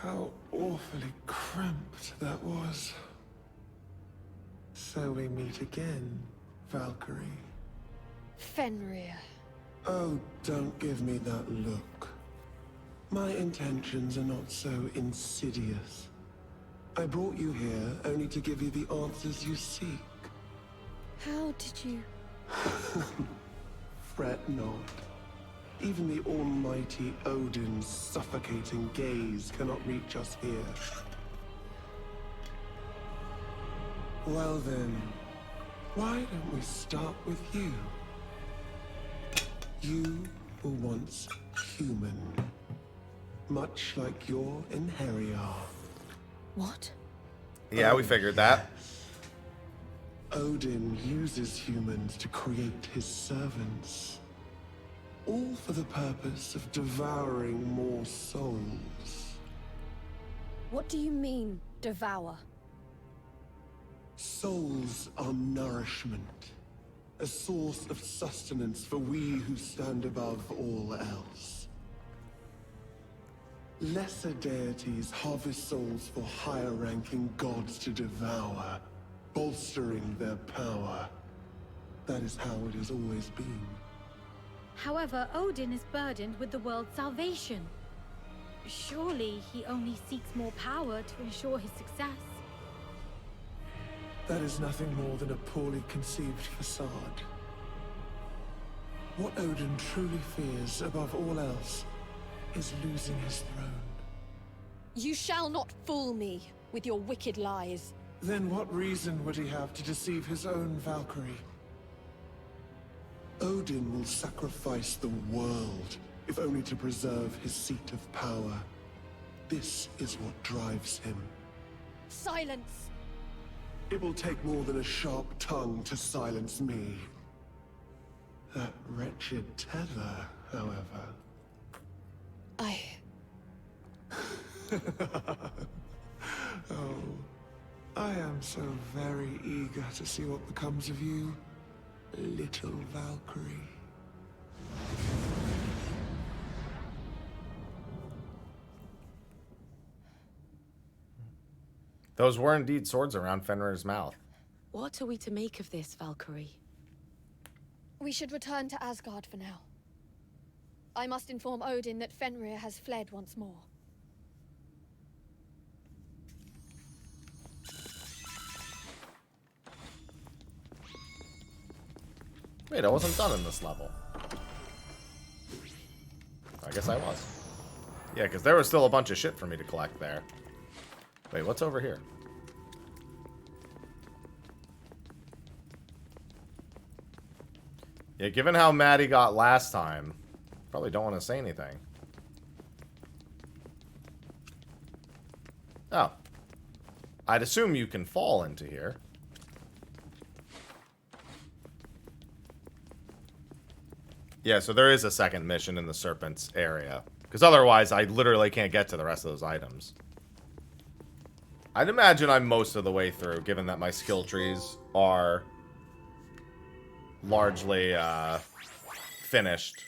[SPEAKER 12] How awfully cramped that was. So we meet again, Valkyrie.
[SPEAKER 3] Fenrir.
[SPEAKER 12] Oh, don't give me that look. My intentions are not so insidious. I brought you here only to give you the answers you seek.
[SPEAKER 3] How did you...
[SPEAKER 12] Fret not. Even the almighty Odin's suffocating gaze cannot reach us here. Well then, why don't we start with you? You were once human. Much like your inheritor.
[SPEAKER 3] What?
[SPEAKER 1] Yeah, we figured that.
[SPEAKER 12] Odin uses humans to create his servants. All for the purpose of devouring more souls.
[SPEAKER 3] What do you mean, devour?
[SPEAKER 12] Souls are nourishment. A source of sustenance for we who stand above all else. Lesser deities harvest souls for higher-ranking gods to devour, bolstering their power. That is how it has always been.
[SPEAKER 4] However, Odin is burdened with the world's salvation. Surely he only seeks more power to ensure his success.
[SPEAKER 12] That is nothing more than a poorly conceived facade. What Odin truly fears above all else is losing his throne.
[SPEAKER 3] You shall not fool me with your wicked lies.
[SPEAKER 12] Then what reason would he have to deceive his own Valkyrie? Odin will sacrifice the world, if only to preserve his seat of power. This is what drives him.
[SPEAKER 3] Silence!
[SPEAKER 12] It will take more than a sharp tongue to silence me. That wretched tether, however. Oh, I am so very eager to see what becomes of you, little Valkyrie.
[SPEAKER 1] Those were indeed swords around Fenrir's mouth.
[SPEAKER 9] What are we to make of this, Valkyrie?
[SPEAKER 3] We should return to Asgard for now. I must inform Odin that Fenrir has fled once more.
[SPEAKER 1] Wait, I wasn't done in this level. I guess I was. Yeah, because there was still a bunch of shit for me to collect there. Wait, what's over here? Yeah, given how mad he got last time, probably don't want to say anything. Oh. I'd assume you can fall into here. Yeah, so there is a second mission in the Serpent's area. Because otherwise, I literally can't get to the rest of those items. I'd imagine I'm most of the way through, given that my skill trees are largely finished.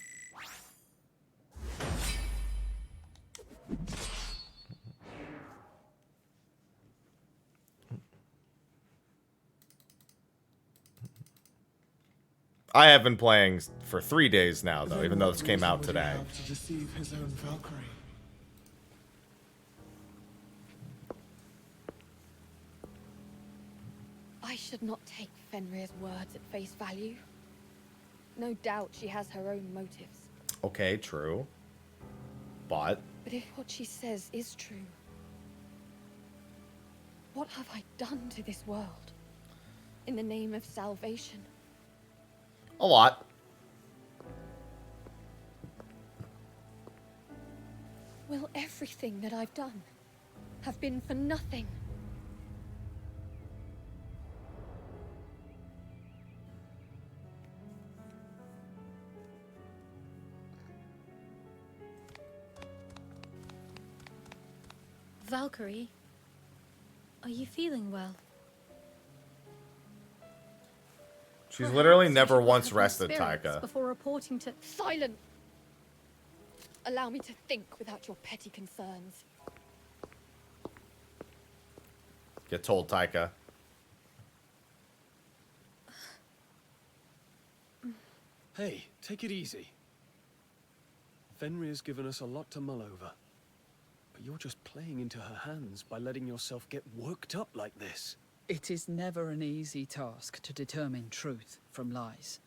[SPEAKER 1] I have been playing for 3 days now, though, even though this came out today.
[SPEAKER 12] To deceive his own Valkyrie.
[SPEAKER 3] I should not take Fenrir's words at face value. No doubt she has her own motives.
[SPEAKER 1] Okay, true. But
[SPEAKER 3] But if what she says is true, what have I done to this world in the name of salvation?
[SPEAKER 1] a lot.
[SPEAKER 3] Will everything that I've done have been for nothing?
[SPEAKER 4] Valkyrie, are you feeling well?
[SPEAKER 1] She's literally
[SPEAKER 4] Perhaps
[SPEAKER 1] never
[SPEAKER 4] you should
[SPEAKER 1] once
[SPEAKER 4] recover
[SPEAKER 1] rested,
[SPEAKER 4] spirits
[SPEAKER 1] Taika.
[SPEAKER 4] Before reporting to...
[SPEAKER 3] Silent! Allow me to think without your petty concerns.
[SPEAKER 1] Get told, Taika.
[SPEAKER 5] Hey, take it easy. Fenrir's given us a lot to mull over. But you're just playing into her hands by letting yourself get worked up like this.
[SPEAKER 10] It is never an easy task to determine truth from lies.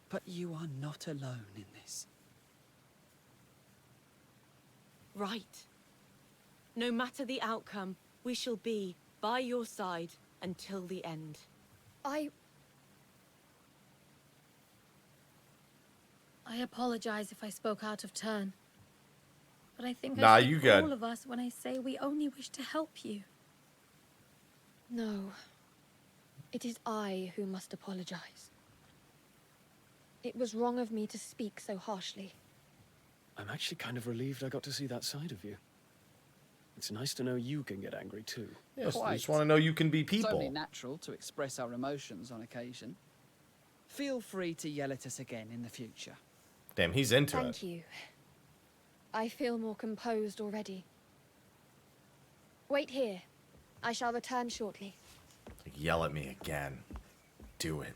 [SPEAKER 10] But you are not alone in this.
[SPEAKER 9] Right. No matter the outcome, we shall be by your side until the end.
[SPEAKER 4] I apologize if I spoke out of turn. But I think
[SPEAKER 1] Nah,
[SPEAKER 4] I speak
[SPEAKER 1] you
[SPEAKER 4] for
[SPEAKER 1] good.
[SPEAKER 4] all of us when I say we only wish to help you.
[SPEAKER 3] No. It is I who must apologize. It was wrong of me to speak so harshly.
[SPEAKER 5] I'm actually kind of relieved I got to see that side of you. It's nice to know you can get angry too.
[SPEAKER 1] Yes, I
[SPEAKER 10] Quite.
[SPEAKER 1] just want to know you can be
[SPEAKER 10] It's only
[SPEAKER 1] people.
[SPEAKER 10] natural to express our emotions on occasion. Feel free to yell at us again in the future.
[SPEAKER 1] Damn, he's into it.
[SPEAKER 3] Thank you. I feel more composed already. Wait here. I shall return shortly.
[SPEAKER 1] Yell at me again. Do it.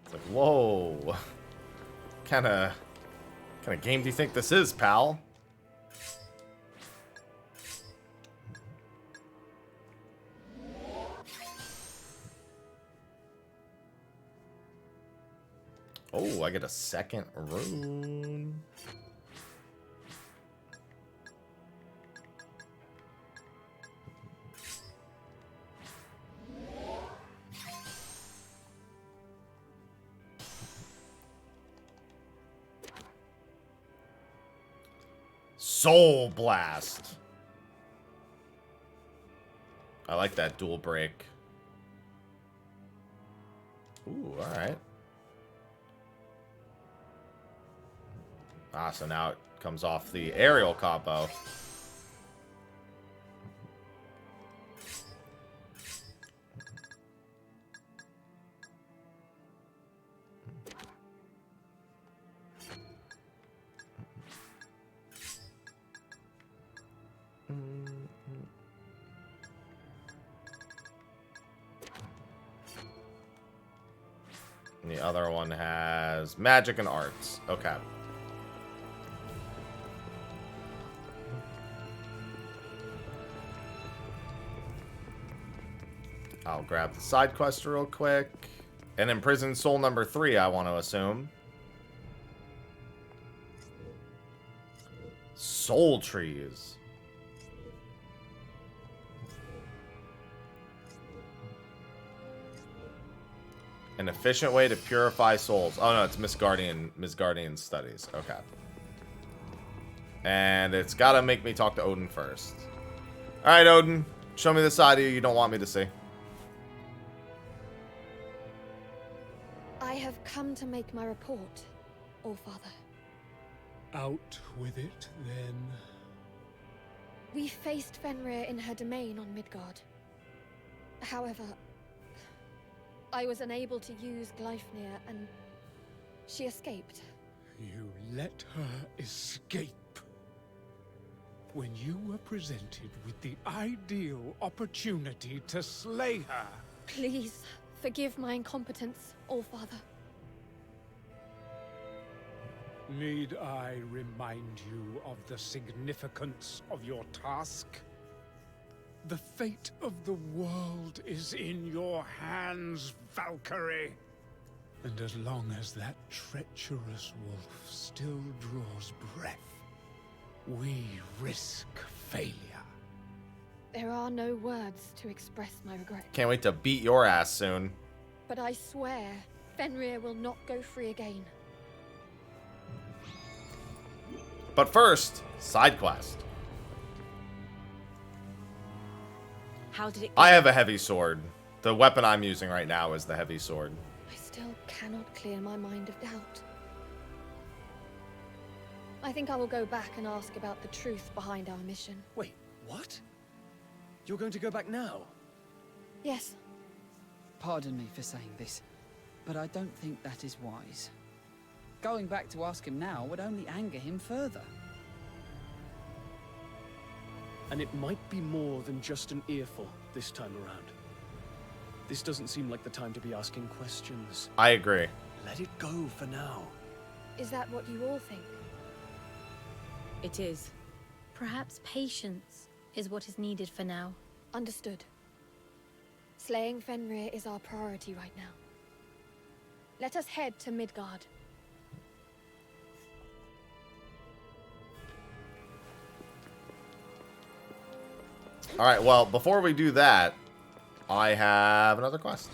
[SPEAKER 1] It's like, whoa. Kind of game do you think this is, pal? Oh, I get a second rune. Soul Blast. I like that dual break. Ooh, alright. Ah, so now it comes off the aerial combo. And the other one has magic and arts. Okay. I'll grab the side quest real quick. And imprison soul number 3, I want to assume. Soul trees. An efficient way to purify souls. Oh no, it's Misguardian studies. Okay. And it's gotta make me talk to Odin first. Alright, Odin. Show me the side of you don't want me to see.
[SPEAKER 3] I have come to make my report, Allfather.
[SPEAKER 11] Out with it, then.
[SPEAKER 3] We faced Fenrir in her domain on Midgard. However, I was unable to use Gleipnir, and she escaped.
[SPEAKER 11] You let her escape. When you were presented with the ideal opportunity to slay her.
[SPEAKER 3] Please, forgive my incompetence, Allfather.
[SPEAKER 11] Need I remind you of the significance of your task? The fate of the world is in your hands, Valkyrie. And as long as that treacherous wolf still draws breath, we risk failure.
[SPEAKER 3] There are no words to express my regret.
[SPEAKER 1] Can't wait to beat your ass soon.
[SPEAKER 3] But I swear, Fenrir will not go free again.
[SPEAKER 1] But first, side quest.
[SPEAKER 9] How did it go?
[SPEAKER 1] I have a heavy sword. The weapon I'm using right now is the heavy sword.
[SPEAKER 3] I still cannot clear my mind of doubt. I think I will go back and ask about the truth behind our mission.
[SPEAKER 6] Wait, what? You're going to go back now?
[SPEAKER 3] Yes.
[SPEAKER 10] Pardon me for saying this, but I don't think that is wise. Going back to ask him now would only anger him further.
[SPEAKER 5] And it might be more than just an earful this time around. This doesn't seem like the time to be asking questions.
[SPEAKER 1] I agree.
[SPEAKER 5] Let it go for now.
[SPEAKER 3] Is that what you all think?
[SPEAKER 9] It is.
[SPEAKER 4] Perhaps patience is what is needed for now.
[SPEAKER 3] Understood. Slaying Fenrir is our priority right now. Let us head to Midgard.
[SPEAKER 1] Alright, well, before we do that, I have another quest.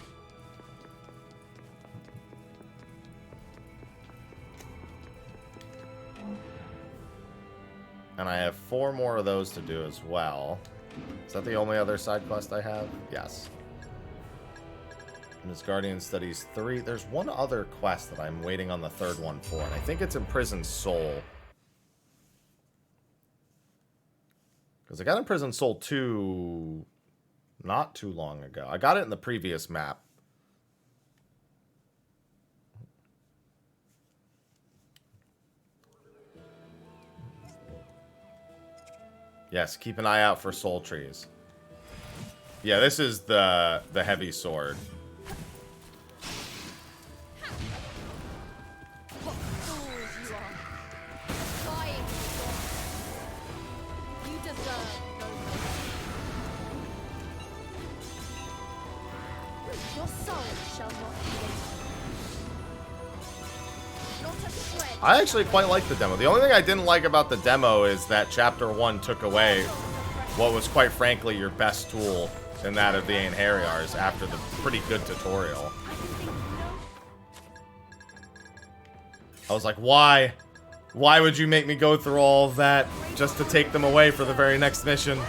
[SPEAKER 1] And I have 4 more of those to do as well. Is that the only other side quest I have? Yes. Ms. Guardian Studies 3. There's one other quest that I'm waiting on the 3rd one for, and I think it's Imprisoned Soul. Because I got Imprisoned Soul 2 not too long ago. I got it in the previous map. Yes, keep an eye out for soul trees. Yeah, this is the heavy sword.
[SPEAKER 2] What fools you are. Lying to God. You deserve no mercy. Your soul shall not be wasted. Not a shred.
[SPEAKER 1] I actually quite like the demo. The only thing I didn't like about the demo is that Chapter 1 took away what was, quite frankly, your best tool in that of the Einherjars after the pretty good tutorial. I was like, why? Why would you make me go through all of that just to take them away for the very next mission?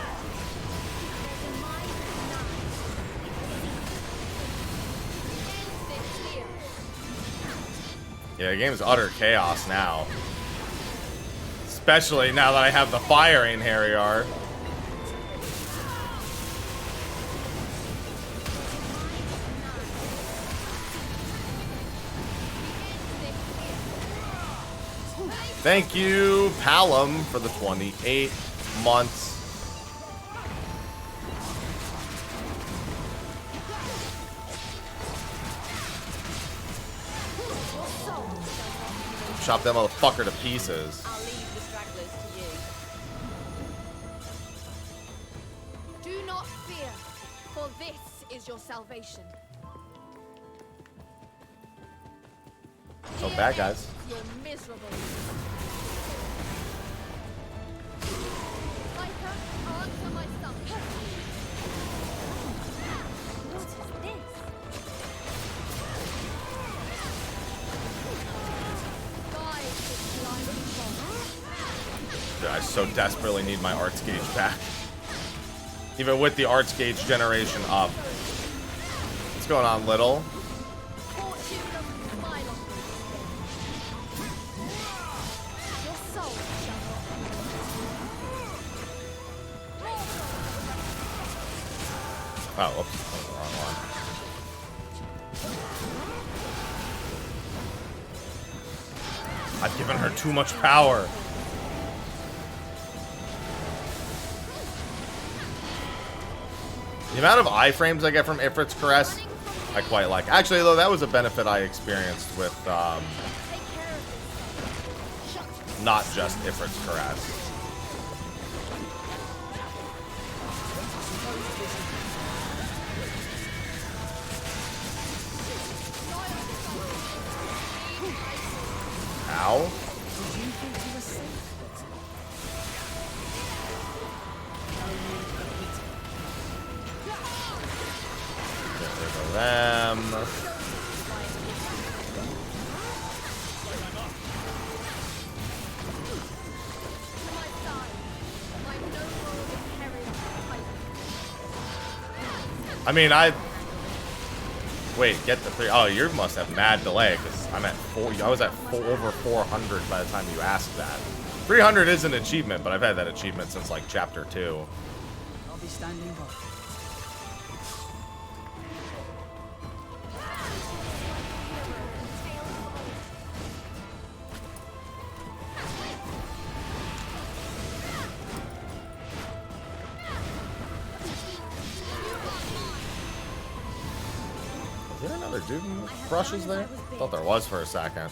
[SPEAKER 1] Yeah, the game is utter chaos now. Especially now that I have the fire Einherjar. Thank you, Palom, for the 28 months. Chop that motherfucker to pieces.
[SPEAKER 9] I'll leave the stragglers to you.
[SPEAKER 2] Do not fear, for this is your salvation.
[SPEAKER 1] Oh, bad guys.
[SPEAKER 2] You're miserable. Micah, answer my summons. What is this? Guide this blinding bond.
[SPEAKER 1] Dude, I so desperately need my arts gauge back. Even with the arts gauge generation up. What's going on, little?
[SPEAKER 2] Fortune doesn't smile on you. Your soul shall not be lost.
[SPEAKER 1] Oh, whoops. That was the wrong one. I've given her too much power. The amount of iframes I get from Ifrit's Caress, I quite like. Actually, though, that was a benefit I experienced with, not just Ifrit's Caress. Ow. Get rid of them. I mean, wait, get the 3. Oh, you must have mad delay because I'm at 4. I was at over 400 by the time you asked that. 300 is an achievement, but I've had that achievement since like chapter 2.
[SPEAKER 10] I'll be standing by.
[SPEAKER 1] Is there another dude in brushes there? Thought there was for a second.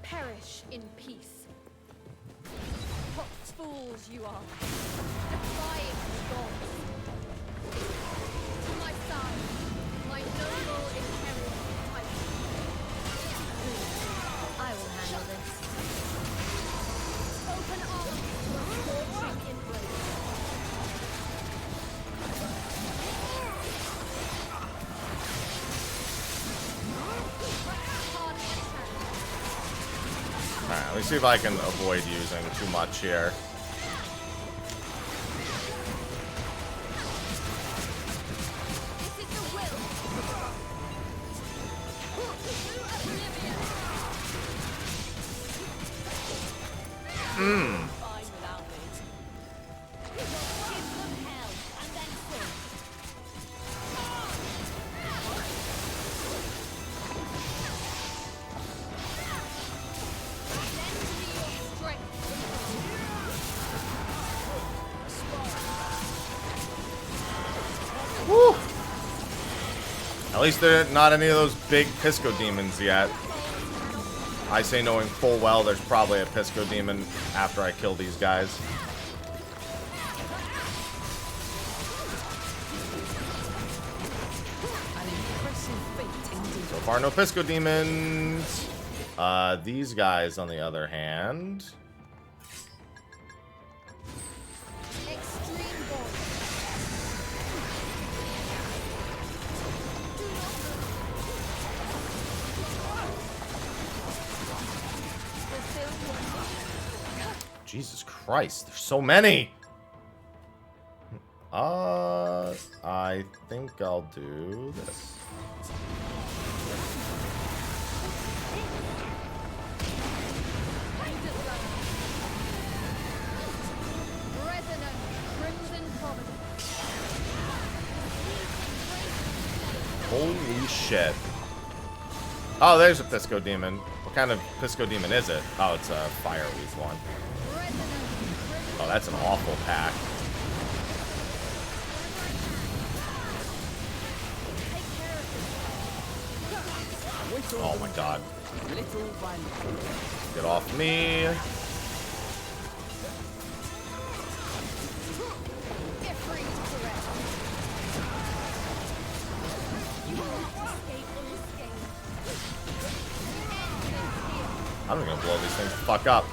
[SPEAKER 2] Perish in peace. What fools you are. Defying the gods. To my side, my noble inherited title.
[SPEAKER 3] I will handle this.
[SPEAKER 2] Open arms, scorching embrace.
[SPEAKER 1] Alright, let me see if I can avoid using too much here.
[SPEAKER 2] This is the will.
[SPEAKER 1] Mmm.
[SPEAKER 2] Fine without me. Give them hell, and then some. Lend me your strength.
[SPEAKER 1] Woo! At least they're not any of those big Pisco demons yet. I say knowing full well there's probably a Pisco demon after I kill these guys.
[SPEAKER 10] An impressive feat indeed.
[SPEAKER 1] So far, no Pisco demons. These guys, on the other hand.
[SPEAKER 2] Extreme bond.
[SPEAKER 1] Jesus Christ, there's so many. I think I'll do this.
[SPEAKER 2] Resonant crimson providence.
[SPEAKER 1] Holy shit. Oh, there's a Pisco demon. What kind of Pisco demon is it? Oh, it's a fire weed one. Oh, that's an awful pack. Oh my god.
[SPEAKER 10] Little by little.
[SPEAKER 1] Get off me.
[SPEAKER 2] Ifrit's correct. You will not escape unscathed.
[SPEAKER 1] I'm gonna blow these things the fuck up.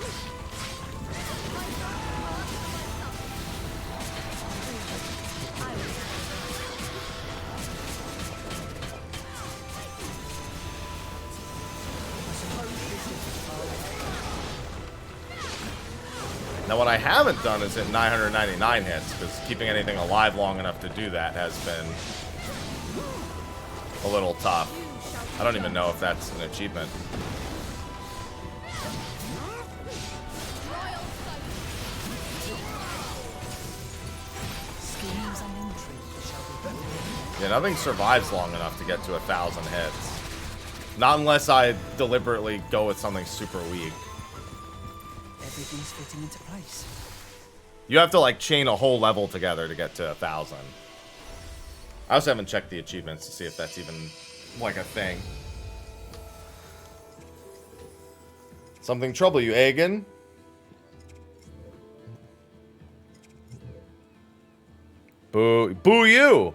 [SPEAKER 1] Now what I haven't done is hit 999 hits, because keeping anything alive long enough to do that has been a little tough. I don't even know if that's an achievement.
[SPEAKER 10] Schemes and intrigue shall be.
[SPEAKER 1] Yeah, nothing survives long enough to get to 1,000 hits. Not unless I deliberately go with something super weak.
[SPEAKER 10] Everything's fitting into place.
[SPEAKER 1] You have to like chain a whole level together to get to 1,000. I also haven't checked the achievements to see if that's even like a thing. Something trouble you, Aegon? Boo, boo you!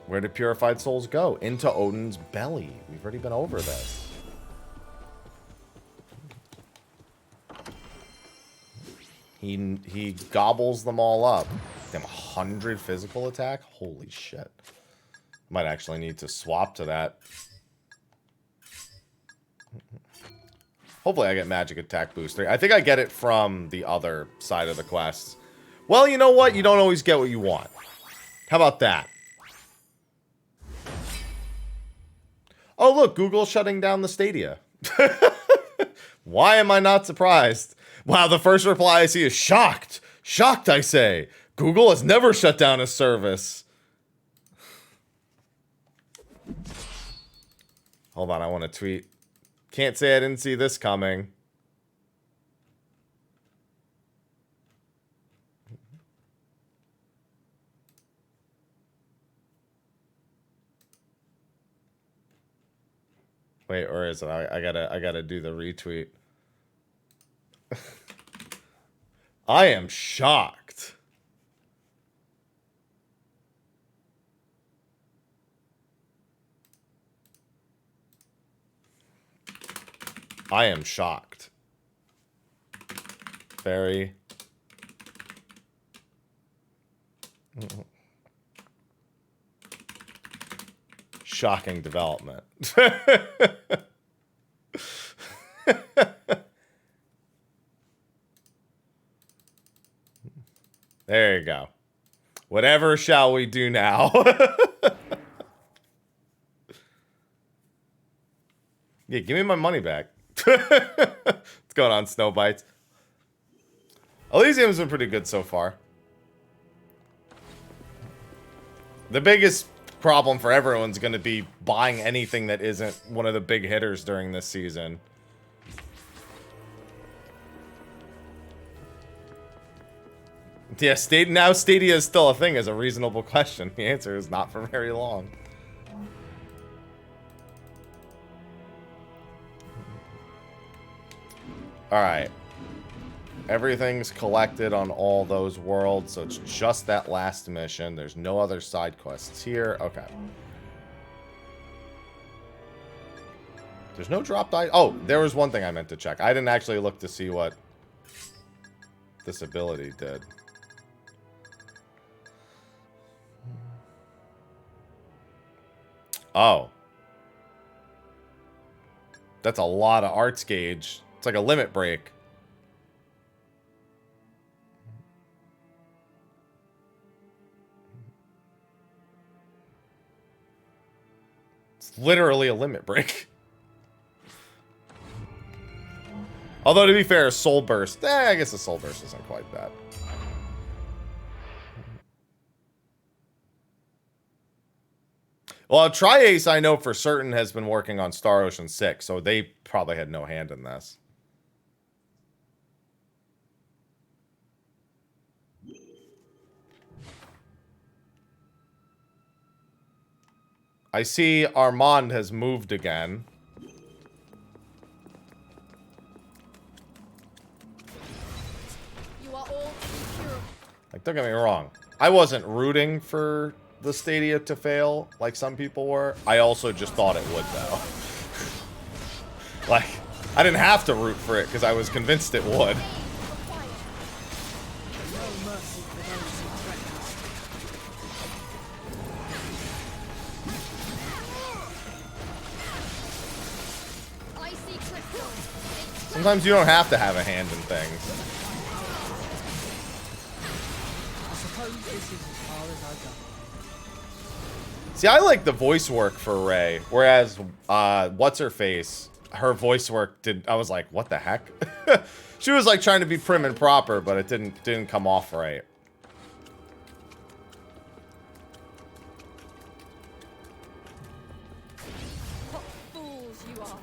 [SPEAKER 1] Where did purified souls go? Into Odin's belly. We've already been over this. He gobbles them all up. Damn, 100 physical attack? Holy shit. Might actually need to swap to that. Hopefully I get magic attack booster. I think I get it from the other side of the quests. Well, you know what? You don't always get what you want. How about that? Oh, look, Google shutting down the Stadia. Why am I not surprised? Wow, the first reply I see is shocked. Shocked, I say. Google has never shut down a service. Hold on, I want to tweet. Can't say I didn't see this coming. Wait, where is it? I gotta do the retweet. I am shocked. I am shocked. Very. Shocking development. There you go. Whatever shall we do now? Yeah, give me my money back. What's going on, Snowbites? Elysium's been pretty good so far. The biggest problem for everyone's going to be buying anything that isn't one of the big hitters during this season. Yeah, now Stadia is still a thing is a reasonable question. The answer is not for very long. Alright. Everything's collected on all those worlds, so it's just that last mission. There's no other side quests here. Okay. There's no dropped item. Oh, there was one thing I meant to check. I didn't actually look to see what this ability did. Oh. That's a lot of arts gauge. It's like a limit break. It's literally a limit break. Although, to be fair, Soul Burst... I guess a Soul Burst isn't quite that. Well, Tri-Ace, I know for certain, has been working on Star Ocean 6, so they probably had no hand in this. I see Armand has moved again.
[SPEAKER 2] You are all pure.
[SPEAKER 1] Like, don't get me wrong. I wasn't rooting for the Stadia to fail like some people were. I also just thought it would, though. Like, I didn't have to root for it because I was convinced it would. Sometimes you don't have to have a hand in things.
[SPEAKER 10] I suppose this is as far as I go.
[SPEAKER 1] See, I like the voice work for Rey, whereas what's-her-face, her voice work did... I was like, what the heck? She was like trying to be prim and proper, but it didn't come off right.
[SPEAKER 2] What fools you are.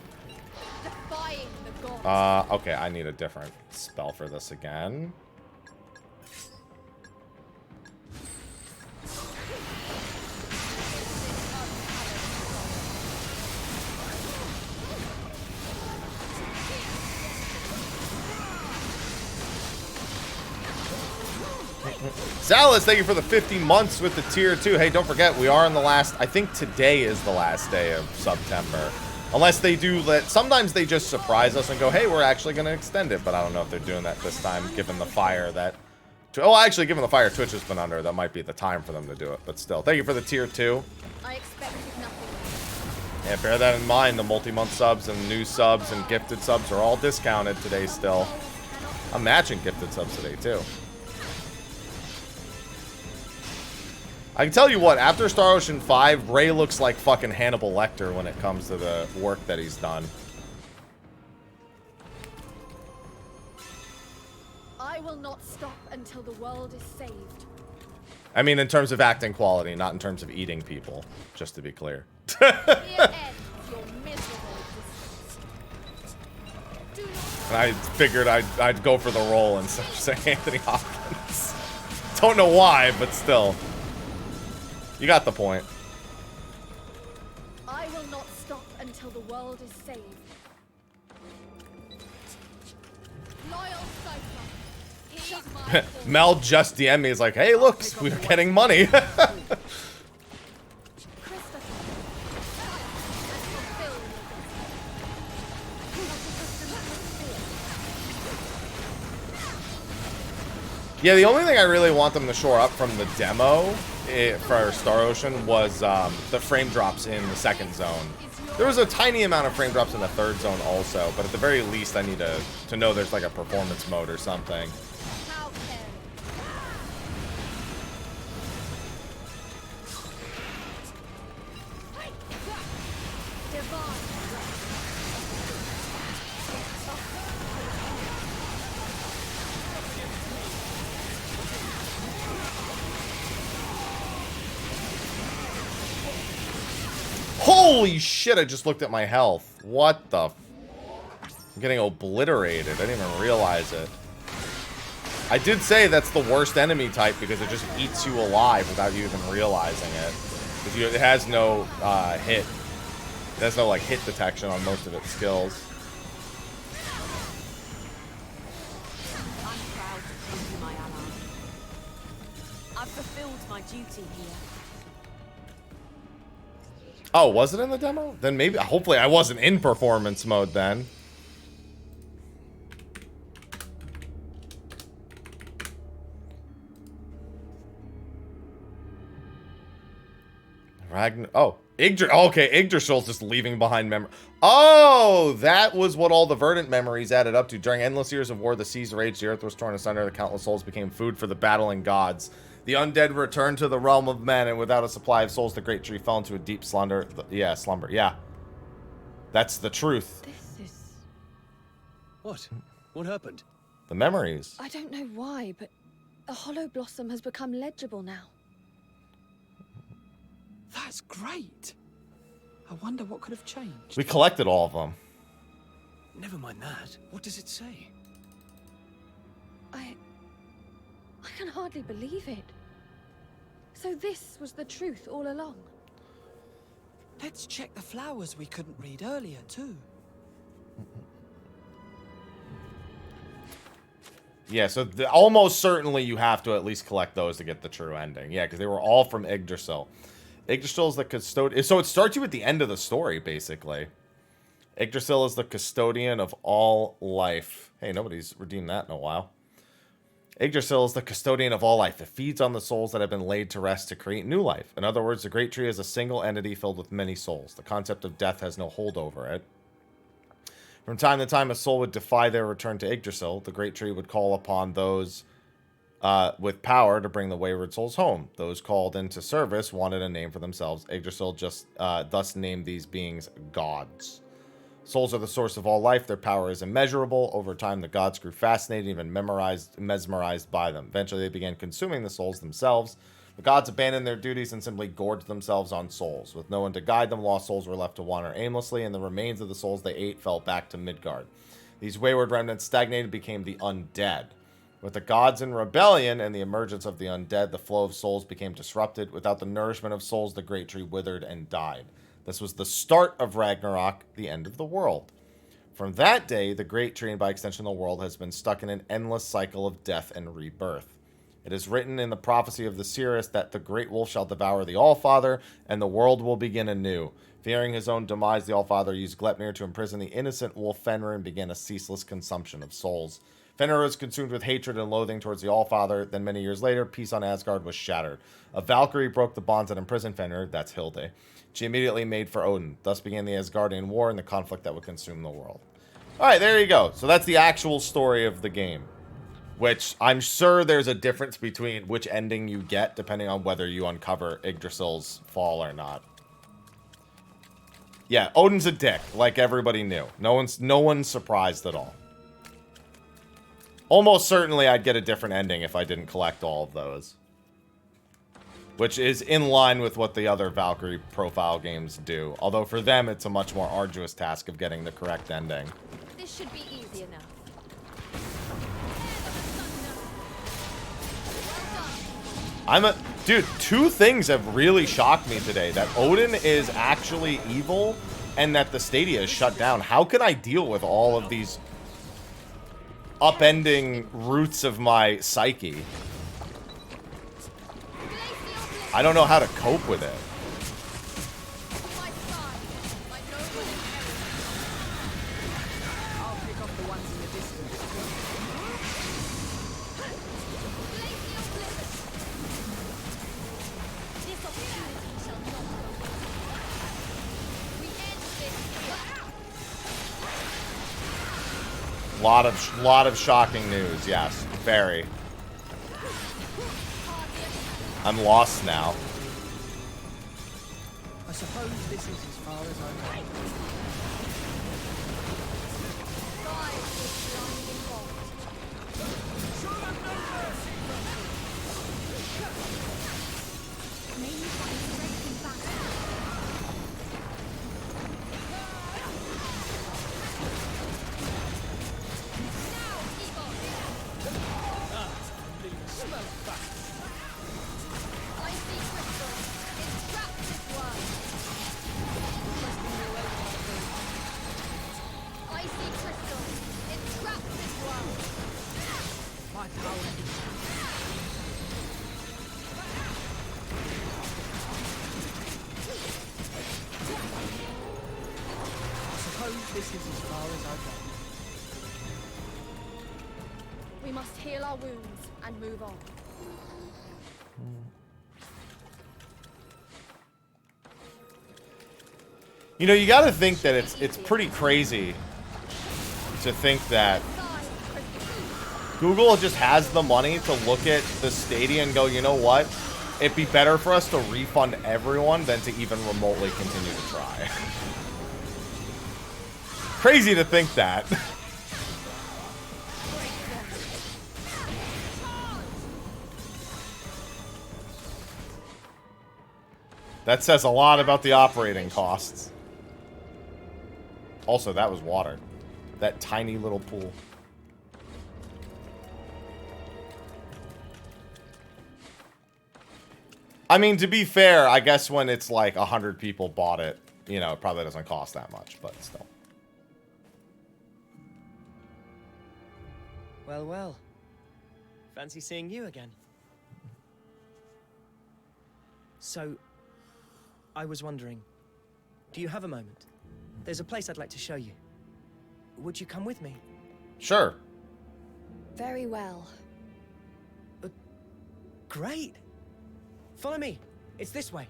[SPEAKER 2] Defying the gods.
[SPEAKER 1] Okay, I need a different spell for this again. Salas, thank you for the 50 months with the tier 2. Hey, don't forget, we are in the last... I think today is the last day of September. Unless they do let... Sometimes they just surprise us and go, hey, we're actually going to extend it. But I don't know if they're doing that this time, given the fire that... Oh, actually, given the fire Twitch has been under, that might be the time for them to do it. But still, thank you for the tier 2.
[SPEAKER 2] I expected nothing.
[SPEAKER 1] Yeah, bear that in mind. The multi-month subs and new subs and gifted subs are all discounted today still. I'm matching gifted subs today, too. I can tell you what, after Star Ocean 5, Ray looks like fucking Hannibal Lecter when it comes to the work that he's done.
[SPEAKER 2] I will not stop until the world is saved.
[SPEAKER 1] I mean, in terms of acting quality, not in terms of eating people, just to be clear.
[SPEAKER 2] Here ends your miserable existence. Do not
[SPEAKER 1] And I figured I'd go for the role instead of saying Anthony Hopkins. Don't know why, but still. You got the point.
[SPEAKER 2] I will not stop until the world is saved. Loyal Cypher, heed my call.
[SPEAKER 1] Mel just DM'd me. He's like, hey, look, we're getting money. Yeah, the only thing I really want them to shore up from the demo for Star Ocean was the frame drops in the second zone. There was a tiny amount of frame drops in the third zone also, but at the very least I need to know there's like a performance mode or something. Holy shit, I just looked at my health. What the I'm getting obliterated. I didn't even realize it. I did say that's the worst enemy type because it just eats you alive without you even realizing it. Because it has no hit. It has no like hit detection on most of its skills.
[SPEAKER 9] I'm proud to call you my ally. I've fulfilled my duty here.
[SPEAKER 1] Oh, was it in the demo? Then maybe, hopefully I wasn't in performance mode then. Oh, okay, Yggdrasil's just leaving behind memory. Oh, that was what all the Verdant memories added up to. During endless years of war, the seas raged, the earth was torn asunder, the countless souls became food for the battling gods. The undead returned to the realm of men, and without a supply of souls, the great tree fell into a deep slumber. Slumber. Yeah. That's the truth.
[SPEAKER 8] This is...
[SPEAKER 5] What? What happened?
[SPEAKER 1] The memories.
[SPEAKER 3] I don't know why, but the hollow blossom has become legible now.
[SPEAKER 10] That's great. I wonder what could have changed.
[SPEAKER 1] We collected all of them.
[SPEAKER 5] Never mind that. What does it say?
[SPEAKER 3] I can hardly believe it. So this was the truth all along.
[SPEAKER 10] Let's check the flowers we couldn't read earlier, too.
[SPEAKER 1] Yeah, so almost certainly you have to at least collect those to get the true ending. Yeah, because they were all from Yggdrasil. Yggdrasil is the custodian. So it starts you at the end of the story, basically. Yggdrasil is the custodian of all life. Hey, nobody's redeemed that in a while. Yggdrasil is the custodian of all life. It feeds on the souls that have been laid to rest to create new life. In other words, the Great Tree is a single entity filled with many souls. The concept of death has no hold over it. From time to time, a soul would defy their return to Yggdrasil. The Great Tree would call upon those with power to bring the wayward souls home. Those called into service wanted a name for themselves. Yggdrasil just thus named these beings gods. Souls are the source of all life. Their power is immeasurable. Over time, the gods grew fascinated, even mesmerized by them. Eventually, they began consuming the souls themselves. The gods abandoned their duties and simply gorged themselves on souls. With no one to guide them, lost souls were left to wander aimlessly, and the remains of the souls they ate fell back to Midgard. These wayward remnants stagnated and became the undead. With the gods in rebellion and the emergence of the undead, the flow of souls became disrupted. Without the nourishment of souls, the great tree withered and died. This was the start of Ragnarok, the end of the world. From that day, the great tree, and by extension the world, has been stuck in an endless cycle of death and rebirth. It is written in the prophecy of the seeress that the great wolf shall devour the Allfather, and the world will begin anew. Fearing his own demise, the Allfather used Gleipnir to imprison the innocent wolf Fenrir and began a ceaseless consumption of souls. Fenrir was consumed with hatred and loathing towards the Allfather. Then many years later, peace on Asgard was shattered. A Valkyrie broke the bonds that imprisoned Fenrir, that's Hilde. She immediately made for Odin. Thus began the Asgardian War and the conflict that would consume the world. Alright, there you go. So that's the actual story of the game. Which I'm sure there's a difference between which ending you get depending on whether you uncover Yggdrasil's fall or not. Yeah, Odin's a dick, like everybody knew. No one's surprised at all. Almost certainly I'd get a different ending if I didn't collect all of those. Which is in line with what the other Valkyrie profile games do. Although for them, it's a much more arduous task of getting the correct ending.
[SPEAKER 2] This should be easy enough.
[SPEAKER 1] Dude, two things have really shocked me today. That Odin is actually evil and that the Stadia is shut down. How can I deal with all of these upending roots of my psyche? I don't know how to cope with it. Lot of shocking news, yes. Very. I'm lost now.
[SPEAKER 6] I suppose this is as far as I go. This is as far as I've gone.
[SPEAKER 2] We must heal our wounds and move on.
[SPEAKER 1] You know, you gotta think that it's pretty crazy to think that Google just has the money to look at the Stadia and go, you know what? It'd be better for us to refund everyone than to even remotely continue to try. Crazy to think that. That says a lot about the operating costs. Also, that was water. That tiny little pool. I mean, to be fair, I guess when it's like 100 people bought it, you know, it probably doesn't cost that much, but still.
[SPEAKER 6] Well, well. Fancy seeing you again. So, I was wondering, do you have a moment? There's a place I'd like to show you. Would you come with me?
[SPEAKER 1] Sure.
[SPEAKER 3] Very well.
[SPEAKER 6] Great. Follow me. It's this way.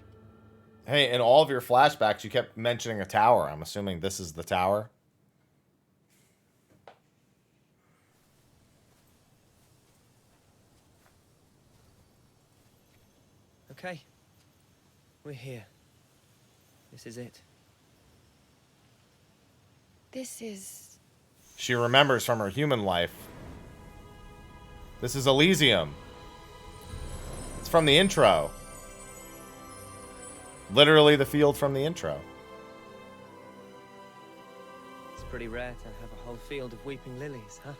[SPEAKER 1] Hey, in all of your flashbacks, you kept mentioning a tower. I'm assuming this is the tower.
[SPEAKER 6] Okay. We're here. This is it.
[SPEAKER 3] This is...
[SPEAKER 1] She remembers from her human life. This is Elysium. It's from the intro. Literally the field from the intro.
[SPEAKER 6] It's pretty rare to have a whole field of weeping lilies, huh?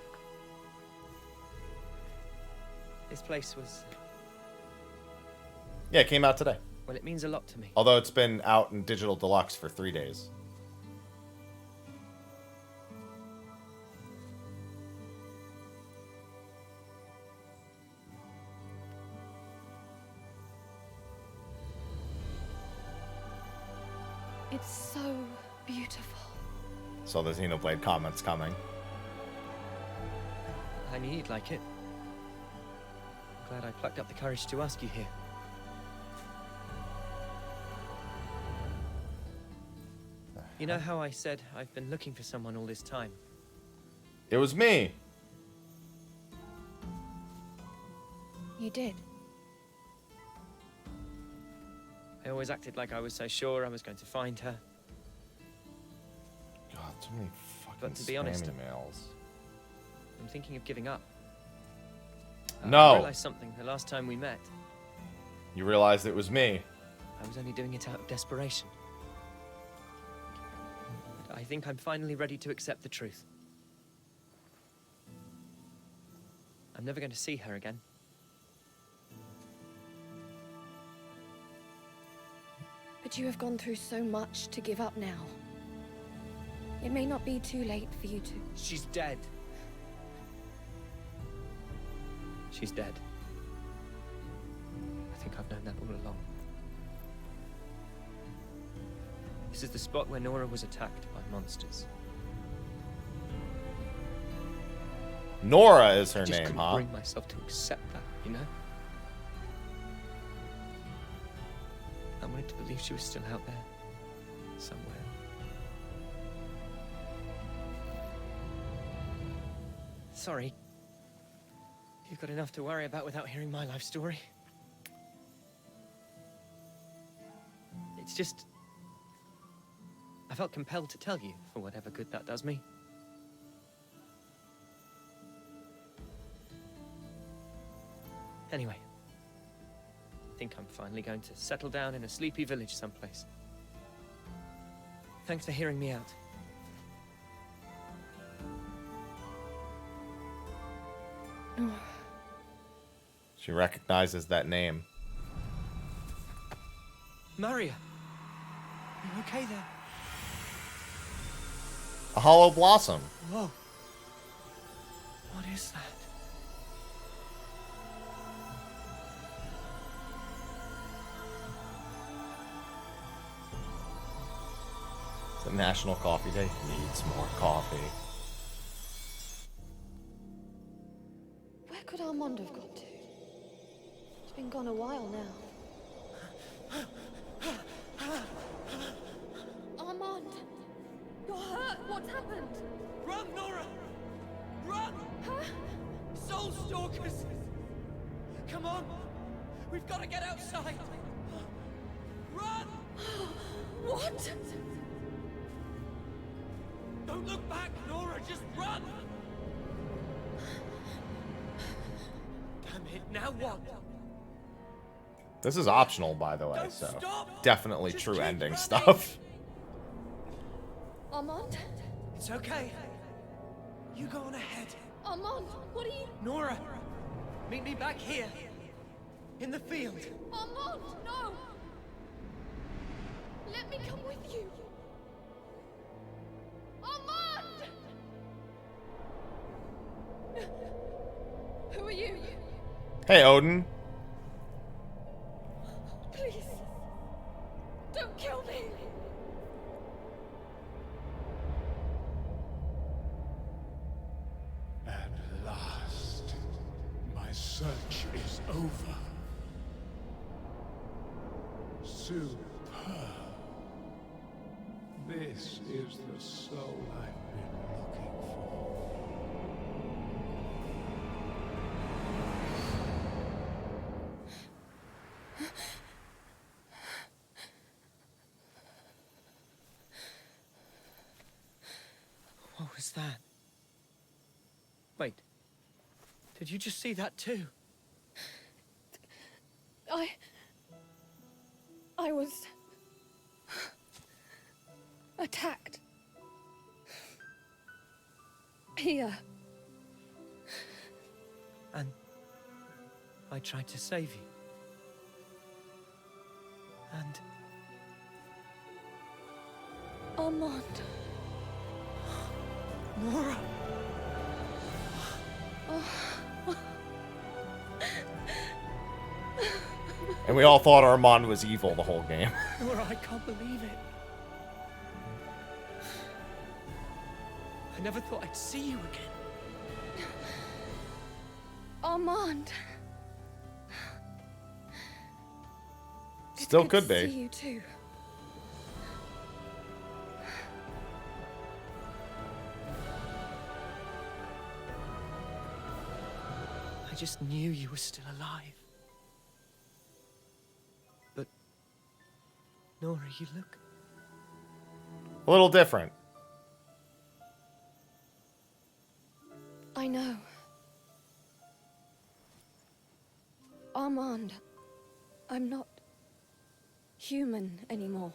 [SPEAKER 6] This place was...
[SPEAKER 1] Yeah, it came out today.
[SPEAKER 6] Well, it means a lot to me.
[SPEAKER 1] Although it's been out in Digital Deluxe for 3 days.
[SPEAKER 3] It's so beautiful.
[SPEAKER 1] So the Xenoblade comments coming.
[SPEAKER 6] I knew you'd like it. I'm glad I plucked up the courage to ask you here. You know how I said I've been looking for someone all this time?
[SPEAKER 1] It was me.
[SPEAKER 3] You did.
[SPEAKER 6] I always acted like I was so sure I was going to find her.
[SPEAKER 1] God, too many fucking
[SPEAKER 6] But to be honest,
[SPEAKER 1] emails.
[SPEAKER 6] I'm thinking of giving up.
[SPEAKER 1] No.
[SPEAKER 6] I realized something the last time we met.
[SPEAKER 1] You realized it was me.
[SPEAKER 6] I was only doing it out of desperation. But I think I'm finally ready to accept the truth. I'm never going to see her again.
[SPEAKER 3] But you have gone through so much to give up now. It may not be too late for you to...
[SPEAKER 6] She's dead. She's dead. I think I've known that all along. This is the spot where Nora was attacked by monsters.
[SPEAKER 1] Nora is her
[SPEAKER 6] I just
[SPEAKER 1] name,
[SPEAKER 6] couldn't
[SPEAKER 1] huh?
[SPEAKER 6] bring myself to accept that, you know? I wanted to believe she was still out there, somewhere. Sorry. You've got enough to worry about without hearing my life story. It's just... I felt compelled to tell you, for whatever good that does me. Anyway, I think I'm finally going to settle down in a sleepy village someplace. Thanks for hearing me out.
[SPEAKER 1] She recognizes that name.
[SPEAKER 6] Maria! Are you okay there?
[SPEAKER 1] A hollow blossom.
[SPEAKER 6] Whoa. What is that?
[SPEAKER 1] It's a National Coffee Day. Needs more coffee.
[SPEAKER 3] Where could Armand have gone to? He's been gone a while now. Armand! You're hurt! What's happened?
[SPEAKER 6] Run, Nora! Run!
[SPEAKER 3] Huh?
[SPEAKER 6] Soul Stalkers! Come on! We've got to get outside! Run!
[SPEAKER 3] What?
[SPEAKER 6] Don't look back, Nora! Just run! Damn it, now what?
[SPEAKER 1] This is optional, by the way,
[SPEAKER 6] Don't
[SPEAKER 1] so
[SPEAKER 6] stop.
[SPEAKER 1] definitely
[SPEAKER 6] Just
[SPEAKER 1] true
[SPEAKER 6] keep
[SPEAKER 1] ending
[SPEAKER 6] running.
[SPEAKER 1] stuff.
[SPEAKER 3] Armand?
[SPEAKER 6] It's okay. You go on ahead.
[SPEAKER 3] Armand, what are you...
[SPEAKER 6] Nora, meet me back here. In the field.
[SPEAKER 3] Armand, no! Let me come with you. Armand! Who are you?
[SPEAKER 1] Hey, Odin.
[SPEAKER 3] Please, don't kill me.
[SPEAKER 11] At last, my search is over. Superb. This is the soul I've been looking for.
[SPEAKER 6] What was that? Wait. Did you just see that too?
[SPEAKER 3] I was... attacked. Here.
[SPEAKER 6] And I tried to save you. And
[SPEAKER 3] Armand.
[SPEAKER 6] Nora!
[SPEAKER 1] And we all thought Armand was evil the whole game.
[SPEAKER 6] Nora, I can't believe it. I never thought I'd see you again.
[SPEAKER 3] Armand. It's
[SPEAKER 1] Still
[SPEAKER 3] good
[SPEAKER 1] could
[SPEAKER 3] to
[SPEAKER 1] be.
[SPEAKER 3] see you too.
[SPEAKER 6] I just knew you were still alive. But, Nora, you look...
[SPEAKER 1] A little different.
[SPEAKER 3] I know. Armand, I'm not human anymore.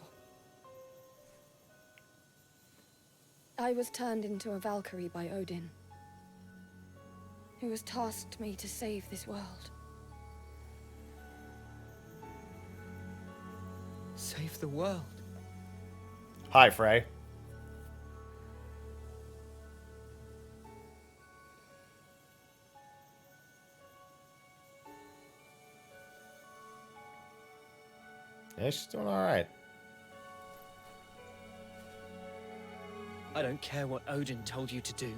[SPEAKER 3] I was turned into a Valkyrie by Odin, who has tasked me to save this world.
[SPEAKER 6] Save the world?
[SPEAKER 1] Hi, Frey. Yeah, she's doing all right.
[SPEAKER 6] I don't care what Odin told you to do.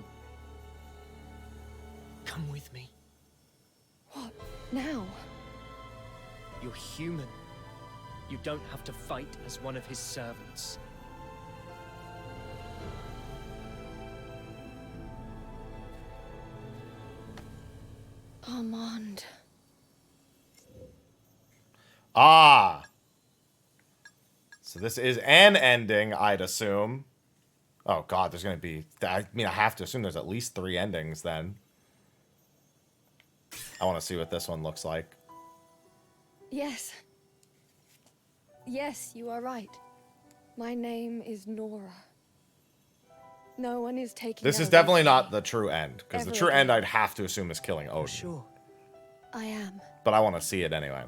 [SPEAKER 6] Come with me.
[SPEAKER 3] What? Now?
[SPEAKER 6] You're human. You don't have to fight as one of his servants.
[SPEAKER 3] Armand.
[SPEAKER 1] Ah. So this is an ending, I'd assume. Oh god, there's gonna be... I mean, I have to assume there's at least 3 endings then. I want to see what this one looks like.
[SPEAKER 3] Yes. Yes, you are right. My name is Nora. No one is taking...
[SPEAKER 1] This is definitely not the true end, because the true end I'd have to assume is killing Odin.
[SPEAKER 6] Sure.
[SPEAKER 3] I am.
[SPEAKER 1] But I want to see it anyway.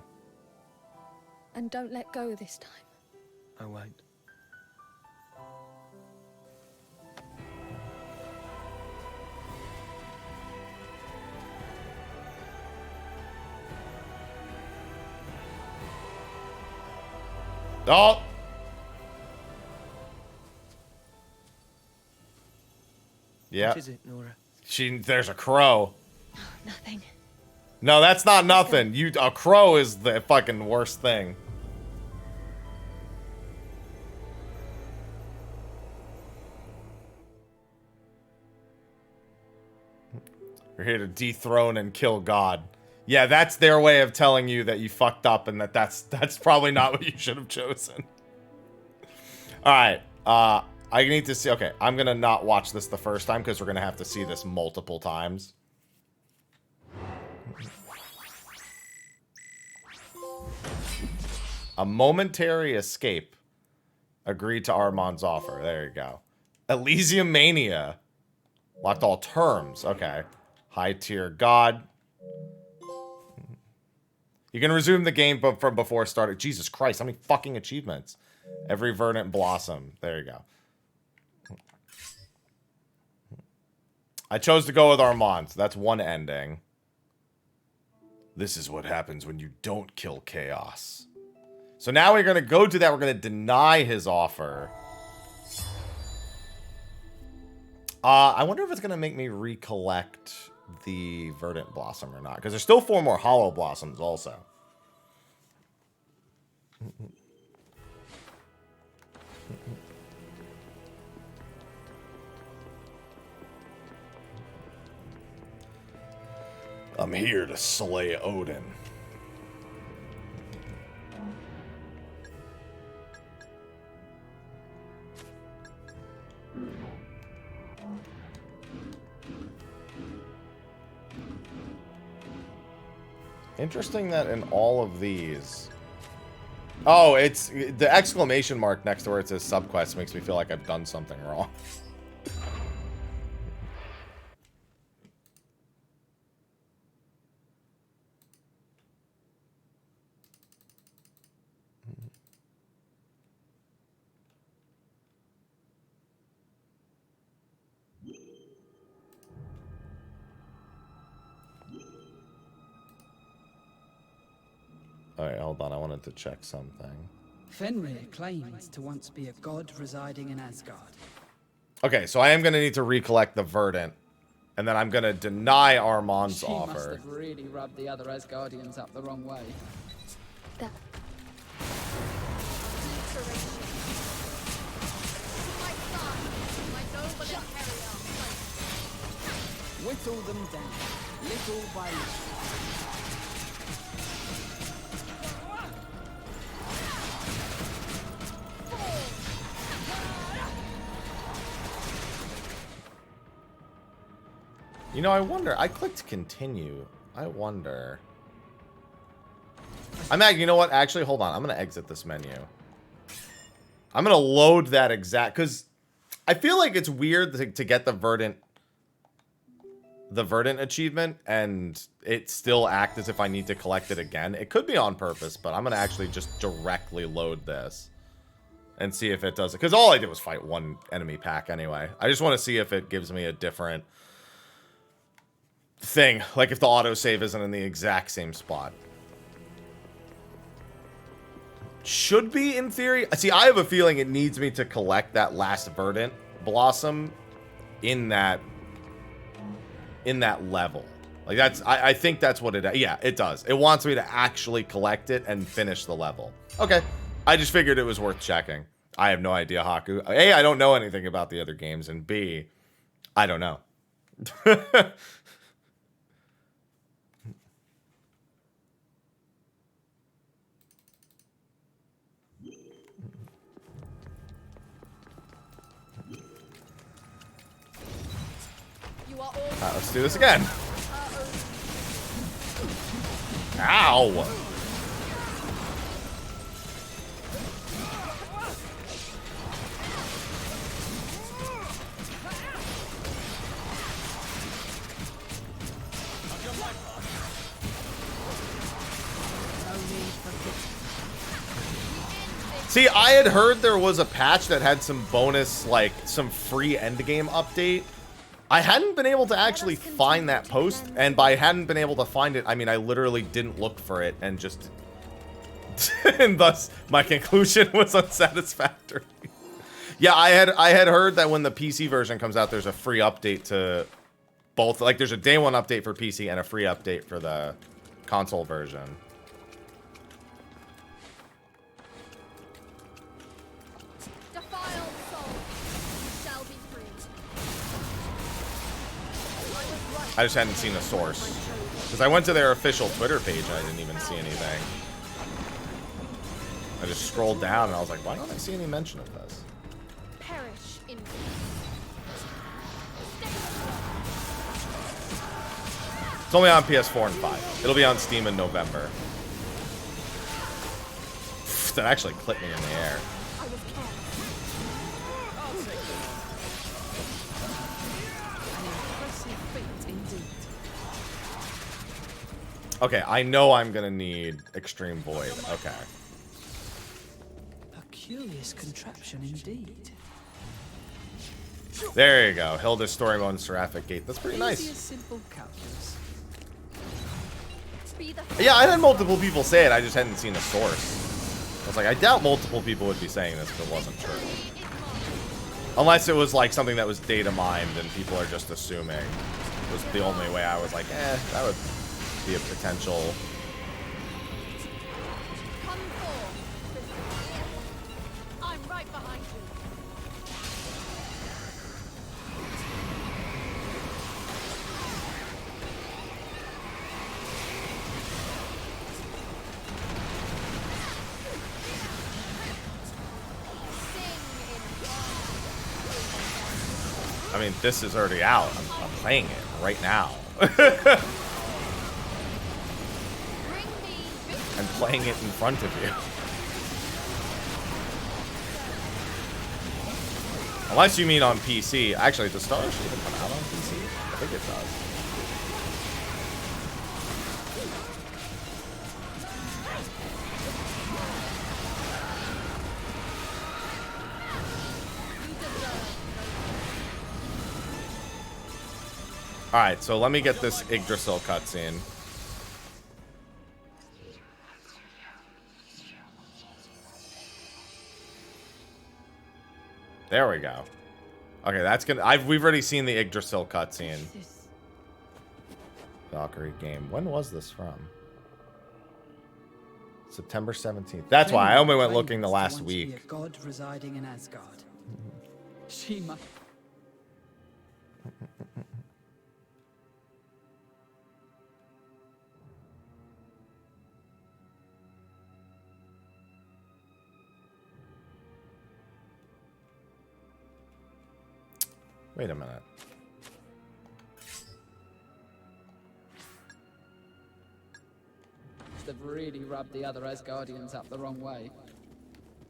[SPEAKER 3] And don't let go this time.
[SPEAKER 6] I won't.
[SPEAKER 1] Oh! Yeah.
[SPEAKER 6] What is it, Nora?
[SPEAKER 1] There's a crow.
[SPEAKER 3] Nothing.
[SPEAKER 1] No, that's not nothing. A crow is the fucking worst thing. You're here to dethrone and kill God. Yeah, that's their way of telling you that you fucked up and that's probably not what you should have chosen. Alright, I need to see... Okay, I'm gonna not watch this the first time because we're gonna have to see this multiple times. A momentary escape. Agreed to Armand's offer. There you go. Elysium Mania. Locked all terms. Okay. High tier god. You can resume the game from before starting. Jesus Christ, how many fucking achievements? Every verdant blossom. There you go. I chose to go with Armand, so that's one ending. This is what happens when you don't kill chaos. So now we're going to go to that. We're going to deny his offer. I wonder if it's going to make me recollect the verdant blossom or not. Because there's still 4 more hollow blossoms also. I'm here to slay Odin. Interesting that in all of these... Oh, it's... The exclamation mark next to where it says subquest makes me feel like I've done something wrong. Alright, hold on. I wanted to check something.
[SPEAKER 10] Fenrir claims to once be a god residing in Asgard.
[SPEAKER 1] Okay, so I am going to need to recollect the verdant. And then I'm going to deny Armand's
[SPEAKER 10] She
[SPEAKER 1] offer.
[SPEAKER 10] must have really rubbed the other Asgardians up the wrong way.
[SPEAKER 3] That...
[SPEAKER 10] Whittle them down, little by little.
[SPEAKER 1] You know, I wonder. I clicked continue. I wonder. You know what? Actually, hold on. I'm going to exit this menu. I'm going to load that exact... Because I feel like it's weird to get the Verdant achievement and it still act as if I need to collect it again. It could be on purpose, but I'm going to actually just directly load this and see if it does it. Because all I did was fight one enemy pack anyway. I just want to see if it gives me a different thing. Like if the autosave isn't in the exact same spot. Should be, in theory. See, I have a feeling it needs me to collect that last Verdant Blossom in that level. Like that's, I think that's what it, yeah, it does. It wants me to actually collect it and finish the level. Okay. I just figured it was worth checking. I have no idea, Haku. A, I don't know anything about the other games, and B, I don't know. Alright, let's do this again. Ow! See, I had heard there was a patch that had some bonus, like, some free endgame update. I hadn't been able to actually find that post, and by hadn't been able to find it, I mean I literally didn't look for it and just... and thus, my conclusion was unsatisfactory. Yeah, I had heard that when the PC version comes out, there's a free update to both. Like, there's a day one update for PC and a free update for the console version. I just hadn't seen a source. Because I went to their official Twitter page and I didn't even see anything. I just scrolled down and I was like, why don't I see any mention of this?
[SPEAKER 2] Perish in
[SPEAKER 1] It's only on PS4 and 5. It'll be on Steam in November. That actually clipped me in the air. Okay, I know I'm gonna need Extreme Void. Okay.
[SPEAKER 10] A curious contraption indeed.
[SPEAKER 1] There you go. Hilda's story mode and Seraphic Gate. That's pretty nice.
[SPEAKER 10] Simple calculus.
[SPEAKER 1] Yeah, I had multiple people say it. I just hadn't seen a source. I was like, I doubt multiple people would be saying this if it wasn't true. Unless it was like something that was data mined and people are just assuming. It was the only way I was like, that would be a potential.
[SPEAKER 2] Come forth. I'm right behind you.
[SPEAKER 1] I mean, this is already out. I'm playing it right now. I'm playing it in front of you. Unless you mean on PC. Actually, does Star Wars even come out on PC? I think it does. Alright, so let me get this Yggdrasil cutscene. There we go. Okay, that's gonna... we've already seen the Yggdrasil cutscene. Valkyrie game. When was this from? September 17th. That's why I only went looking the last week.
[SPEAKER 10] A god residing in Asgard. She might...
[SPEAKER 1] Wait a minute.
[SPEAKER 10] They've really rubbed the other Asgardians up the wrong way.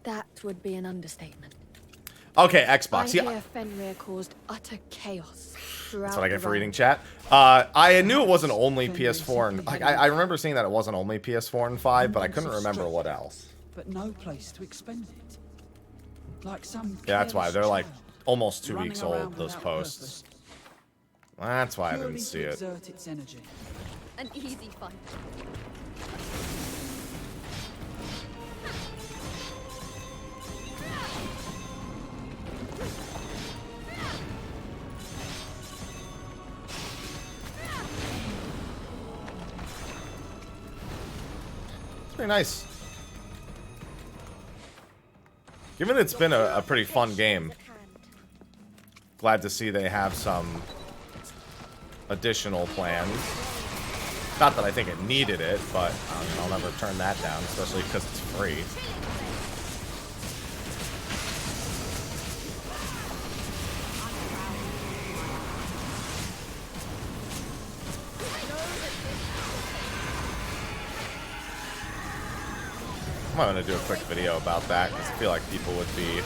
[SPEAKER 3] That would be an understatement.
[SPEAKER 1] Okay, Xbox.
[SPEAKER 3] I
[SPEAKER 1] Yeah.
[SPEAKER 3] hear Fenrir caused utter chaos throughout
[SPEAKER 1] That's what I get
[SPEAKER 3] the
[SPEAKER 1] for reading
[SPEAKER 3] realm.
[SPEAKER 1] chat. I knew it wasn't only PS4 and like, I remember seeing that it wasn't only PS4 and 5, but I couldn't remember what else.
[SPEAKER 10] But no place to expend it. Like some
[SPEAKER 1] Yeah, that's why they're like
[SPEAKER 10] child
[SPEAKER 1] almost 2
[SPEAKER 10] running
[SPEAKER 1] weeks
[SPEAKER 10] around
[SPEAKER 1] old, those
[SPEAKER 10] without
[SPEAKER 1] posts. That's why I
[SPEAKER 10] purely
[SPEAKER 1] didn't see
[SPEAKER 10] to
[SPEAKER 1] it.
[SPEAKER 10] exert its energy.
[SPEAKER 2] An easy fight.
[SPEAKER 1] It's pretty nice. Given it's been a pretty fun game, glad to see they have some additional plans. Not that I think it needed it, but I'll never turn that down, especially because it's free. I'm going to do a quick video about that because I feel like people would be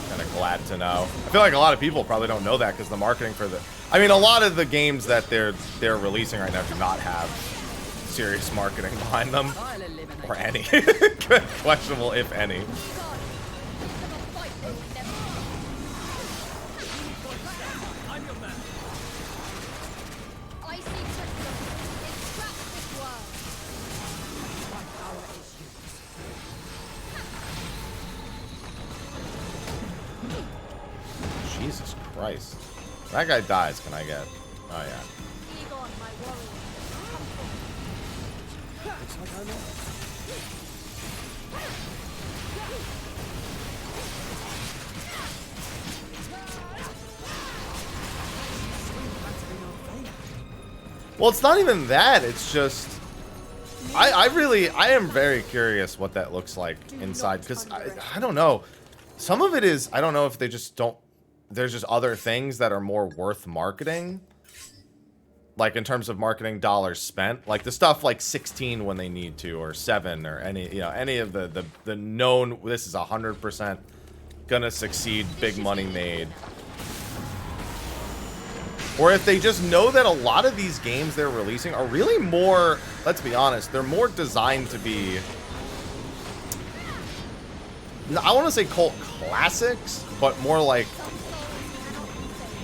[SPEAKER 1] kind of glad to know. I feel like a lot of people probably don't know that because the marketing for the... I mean, a lot of the games that they're releasing right now do not have serious marketing behind them. Or any. Questionable, if any.
[SPEAKER 2] I see Tristan. Entrap this world.
[SPEAKER 1] Jesus Christ. That guy dies, can I get... Oh, yeah.
[SPEAKER 2] Egon, my warrior.
[SPEAKER 5] Looks like I'm on.
[SPEAKER 1] Well, it's not even that. It's just... I am very curious what that looks like inside. Because, I don't know. Some of it is... I don't know if they just don't... There's just other things that are more worth marketing. Like, in terms of marketing dollars spent. Like, the stuff like 16 when they need to. Or 7 or any... You know, any of the known... This is 100% gonna succeed. Big money made. Or if they just know that a lot of these games they're releasing are really more, let's be honest, they're more designed to be, I want to say cult classics, but more like,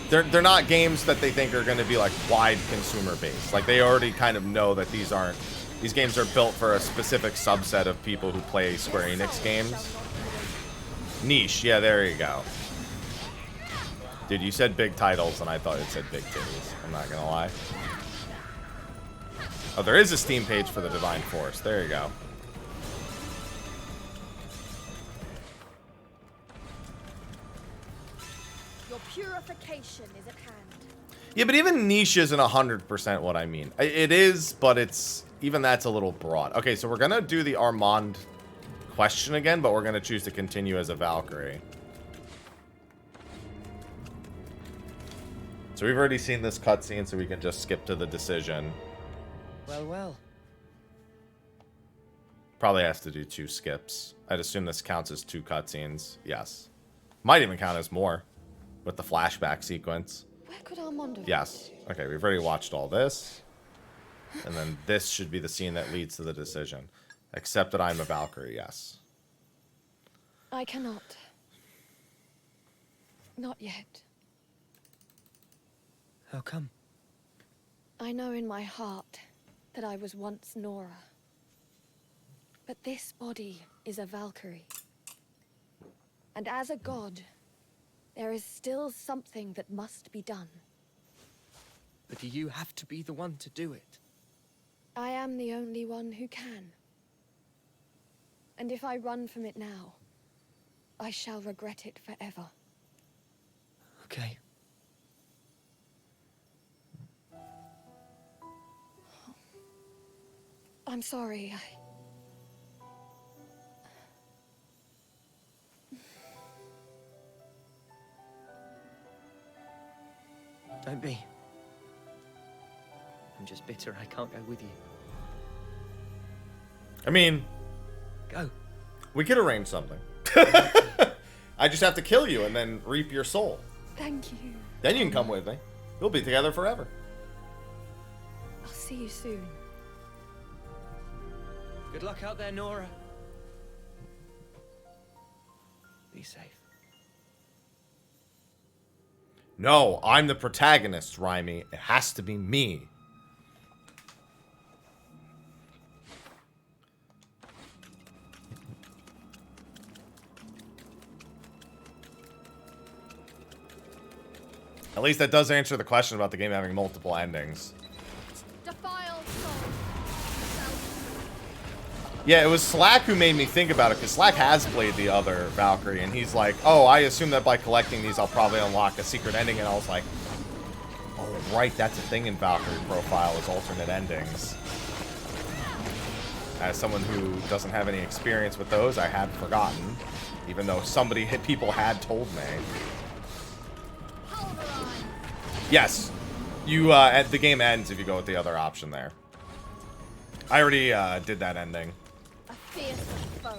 [SPEAKER 1] they're not games that they think are going to be like wide consumer base. Like they already kind of know that these games are built for a specific subset of people who play Square Enix games. Niche, yeah, there you go. Dude, you said big titles, and I thought it said big titties. I'm not gonna lie. Oh, there is a Steam page for the Divine Force. There you go.
[SPEAKER 2] Your purification is at hand.
[SPEAKER 1] Yeah, but even niche isn't 100% what I mean. It is, but it's... Even that's a little broad. Okay, so we're gonna do the Armand question again, but we're gonna choose to continue as a Valkyrie. So we've already seen this cutscene, so we can just skip to the decision.
[SPEAKER 6] Well, well.
[SPEAKER 1] Probably has to do 2 skips. I'd assume this counts as 2 cutscenes. Yes. Might even count as more with the flashback sequence.
[SPEAKER 3] Where could Armand have
[SPEAKER 1] Yes. Okay, we've already watched all this. And then this should be the scene that leads to the decision. Except that I'm a Valkyrie, yes.
[SPEAKER 3] I cannot. Not yet.
[SPEAKER 6] How come?
[SPEAKER 3] I know in my heart that I was once Nora. But this body is a Valkyrie. And as a god, there is still something that must be done.
[SPEAKER 6] But do you have to be the one to do it?
[SPEAKER 3] I am the only one who can. And if I run from it now, I shall regret it forever.
[SPEAKER 6] Okay.
[SPEAKER 3] I'm sorry.
[SPEAKER 6] Don't be. I'm just bitter I can't go with you.
[SPEAKER 1] I mean,
[SPEAKER 6] go.
[SPEAKER 1] We could arrange something. I just have to kill you and then reap your soul.
[SPEAKER 3] Thank you.
[SPEAKER 1] Then you can come with me. We'll be together forever.
[SPEAKER 3] I'll see you soon.
[SPEAKER 6] Good luck out there, Nora. Be safe.
[SPEAKER 1] No, I'm the protagonist, Raimi. It has to be me. At least that does answer the question about the game having multiple endings.
[SPEAKER 2] Defile soul.
[SPEAKER 1] Yeah, it was Slack who made me think about it, because Slack has played the other Valkyrie, and he's like, oh, I assume that by collecting these I'll probably unlock a secret ending, and I was like, oh, right, that's a thing in Valkyrie Profile, is alternate endings. As someone who doesn't have any experience with those, I had forgotten, even though people had told me. Yes, the game ends if you go with the other option there. I already did that ending.
[SPEAKER 2] A fearsome foe.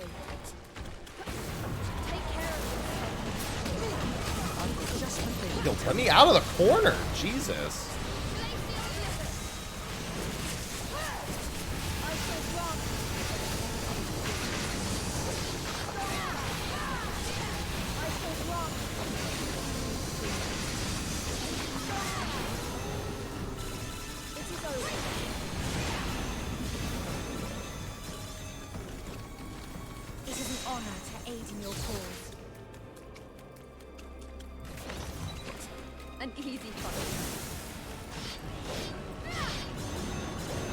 [SPEAKER 2] Take care of yourself.
[SPEAKER 1] Yo, let me out of the corner, Jesus.
[SPEAKER 2] An easy fight.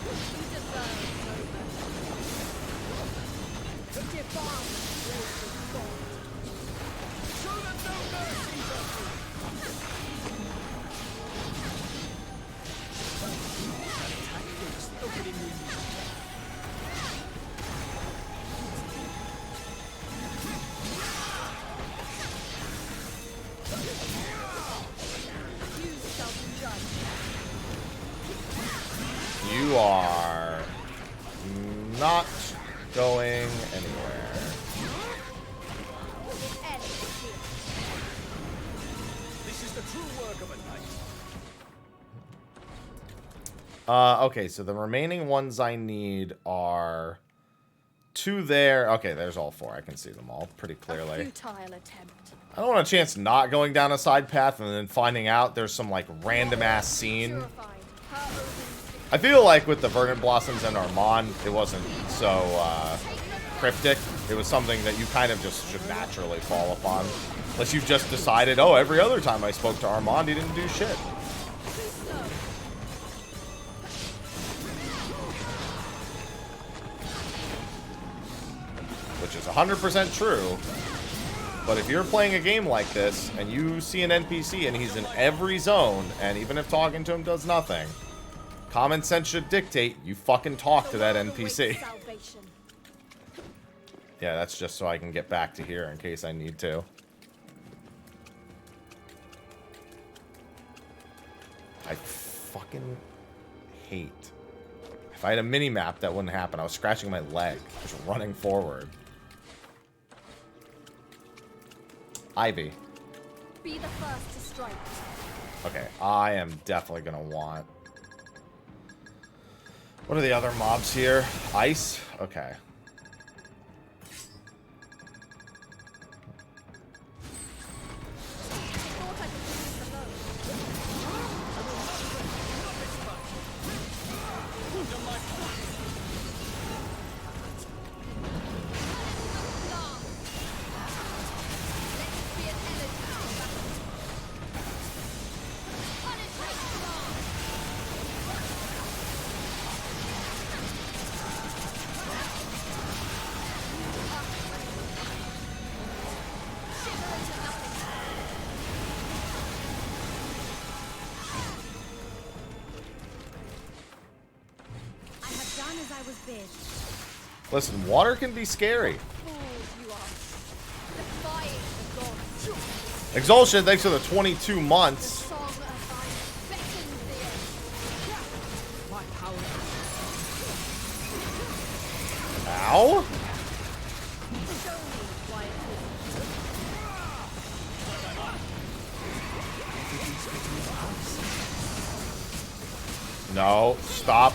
[SPEAKER 2] You deserve no mercy. The divine will be fought. Show them no mercy,
[SPEAKER 1] You are not going anywhere.
[SPEAKER 7] This is the true work of a knight.
[SPEAKER 1] Okay, so the remaining ones I need are 2 there. Okay, there's all 4. I can see them all pretty clearly.
[SPEAKER 2] A futile attempt.
[SPEAKER 1] I don't want a chance not going down a side path and then finding out there's some like random ass scene. I feel like with the Verdant Blossoms and Armand, it wasn't so cryptic. It was something that you kind of just should naturally fall upon. Unless you've just decided, oh, every other time I spoke to Armand, he didn't do shit. Which is 100% true. But if you're playing a game like this, and you see an NPC and he's in every zone, and even if talking to him does nothing, common sense should dictate you fucking talk to that NPC. Yeah, that's just so I can get back to here in case I need to. I fucking hate. If I had a mini-map, that wouldn't happen. I was scratching my leg, just running forward. Ivy.
[SPEAKER 2] Be the first to strike.
[SPEAKER 1] Okay, I am definitely gonna want... What are the other mobs here? Ice? Okay. Listen, water can be scary. Exulsion, thanks for the 22 months. Ow! No, stop.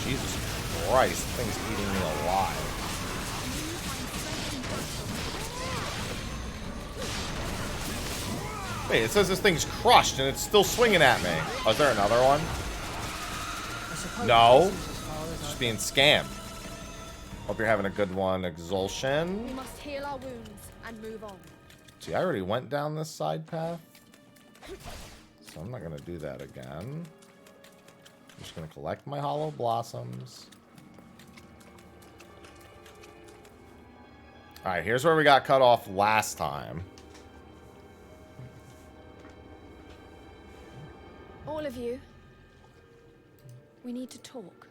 [SPEAKER 1] Jesus Christ, thing's eating me alive. Wait, it says this thing's crushed and it's still swinging at me. Oh, is there another one? No. Just being scammed. Hope you're having a good one, Exulsion.
[SPEAKER 2] We must heal our wounds and move on.
[SPEAKER 1] See, I already went down this side path. So I'm not going to do that again. I'm just going to collect my hollow blossoms. Alright, here's where we got cut off last time.
[SPEAKER 3] All of you, we need to talk.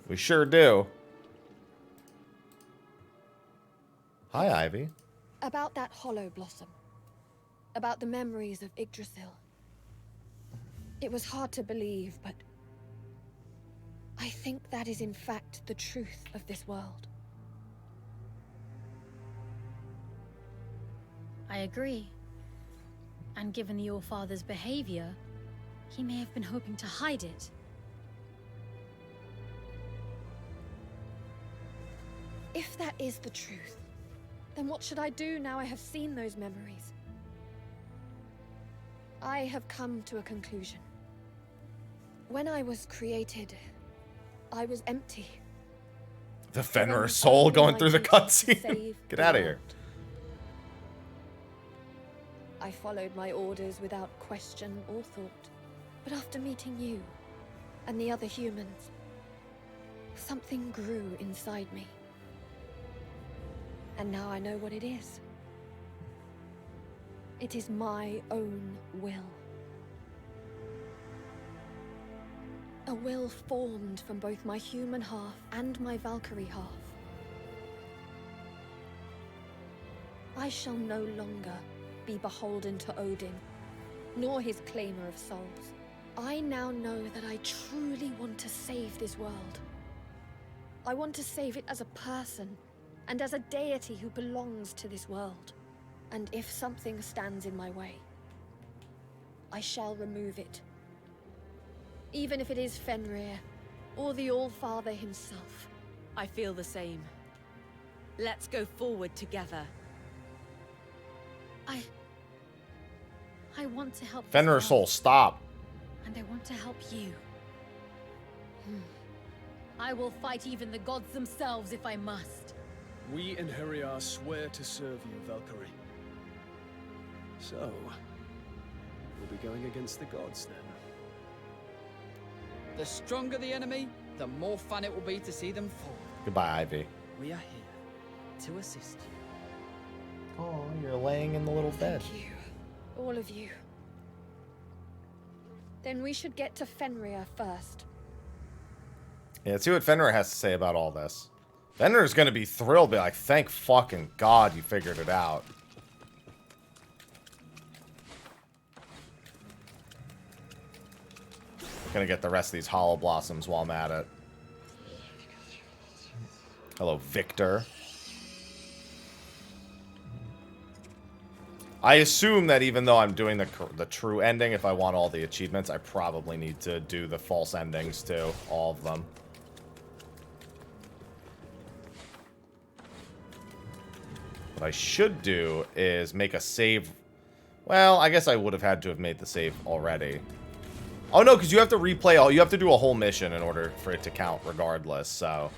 [SPEAKER 1] We sure do. Hi, Ivy.
[SPEAKER 3] About that hollow blossom. About the memories of Yggdrasil. It was hard to believe, but I think that is in fact the truth of this world.
[SPEAKER 4] I agree. And given the All-Father's behavior, he may have been hoping to hide it.
[SPEAKER 3] If that is the truth, then what should I do now I have seen those memories? I have come to a conclusion. When I was created, I was empty.
[SPEAKER 1] The Fenrir soul going through the cutscene. Get out of here.
[SPEAKER 3] I followed my orders without question or thought. But after meeting you and the other humans, something grew inside me. And now I know what it is. It is my own will. A will formed from both my human half and my Valkyrie half. I shall no longer be beholden to Odin, nor his claimer of souls. I now know that I truly want to save this world. I want to save it as a person, and as a deity who belongs to this world. And if something stands in my way, I shall remove it. Even if it is Fenrir, or the All-Father himself.
[SPEAKER 9] I feel the same. Let's go forward together.
[SPEAKER 4] I want to help
[SPEAKER 1] Fenrir soul, stop.
[SPEAKER 4] And I want to help you. I will fight even the gods themselves if I must.
[SPEAKER 5] We in Heriar swear to serve you, Valkyrie. So, we'll be going against the gods then.
[SPEAKER 10] The stronger the enemy, the more fun it will be to see them fall.
[SPEAKER 1] Goodbye, Ivy.
[SPEAKER 10] We are here to assist you.
[SPEAKER 1] Oh, you're laying in the little bed.
[SPEAKER 3] Thank you, all of you. Then we should get to Fenrir first.
[SPEAKER 1] Yeah, let's see what Fenrir has to say about all this. Fenrir's gonna be thrilled, be like, thank fucking God you figured it out. Gonna get the rest of these hollow blossoms while I'm at it. Hello, Victor. I assume that even though I'm doing the true ending, if I want all the achievements, I probably need to do the false endings too. All of them. What I should do is make a save. Well, I guess I would have had to have made the save already. Oh no, because you have to replay all. You have to do a whole mission in order for it to count regardless, so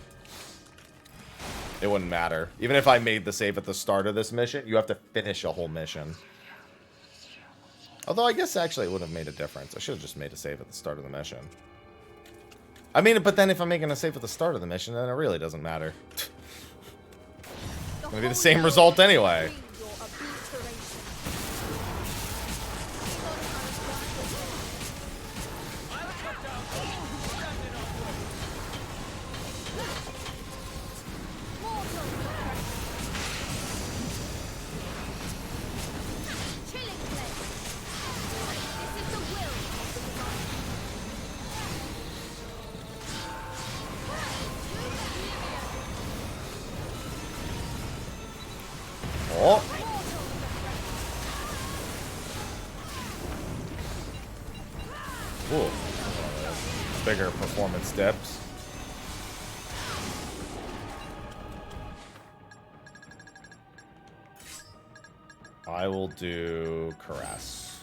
[SPEAKER 1] it wouldn't matter. Even if I made the save at the start of this mission, you have to finish a whole mission. Although I guess actually it would have made a difference. I should have just made a save at the start of the mission. I mean, but then if I'm making a save at the start of the mission, then it really doesn't matter. It's gonna be the same result anyway. Oh. Ooh. Bigger performance dips. I will do Caress.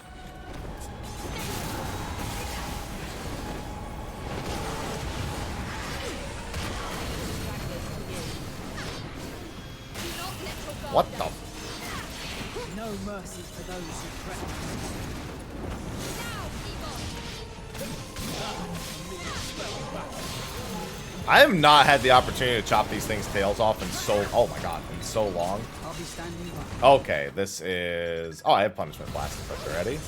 [SPEAKER 1] What the?
[SPEAKER 10] No mercy for those who threaten.
[SPEAKER 1] I have not had the opportunity to chop these things' tails off in so... Oh my god, in so long.
[SPEAKER 10] I'll be standing by.
[SPEAKER 1] Okay, this is... Oh, I have Punishment Blast equipped already.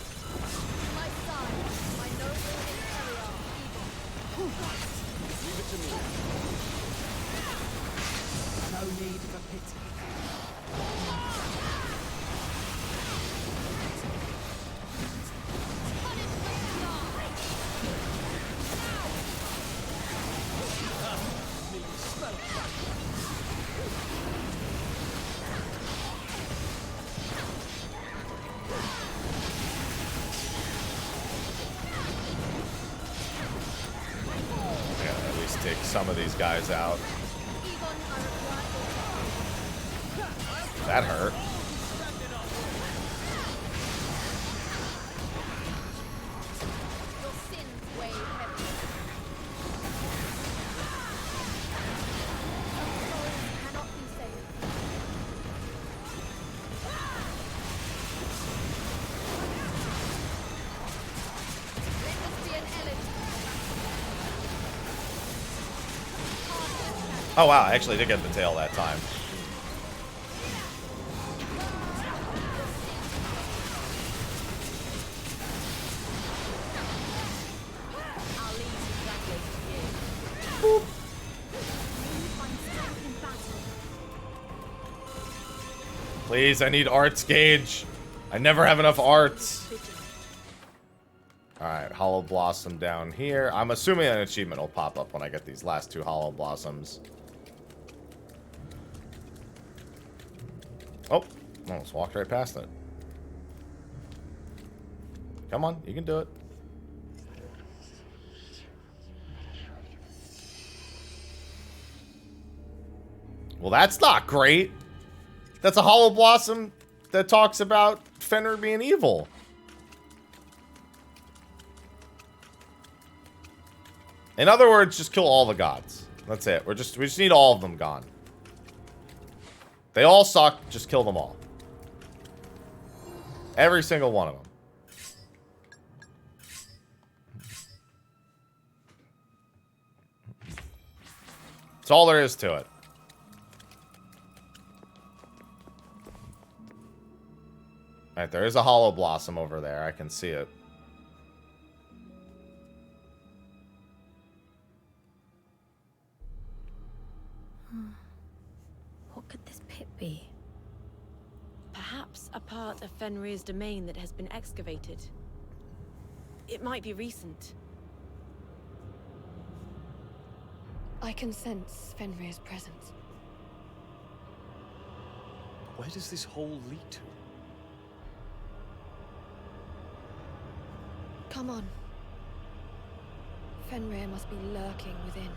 [SPEAKER 10] No need for pity.
[SPEAKER 1] Take some of these guys out. That hurt. Oh wow, I actually did get the tail that time. Boop. Please, I need arts gauge. I never have enough arts. Alright, Hollow Blossom down here. I'm assuming an achievement will pop up when I get these last 2 Hollow Blossoms. Oh, almost walked right past it. Come on, you can do it. Well, that's not great. That's a Hollow Blossom that talks about Fenrir being evil. In other words, just kill all the gods. That's it. We just need all of them gone. They all suck. Just kill them all. Every single one of them. That's all there is to it. Alright, there is a Hollow Blossom over there. I can see it.
[SPEAKER 3] What could this pit be?
[SPEAKER 9] Perhaps a part of Fenrir's domain that has been excavated. It might be recent.
[SPEAKER 3] I can sense Fenrir's presence.
[SPEAKER 5] Where does this hole lead to?
[SPEAKER 3] Come on. Fenrir must be lurking within.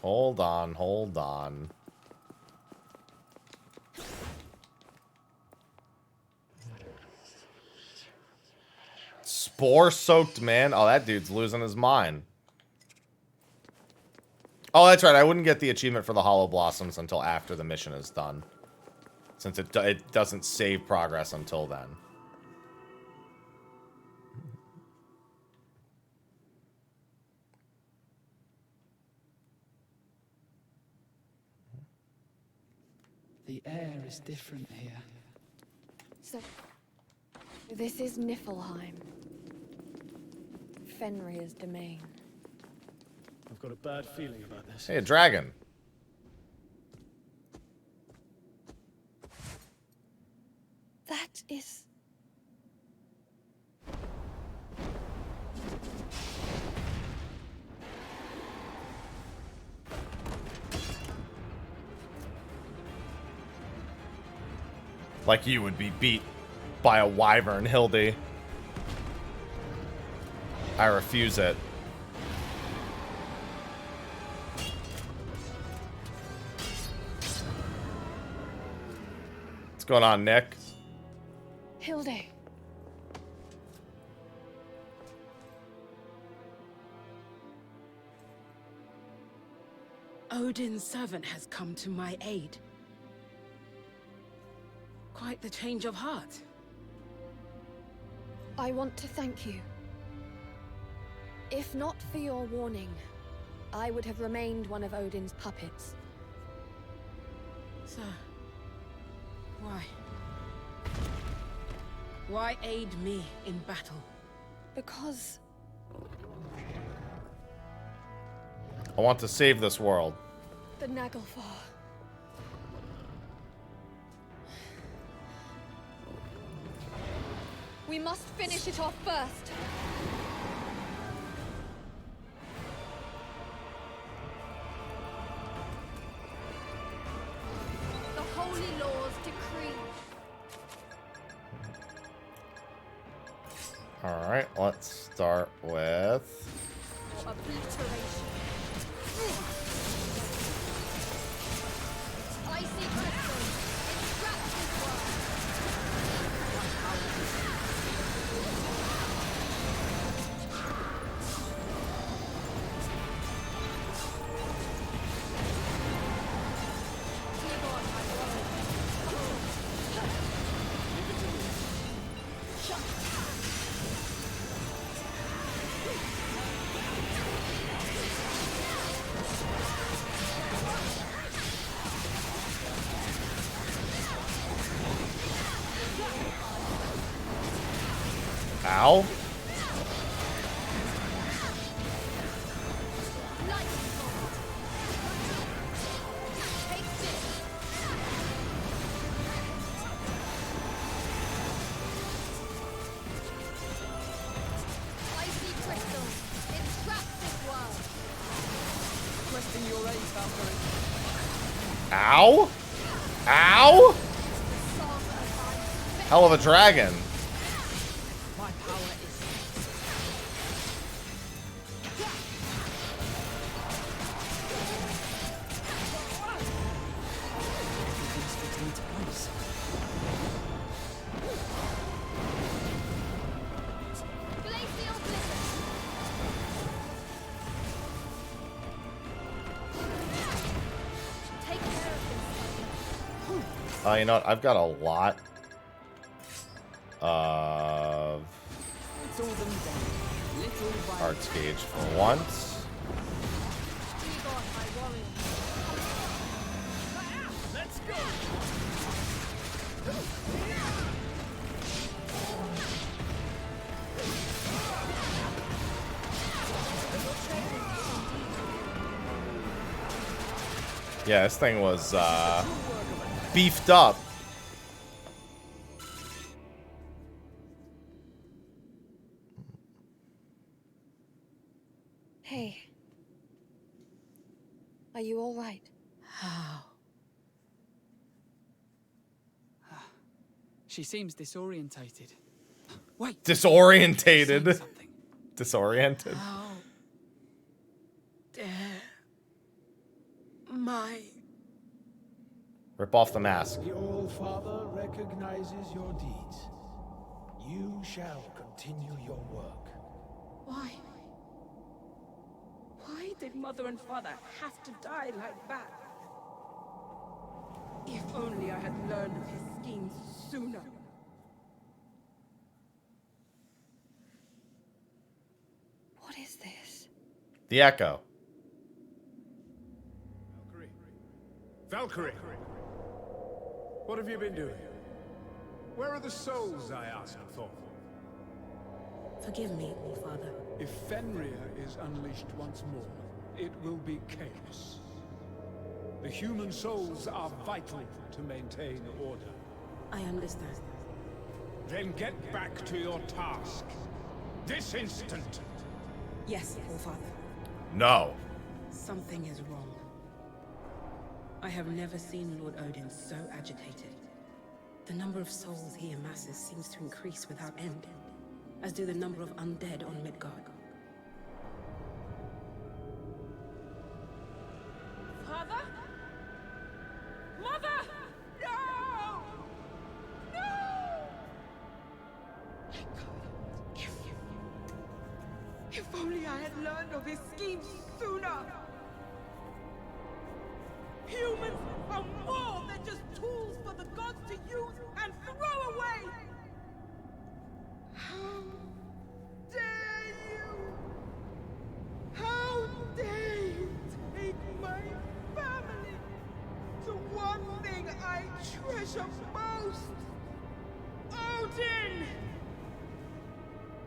[SPEAKER 1] Hold on, hold on. Spore-soaked man? Oh, that dude's losing his mind. Oh, that's right. I wouldn't get the achievement for the Hollow Blossoms until after the mission is done. Since it doesn't save progress until then.
[SPEAKER 10] The air is different here.
[SPEAKER 3] So, this is Niflheim. Fenrir's domain.
[SPEAKER 5] I've got a bad feeling about this.
[SPEAKER 1] Hey, a dragon.
[SPEAKER 3] That is...
[SPEAKER 1] Like you would be beat by a wyvern, Hildy. I refuse it. What's going on, Nick?
[SPEAKER 3] Hilde.
[SPEAKER 8] Odin's servant has come to my aid. Quite the change of heart.
[SPEAKER 3] I want to thank you. If not for your warning, I would have remained one of Odin's puppets.
[SPEAKER 8] So, why? Why aid me in battle?
[SPEAKER 3] Because
[SPEAKER 1] I want to save this world.
[SPEAKER 3] the Naglfar. We must finish it off first.
[SPEAKER 2] The Holy Law's decree.
[SPEAKER 1] Alright, let's start with...
[SPEAKER 2] For obliteration. Icy crystal. Entrapped this world.
[SPEAKER 1] Ow.
[SPEAKER 2] Icy crystal. Entrapped this world.
[SPEAKER 10] Requesting your aid, Valkyrie.
[SPEAKER 1] Ow? Ow? Hell of a dragon.
[SPEAKER 10] My power is...
[SPEAKER 2] Glacial blizzard. Take care of this.
[SPEAKER 1] You know what? I've got a lot of
[SPEAKER 10] It's all them done. Little by
[SPEAKER 1] arts gauge for once.
[SPEAKER 2] Reborn, my warrior.
[SPEAKER 5] Let's go!
[SPEAKER 1] Yeah, this thing was beefed up.
[SPEAKER 3] Hey. Are you all right?
[SPEAKER 8] How?
[SPEAKER 10] She seems disorientated.
[SPEAKER 8] Wait.
[SPEAKER 1] Disorientated. Disoriented.
[SPEAKER 8] How dare my...
[SPEAKER 1] Rip off the mask.
[SPEAKER 11] The All-Father recognizes your deeds. You shall continue your work.
[SPEAKER 8] Why? Why did Mother and Father have to die like that? If only I had learned of his schemes sooner.
[SPEAKER 3] What is this?
[SPEAKER 1] The Echo.
[SPEAKER 11] Valkyrie! What have you been doing? Where are the souls I asked for?
[SPEAKER 8] Forgive me, Father.
[SPEAKER 11] If Fenrir is unleashed once more, it will be chaos. The human souls are vital to maintain order.
[SPEAKER 8] I understand.
[SPEAKER 11] Then get back to your task. This instant!
[SPEAKER 8] Yes, Father.
[SPEAKER 1] No.
[SPEAKER 8] Something is wrong. I have never seen Lord Odin so agitated. The number of souls he amasses seems to increase without end, as do the number of undead on Midgard.
[SPEAKER 13] Father? Mother! No! No!
[SPEAKER 10] I can't. If only I had learned of his schemes sooner! Humans are more than just tools for the gods to use and throw away! How dare you? How dare you take my family to one thing I treasure most? Odin!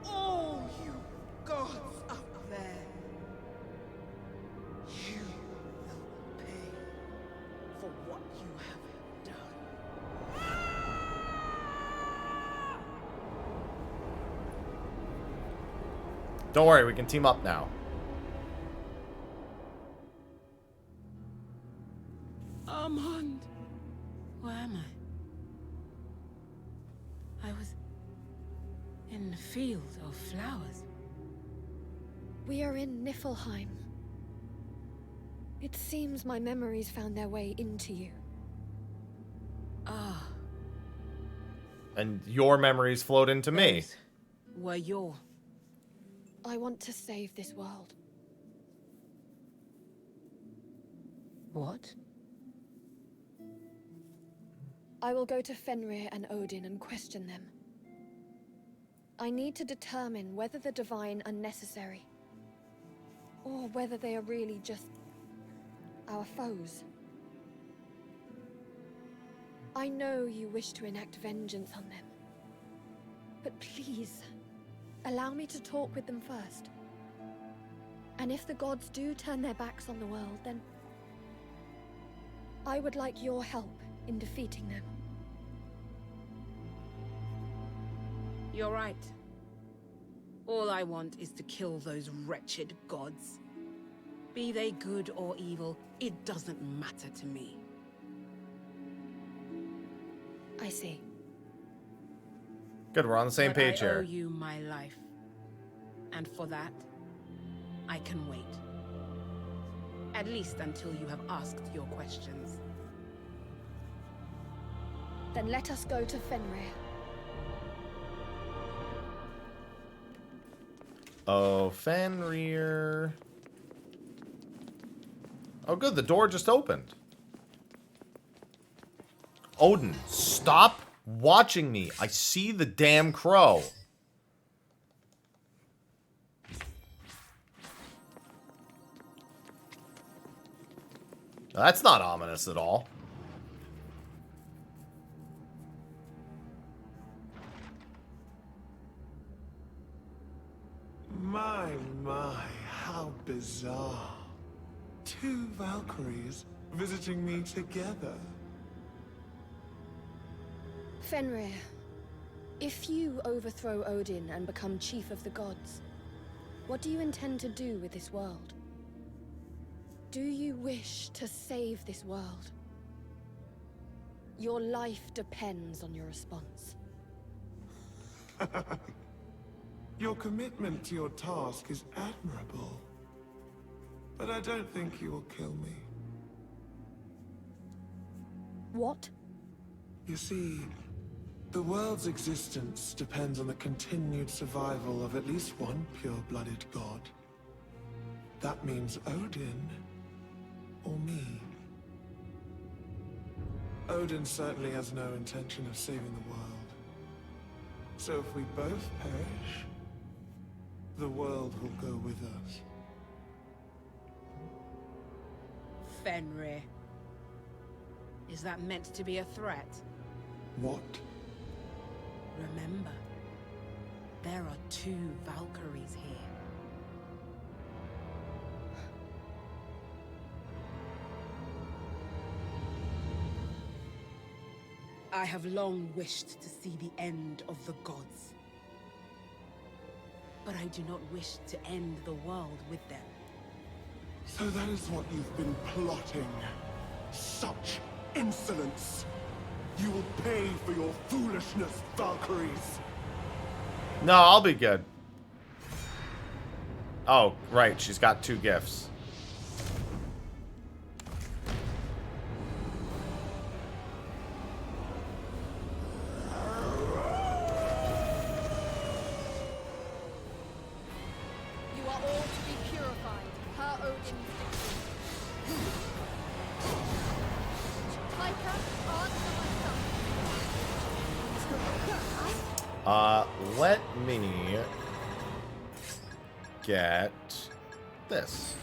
[SPEAKER 10] Oh, you gods up there. You will pay for what you have done.
[SPEAKER 1] Don't worry, we can team up now.
[SPEAKER 8] Armand! Where am I? I was in the field of flowers.
[SPEAKER 3] We are in Niflheim. It seems my memories found their way into you.
[SPEAKER 8] Ah.
[SPEAKER 1] And your memories flowed into me.
[SPEAKER 8] Were your...
[SPEAKER 3] I want to save this world.
[SPEAKER 8] What?
[SPEAKER 3] I will go to Fenrir and Odin and question them. I need to determine whether the Divine are necessary, or whether they are really just our foes. I know you wish to enact vengeance on them, but please, allow me to talk with them first. And if the gods do turn their backs on the world, then I would like your help in defeating them.
[SPEAKER 8] You're right. All I want is to kill those wretched gods. Be they good or evil, it doesn't matter to me.
[SPEAKER 3] I see.
[SPEAKER 1] Good, we're on the same page
[SPEAKER 8] I owe
[SPEAKER 1] here.
[SPEAKER 8] you my life. And for that, I can wait. At least until you have asked your questions.
[SPEAKER 3] Then let us go to Fenrir.
[SPEAKER 1] Oh, Fenrir. Oh, good. The door just opened. Odin, stop watching me. I see the damn crow. That's not ominous at all.
[SPEAKER 12] My, how bizarre. Two Valkyries visiting me together.
[SPEAKER 3] Fenrir, if you overthrow Odin and become chief of the gods, what do you intend to do with this world? Do you wish to save this world? Your life depends on your response.
[SPEAKER 12] Your commitment to your task is admirable. But I don't think you will kill me.
[SPEAKER 3] What?
[SPEAKER 12] You see, the world's existence depends on the continued survival of at least one pure-blooded god. That means Odin, or me. Odin certainly has no intention of saving the world. So if we both perish, the world will go with us.
[SPEAKER 8] Fenrir. Is that meant to be a threat?
[SPEAKER 12] What?
[SPEAKER 8] Remember, there are two Valkyries here. I have long wished to see the end of the gods. But I do not wish to end the world with them.
[SPEAKER 12] So that is what you've been plotting. Such insolence! You will pay for your foolishness, Valkyries.
[SPEAKER 1] No, I'll be good. Oh, right. She's got 2 gifts.
[SPEAKER 2] You are all to be purified, per Odin's decree. Taika, answer my son.
[SPEAKER 1] Let me get this.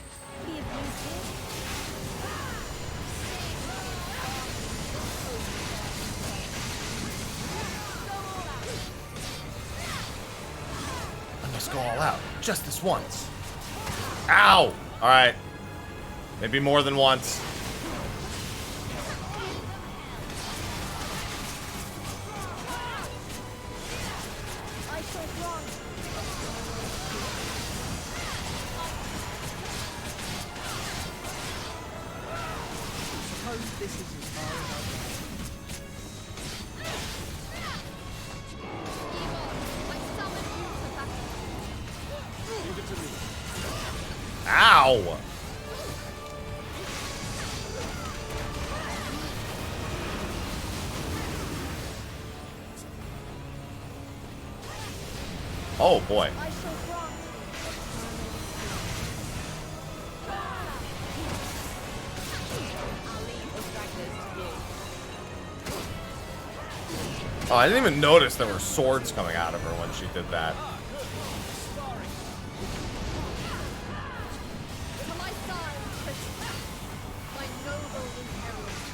[SPEAKER 1] I must go all out. Just this once. Ow! Alright. Maybe more than once.
[SPEAKER 2] I shall grant.
[SPEAKER 10] Suppose this is as far as I'll go.
[SPEAKER 2] I summon you to battle.
[SPEAKER 5] Leave it to me.
[SPEAKER 1] Ow! Oh boy.
[SPEAKER 2] I shall grant.
[SPEAKER 1] Oh, I didn't even notice there were swords coming out of her when she did that.
[SPEAKER 2] To my side, Christmas. My noble inheritance.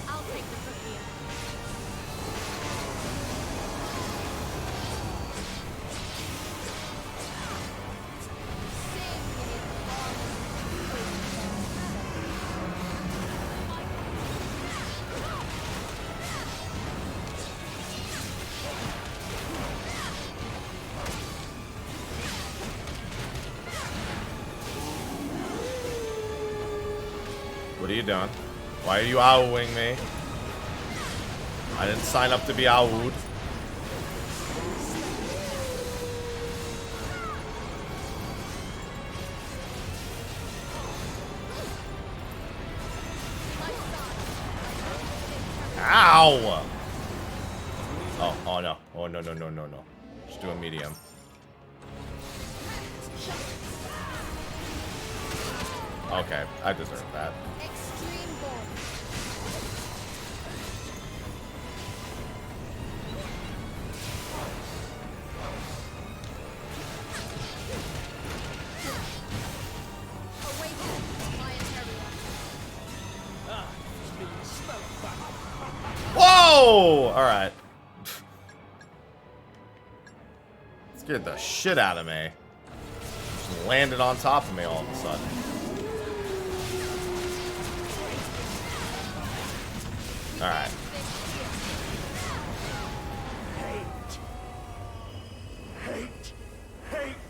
[SPEAKER 2] I'll take the cookie.
[SPEAKER 1] What are you doing? Why are you owing me? I didn't sign up to be owed. Ow! Oh no. Oh no. Just do a medium. Okay, I deserve that.
[SPEAKER 2] Extreme bomb. Awaken my inheritance.
[SPEAKER 1] Whoa! Alright. Scared the shit out of me. Just landed on top of me all of a sudden. Alright.
[SPEAKER 11] Hate!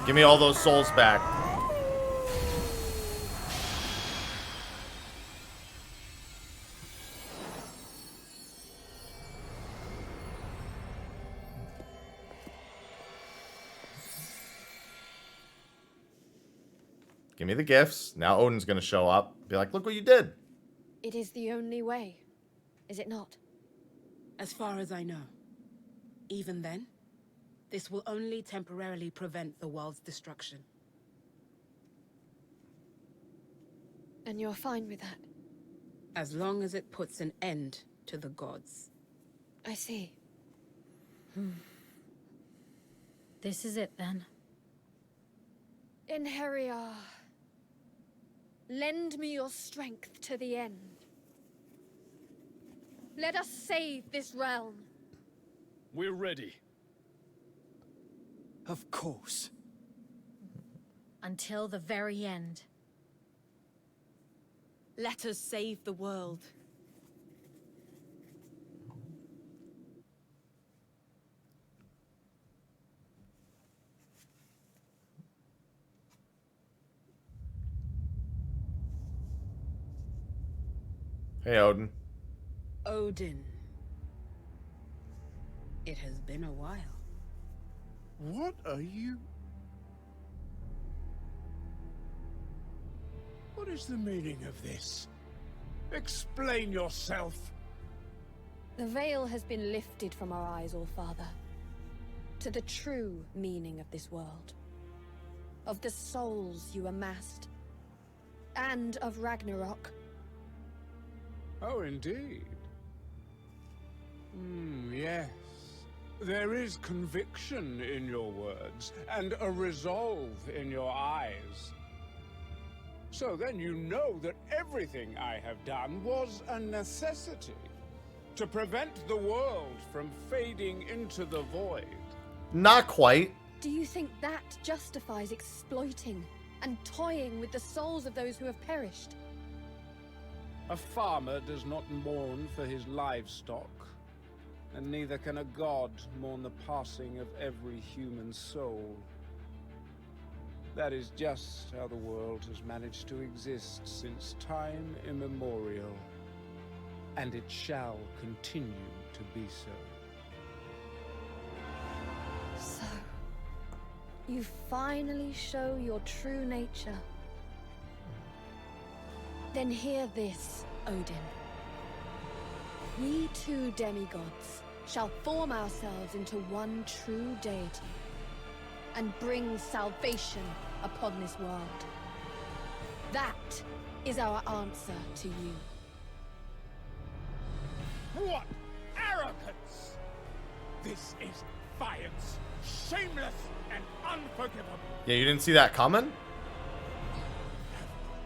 [SPEAKER 1] Give me all those souls back. Give me the gifts. Now Odin's gonna show up. Be like, look what you did.
[SPEAKER 3] It is the only way, is it not?
[SPEAKER 8] As far as I know. Even then, this will only temporarily prevent the world's destruction.
[SPEAKER 3] And you're fine with that?
[SPEAKER 8] As long as it puts an end to the gods.
[SPEAKER 3] I see.
[SPEAKER 4] This is it then.
[SPEAKER 3] Inheria, lend me your strength to the end.
[SPEAKER 2] Let us save this realm.
[SPEAKER 5] We're ready.
[SPEAKER 10] Of course.
[SPEAKER 4] Until the very end.
[SPEAKER 9] Let us save the world.
[SPEAKER 1] Hey, Odin.
[SPEAKER 8] Odin. It has been a while.
[SPEAKER 11] What are you? What is the meaning of this? Explain yourself.
[SPEAKER 3] The veil has been lifted from our eyes, All-Father, to the true meaning of this world, of the souls you amassed, and of Ragnarok.
[SPEAKER 11] Oh, indeed. Yes. There is conviction in your words, and a resolve in your eyes. So then you know that everything I have done was a necessity, to prevent the world from fading into the void.
[SPEAKER 1] Not quite.
[SPEAKER 3] Do you think that justifies exploiting and toying with the souls of those who have perished?
[SPEAKER 11] A farmer does not mourn for his livestock, and neither can a god mourn the passing of every human soul. That is just how the world has managed to exist since time immemorial, and it shall continue to be so.
[SPEAKER 3] So, you finally show your true nature. Then hear this, Odin. We two demigods shall form ourselves into one true deity and bring salvation upon this world. That is our answer to you.
[SPEAKER 11] What arrogance! This is defiance, shameless and unforgivable.
[SPEAKER 1] Yeah, you didn't see that coming?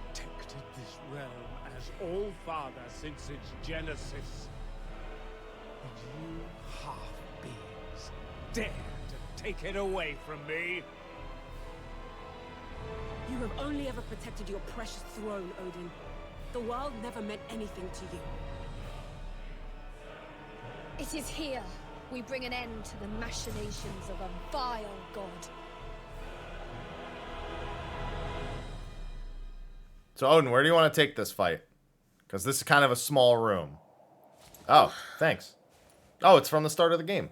[SPEAKER 11] Protected this realm as All-Father since its genesis. And you half-beings dare to take it away from me?
[SPEAKER 8] You have only ever protected your precious throne, Odin. The world never meant anything to you.
[SPEAKER 3] It is here we bring an end to the machinations of a vile god.
[SPEAKER 1] So, Odin, where do you want to take this fight? Because this is kind of a small room. Oh, thanks. Oh, it's from the start of the game.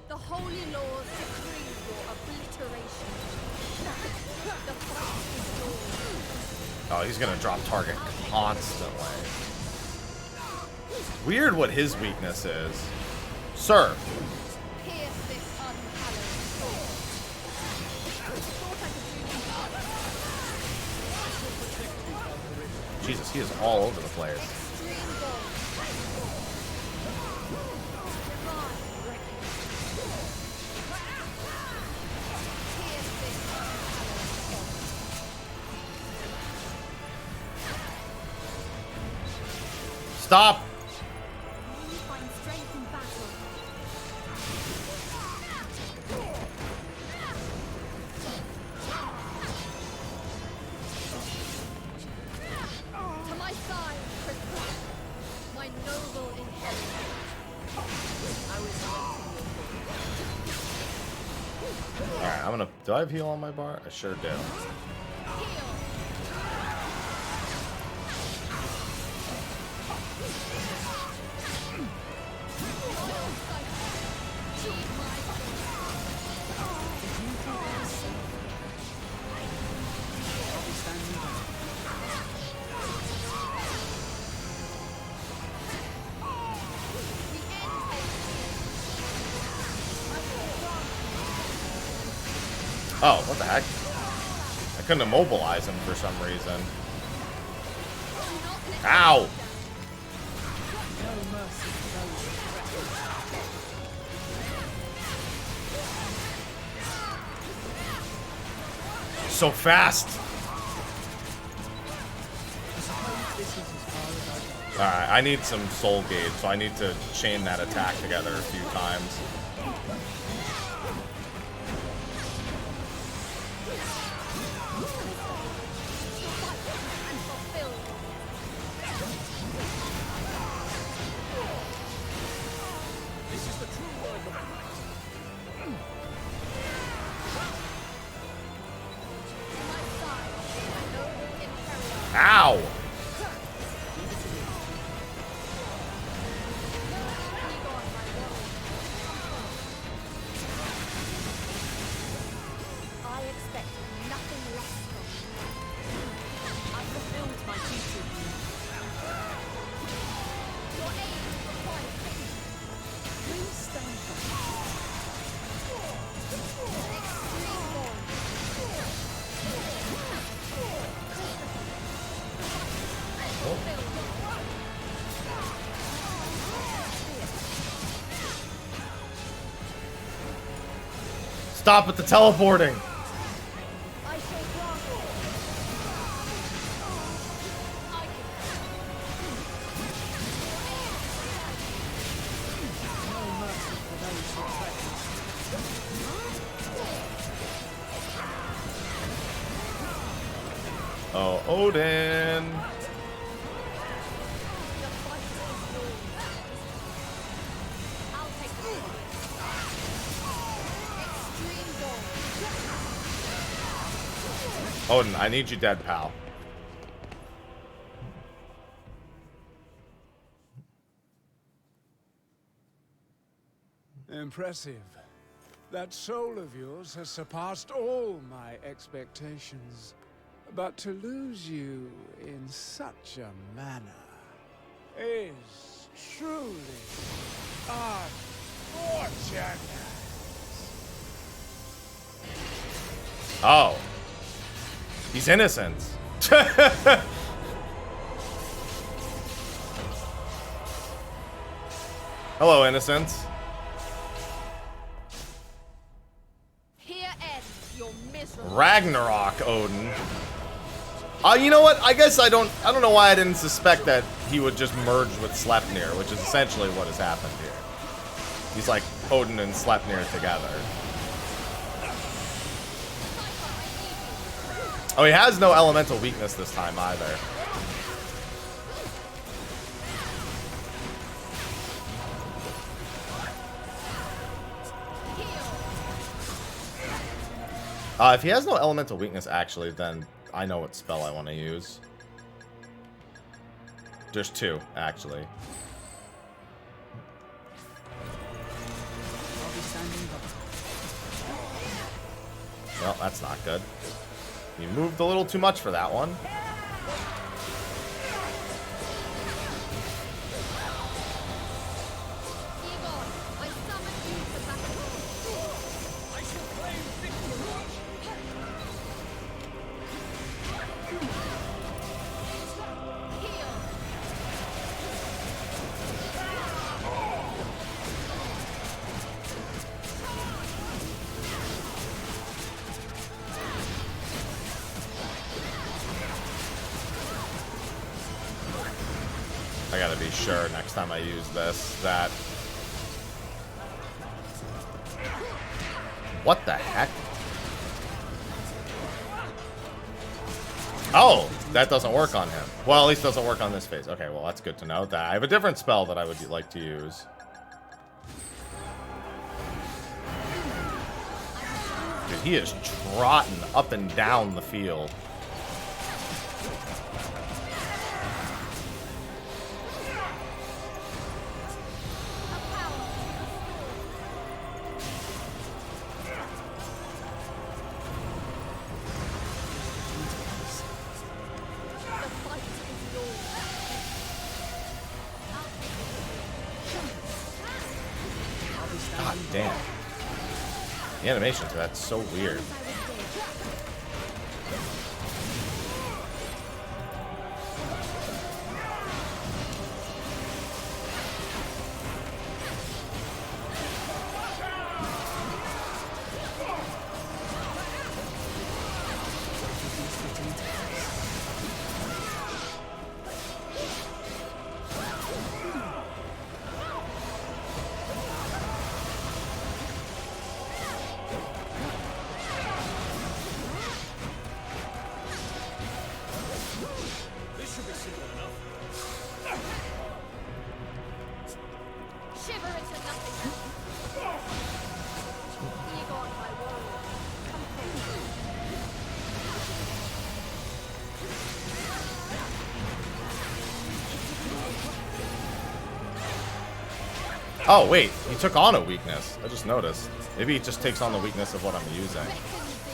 [SPEAKER 2] The holy laws decree your obliteration. The fight is yours.
[SPEAKER 1] Oh, he's going to drop target constantly. Weird what his weakness is. Sir.
[SPEAKER 2] Pierce this unhallowed sword. Thought I could do
[SPEAKER 1] Jesus, he is all over the place.
[SPEAKER 2] extreme gold. Divine reckoning. Pierce this unhallowed sword.
[SPEAKER 1] Stop!
[SPEAKER 4] You find strength in battle.
[SPEAKER 2] To my side, Christmas. My noble inheritance. I was
[SPEAKER 1] Alright, I'm gonna... Do I have heal on my bar? I sure do. Oh, what the heck? I couldn't immobilize him for some reason. Ow! So fast! Alright, I need some soul gauge, so I need to chain that attack together a few times. Ow!
[SPEAKER 2] I expect nothing less from you.
[SPEAKER 9] I've fulfilled my duty.
[SPEAKER 2] Your aid is required.
[SPEAKER 10] Please stand back.
[SPEAKER 2] Extreme bond.
[SPEAKER 1] Stop with the teleporting!
[SPEAKER 2] I shall grant it. I can.
[SPEAKER 10] No mercy for those who tread.
[SPEAKER 1] Oh, Odin!
[SPEAKER 2] The fight is yours. I'll take the fight. Extreme bond.
[SPEAKER 1] Odin, I need you dead, pal.
[SPEAKER 11] Impressive. That soul of yours has surpassed all my expectations. But to lose you in such a manner is truly unfortunate.
[SPEAKER 1] Oh. He's innocent. Hello, innocence.
[SPEAKER 2] Here ends your miserable.
[SPEAKER 1] Ragnarok, Odin. You know what? I guess I don't know why I didn't suspect that he would just merge with Sleipnir, which is essentially what has happened here. He's like Odin and Sleipnir together. Oh, he has no elemental weakness this time either. If he has no elemental weakness, actually, then I know what spell I want to use. There's two, actually.
[SPEAKER 10] I'll be standing by.
[SPEAKER 1] Well, that's not good. You moved a little too much for that one.
[SPEAKER 2] Egon, I summon you to battle. I shall claim victory. Heal.
[SPEAKER 1] I gotta be sure next time I use this that... What the heck? Oh, that doesn't work on him. Well, at least it doesn't work on this phase. Okay, well, that's good to know. That I have a different spell that I would like to use. Dude, he is trotting up and down the field. God damn. The animation to that's so weird. Oh, wait. He took on a weakness. I just noticed. Maybe he just takes on the weakness of what I'm using.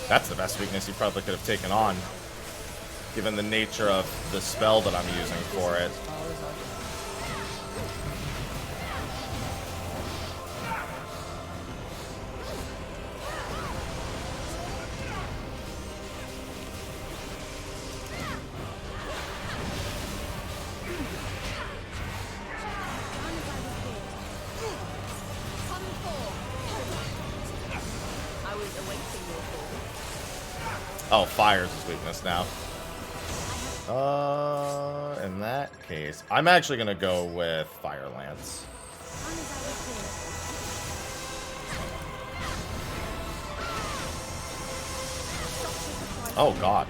[SPEAKER 1] That's the best weakness he probably could have taken on, given the nature of the spell that I'm using for it. Oh, fire's his weakness now. In that case, I'm actually gonna go with Fire Lance. Oh God.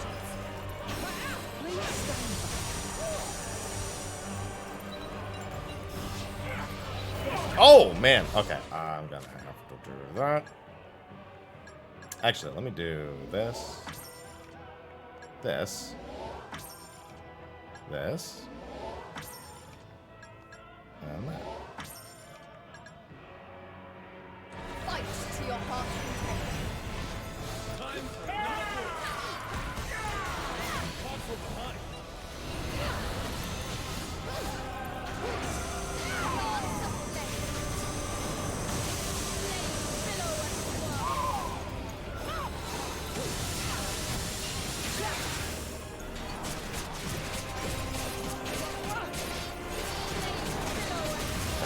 [SPEAKER 1] Oh man. Okay, I'm gonna have to do that. Actually, let me do this. This. And that.
[SPEAKER 2] Fight to your heart's content.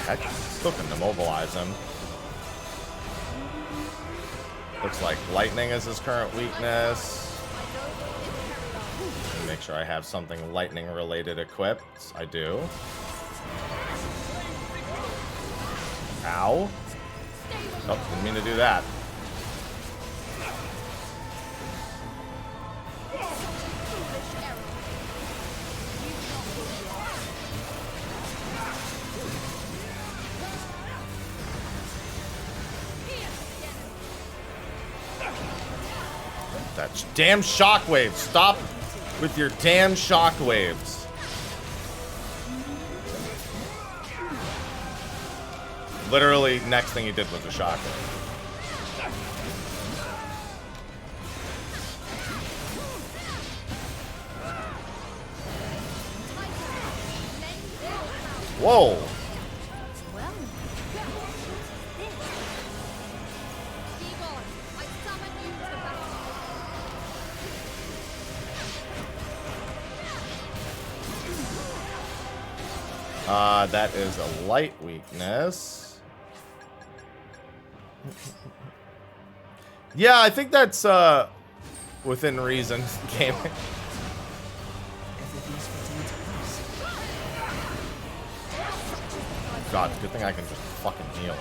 [SPEAKER 1] Heck, still can immobilize him. Looks like lightning is his current weakness. Make sure I have something lightning related equipped. I do. Ow. Oh, didn't mean to do that. That damn shockwave. Stop with your damn shockwaves. Literally, next thing he did was a shockwave. Whoa. That is a light weakness. Yeah, I think that's within reason. Game. God, good thing I can just fucking heal.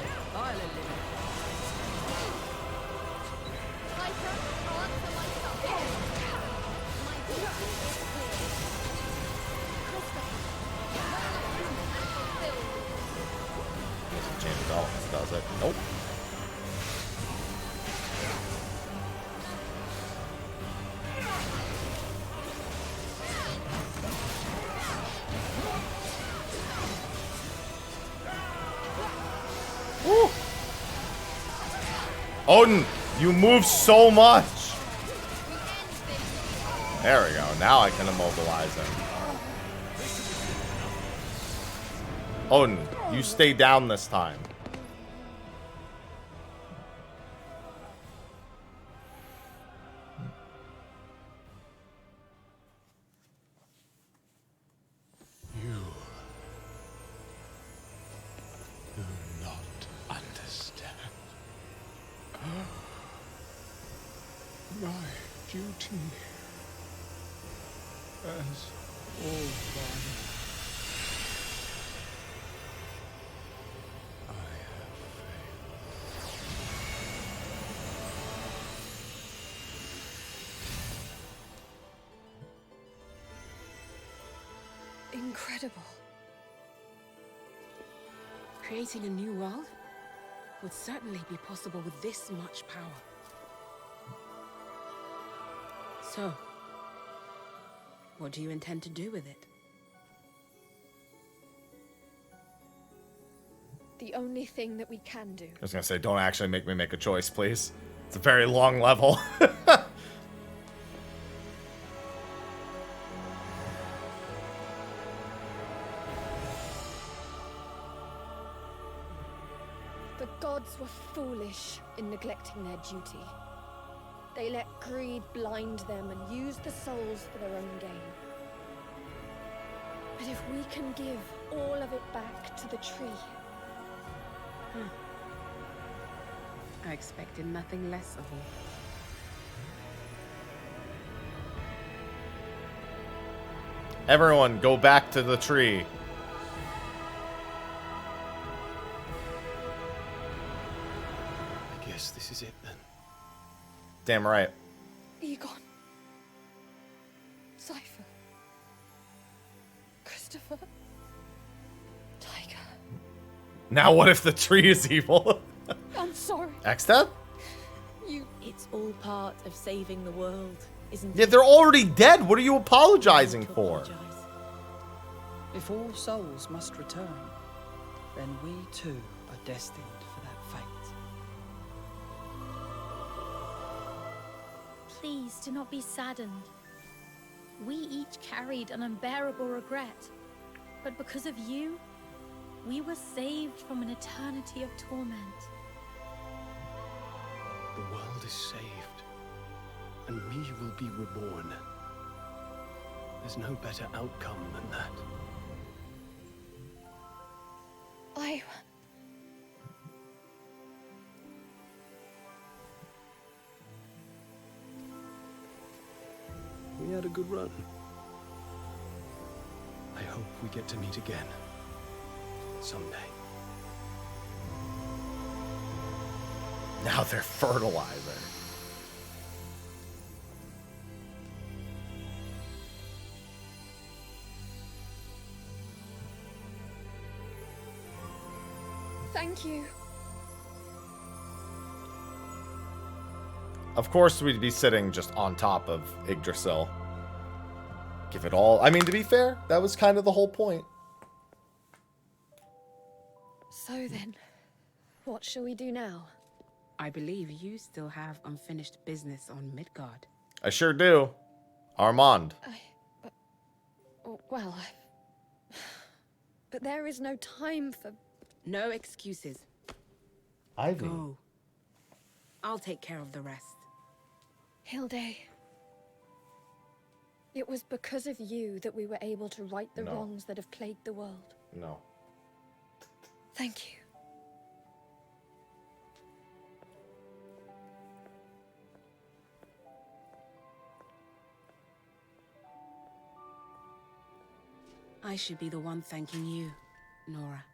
[SPEAKER 1] Does it? Nope. Woo. Odin, you move so much. There we go. Now I can immobilize him. Odin, you stay down this time.
[SPEAKER 11] My duty as all father. I have failed.
[SPEAKER 3] Incredible.
[SPEAKER 8] Creating a new world would certainly be possible with this much power. So, what do you intend to do with it?
[SPEAKER 3] the only thing that we can do.
[SPEAKER 1] I was gonna say, don't actually make me make a choice, please. It's a very long level.
[SPEAKER 3] The gods were foolish in neglecting their duty. They let greed blind them and used the souls for their own gain. But if we can give all of it back to the tree...
[SPEAKER 8] I expected nothing less of you.
[SPEAKER 1] Everyone, go back to the tree.
[SPEAKER 5] I guess this is it then.
[SPEAKER 1] Damn right.
[SPEAKER 3] Egon. Cypher. Christopher. Tiger.
[SPEAKER 1] Now what if the tree is evil?
[SPEAKER 3] I'm sorry.
[SPEAKER 1] X-Death?
[SPEAKER 9] It's all part of saving the world, isn't
[SPEAKER 1] Yeah,
[SPEAKER 9] it?
[SPEAKER 1] they're already dead. What are you apologizing for?
[SPEAKER 10] If all souls must return, then we too are destined for that fate.
[SPEAKER 4] Please do not be saddened. We each carried an unbearable regret, but because of you, we were saved from an eternity of torment.
[SPEAKER 5] The world is saved, and we will be reborn. There's no better outcome than that. We had a good run. I hope we get to meet again. Someday.
[SPEAKER 1] Now they're fertilizer.
[SPEAKER 3] Thank you.
[SPEAKER 1] Of course we'd be sitting just on top of Yggdrasil. Give it all. I mean, to be fair, that was kind of the whole point.
[SPEAKER 3] So then, what shall we do now?
[SPEAKER 8] I believe you still have unfinished business on Midgard.
[SPEAKER 1] I sure do. Armand.
[SPEAKER 3] Well, but there is no time for...
[SPEAKER 8] No excuses.
[SPEAKER 1] Ivy.
[SPEAKER 8] Go. I'll take care of the rest.
[SPEAKER 3] Hilde. It was because of you that we were able to right the wrongs that have plagued the world.
[SPEAKER 1] No.
[SPEAKER 3] Thank you.
[SPEAKER 8] I should be the one thanking you, Nora.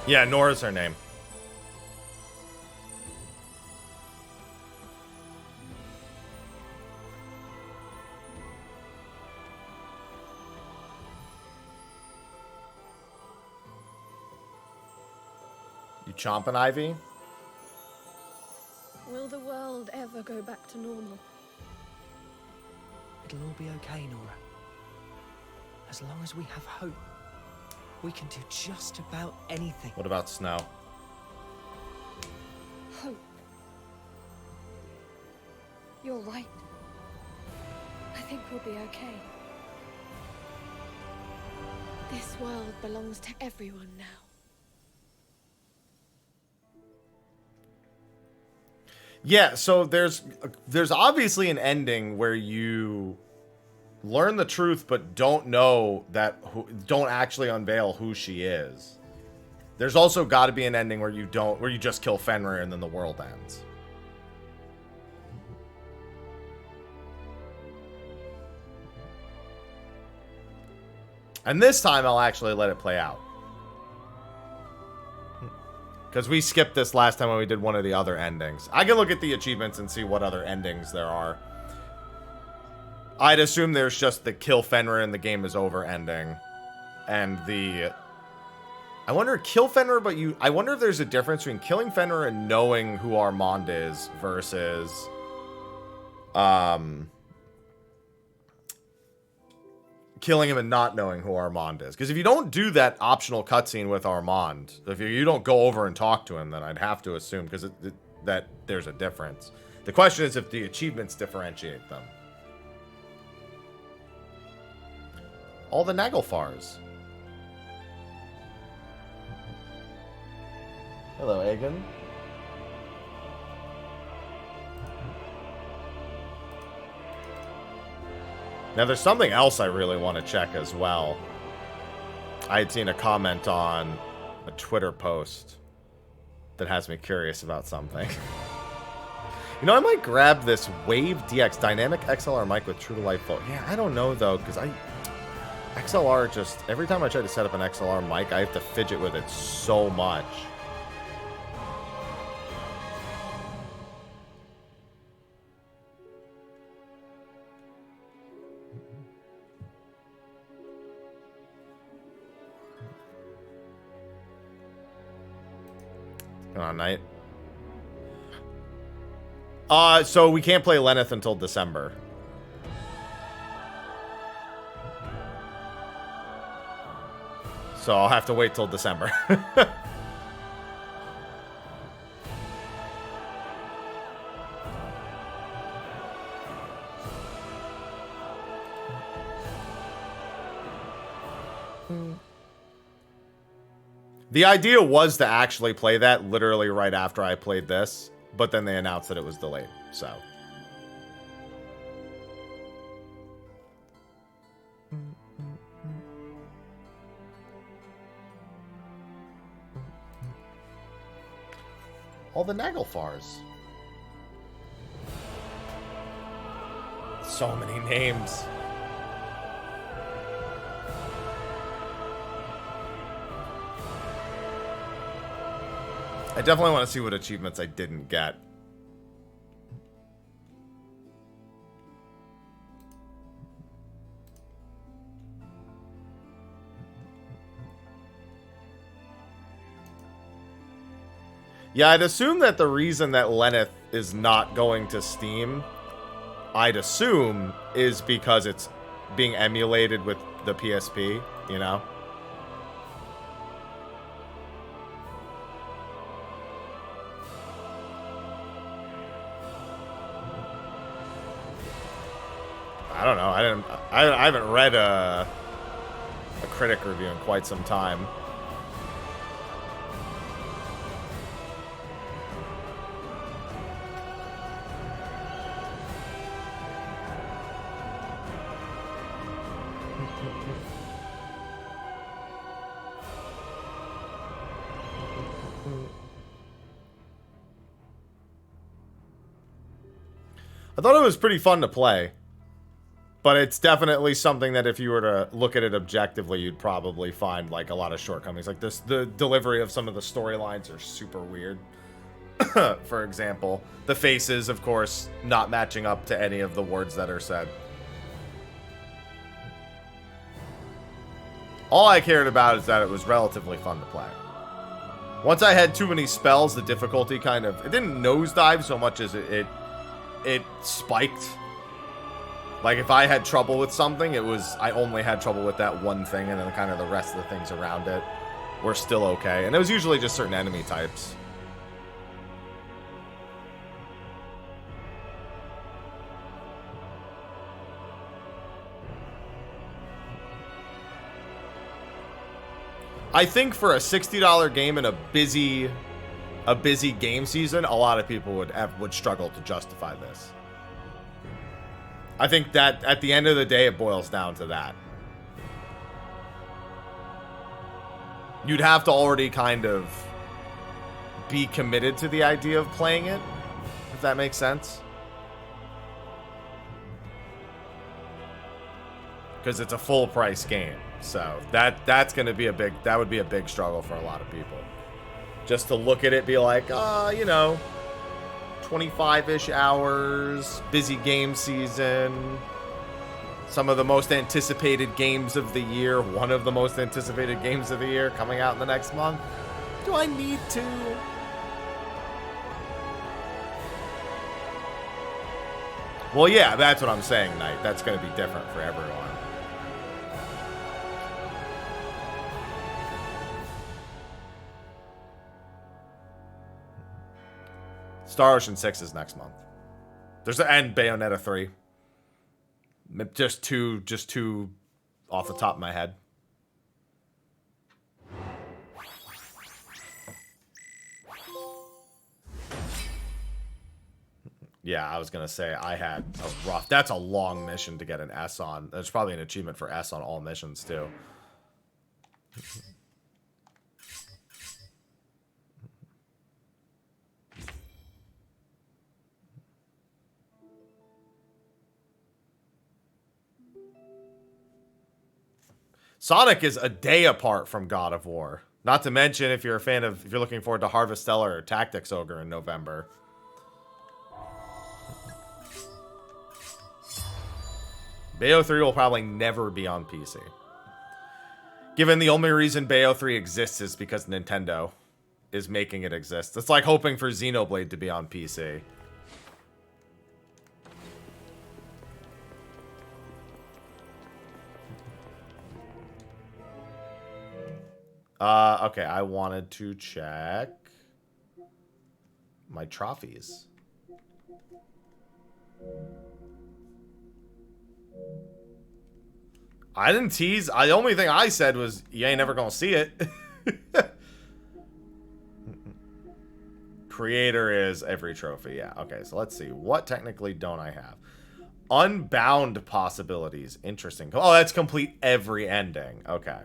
[SPEAKER 1] Yeah, Nora's her name. You chomping, Ivy?
[SPEAKER 3] Will the world ever go back to normal?
[SPEAKER 6] It'll all be okay, Nora. As long as we have hope, we can do just about anything.
[SPEAKER 1] What about Snow?
[SPEAKER 3] Hope. You're right. I think we'll be okay. This world belongs to everyone now.
[SPEAKER 1] Yeah, so there's obviously an ending where you learn the truth but don't know that don't actually unveil who she is. There's also got to be an ending where you just kill Fenrir and then the world ends. And this time I'll actually let it play out. Because we skipped this last time when we did one of the other endings. I can look at the achievements and see what other endings there are. I'd assume there's just the kill Fenrir and the game is over ending. And the... I wonder, kill Fenrir, but you... I wonder if there's a difference between killing Fenrir and knowing who Armand is versus... killing him and not knowing who Armand is. Because if you don't do that optional cutscene with Armand, if you don't go over and talk to him, then I'd have to assume because that there's a difference. The question is if the achievements differentiate them. All the Naglfars. Hello, Egan. Now, there's something else I really want to check as well. I had seen a comment on a Twitter post that has me curious about something. You know, I might grab this Wave DX Dynamic XLR mic with true to life phone. Yeah, I don't know, though, because XLR just... Every time I try to set up an XLR mic, I have to fidget with it so much. Come on, Knight. So we can't play Lenneth until December. So I'll have to wait till December. The idea was to actually play that literally right after I played this, but then they announced that it was delayed, so. All the Naglfars. So many names. I definitely want to see what achievements I didn't get. Yeah, I'd assume that the reason that Lenneth is not going to Steam, I'd assume, is because it's being emulated with the PSP, you know? I don't know. I haven't read a critic review in quite some time. I thought it was pretty fun to play. But it's definitely something that if you were to look at it objectively, you'd probably find like a lot of shortcomings. Like this, the delivery of some of the storylines are super weird. For example, the faces, of course, not matching up to any of the words that are said. All I cared about is that it was relatively fun to play. Once I had too many spells, the difficulty kind of... It didn't nosedive so much as it spiked. Like, if I had trouble with something, it was... I only had trouble with that one thing, and then kind of the rest of the things around it were still okay. And it was usually just certain enemy types. I think for a $60 game in a busy game season, a lot of people would struggle to justify this. I think that at the end of the day, it boils down to that. You'd have to already kind of be committed to the idea of playing it, if that makes sense. Because it's a full price game. So that's going to be that would be a big struggle for a lot of people. Just to look at it, be like, you know, 25-ish hours, busy game season, some of the most anticipated games of the year, one of the most anticipated games of the year coming out in the next month. Do I need to? Well, yeah, that's what I'm saying, Knight. That's going to be different for everyone. Star Ocean 6 is next month. And Bayonetta 3. Just two off the top of my head. Yeah, I was going to say I had a rough... That's a long mission to get an S on. There's probably an achievement for S on all missions, too. Sonic is a day apart from God of War. Not to mention if you're looking forward to Harvestella or Tactics Ogre in November. Bayo 3 will probably never be on PC. Given the only reason Bayo 3 exists is because Nintendo is making it exist. It's like hoping for Xenoblade to be on PC. Okay, I wanted to check my trophies. I didn't tease. The only thing I said was, you ain't never gonna see it. Creator is every trophy. Yeah, okay, so let's see. What technically don't I have? Unbound possibilities. Interesting. Oh, that's complete every ending. Okay.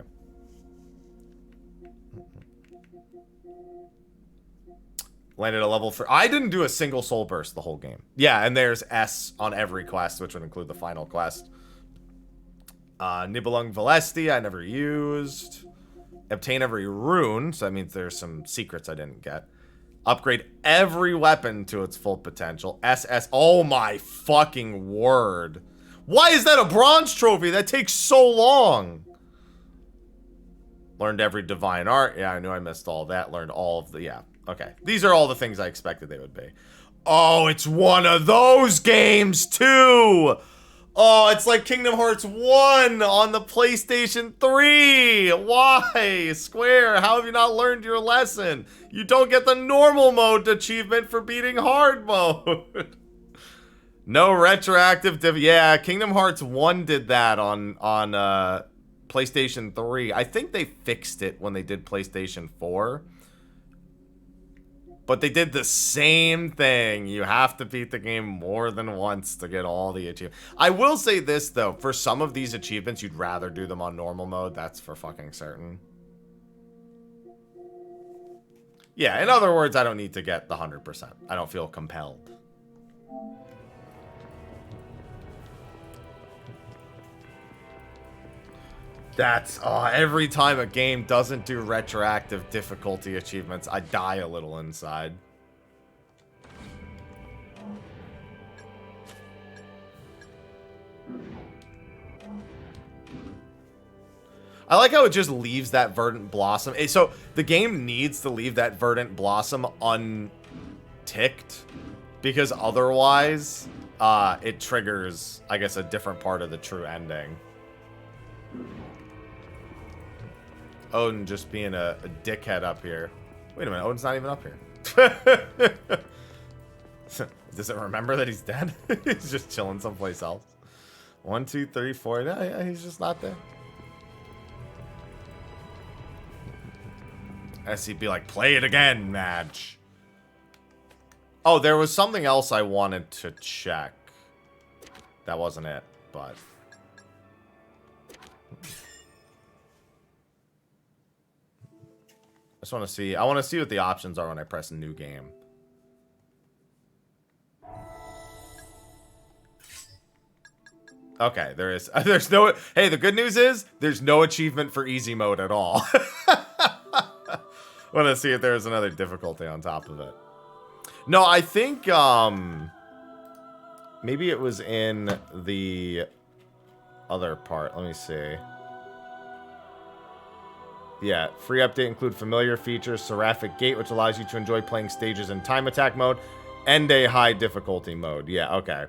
[SPEAKER 1] Landed a level 3. I didn't do a single soul burst the whole game. Yeah, and there's S on every quest, which would include the final quest. Nibelung Valesti, I never used. Obtain every rune, so that means there's some secrets I didn't get. Upgrade every weapon to its full potential. SS, oh my fucking word. Why is that a bronze trophy? That takes so long. Learned every divine art. Yeah, I knew I missed all that. Learned all of the, yeah. Okay, these are all the things I expected they would be. Oh, it's one of those games, too! Oh, it's like Kingdom Hearts 1 on the PlayStation 3! Why? Square, how have you not learned your lesson? You don't get the normal mode achievement for beating hard mode. No retroactive yeah, Kingdom Hearts 1 did that on PlayStation 3. I think they fixed it when they did PlayStation 4. But they did the same thing. You have to beat the game more than once to get all the achievements. I will say this, though. For some of these achievements, you'd rather do them on normal mode. That's for fucking certain. Yeah, in other words, I don't need to get the 100%. I don't feel compelled. That's, every time a game doesn't do retroactive difficulty achievements, I die a little inside. I like how it just leaves that verdant blossom. So the game needs to leave that verdant blossom unticked, because otherwise it triggers, I guess, a different part of the true ending. Odin just being a dickhead up here. Wait a minute, Odin's not even up here. Does it remember that he's dead? He's just chilling someplace else. 1, 2, 3, 4. No, yeah, he's just not there. SCP like, play it again, Madge. Oh, there was something else I wanted to check. That wasn't it, but... I just want to see. I want to see what the options are when I press new game. Okay, there is. There's no. Hey, the good news is there's no achievement for easy mode at all. Want to see if there's another difficulty on top of it. No, I think maybe it was in the other part. Let me see. Yeah, free update include familiar features, Seraphic Gate, which allows you to enjoy playing stages in time attack mode, and a high difficulty mode. Yeah, okay.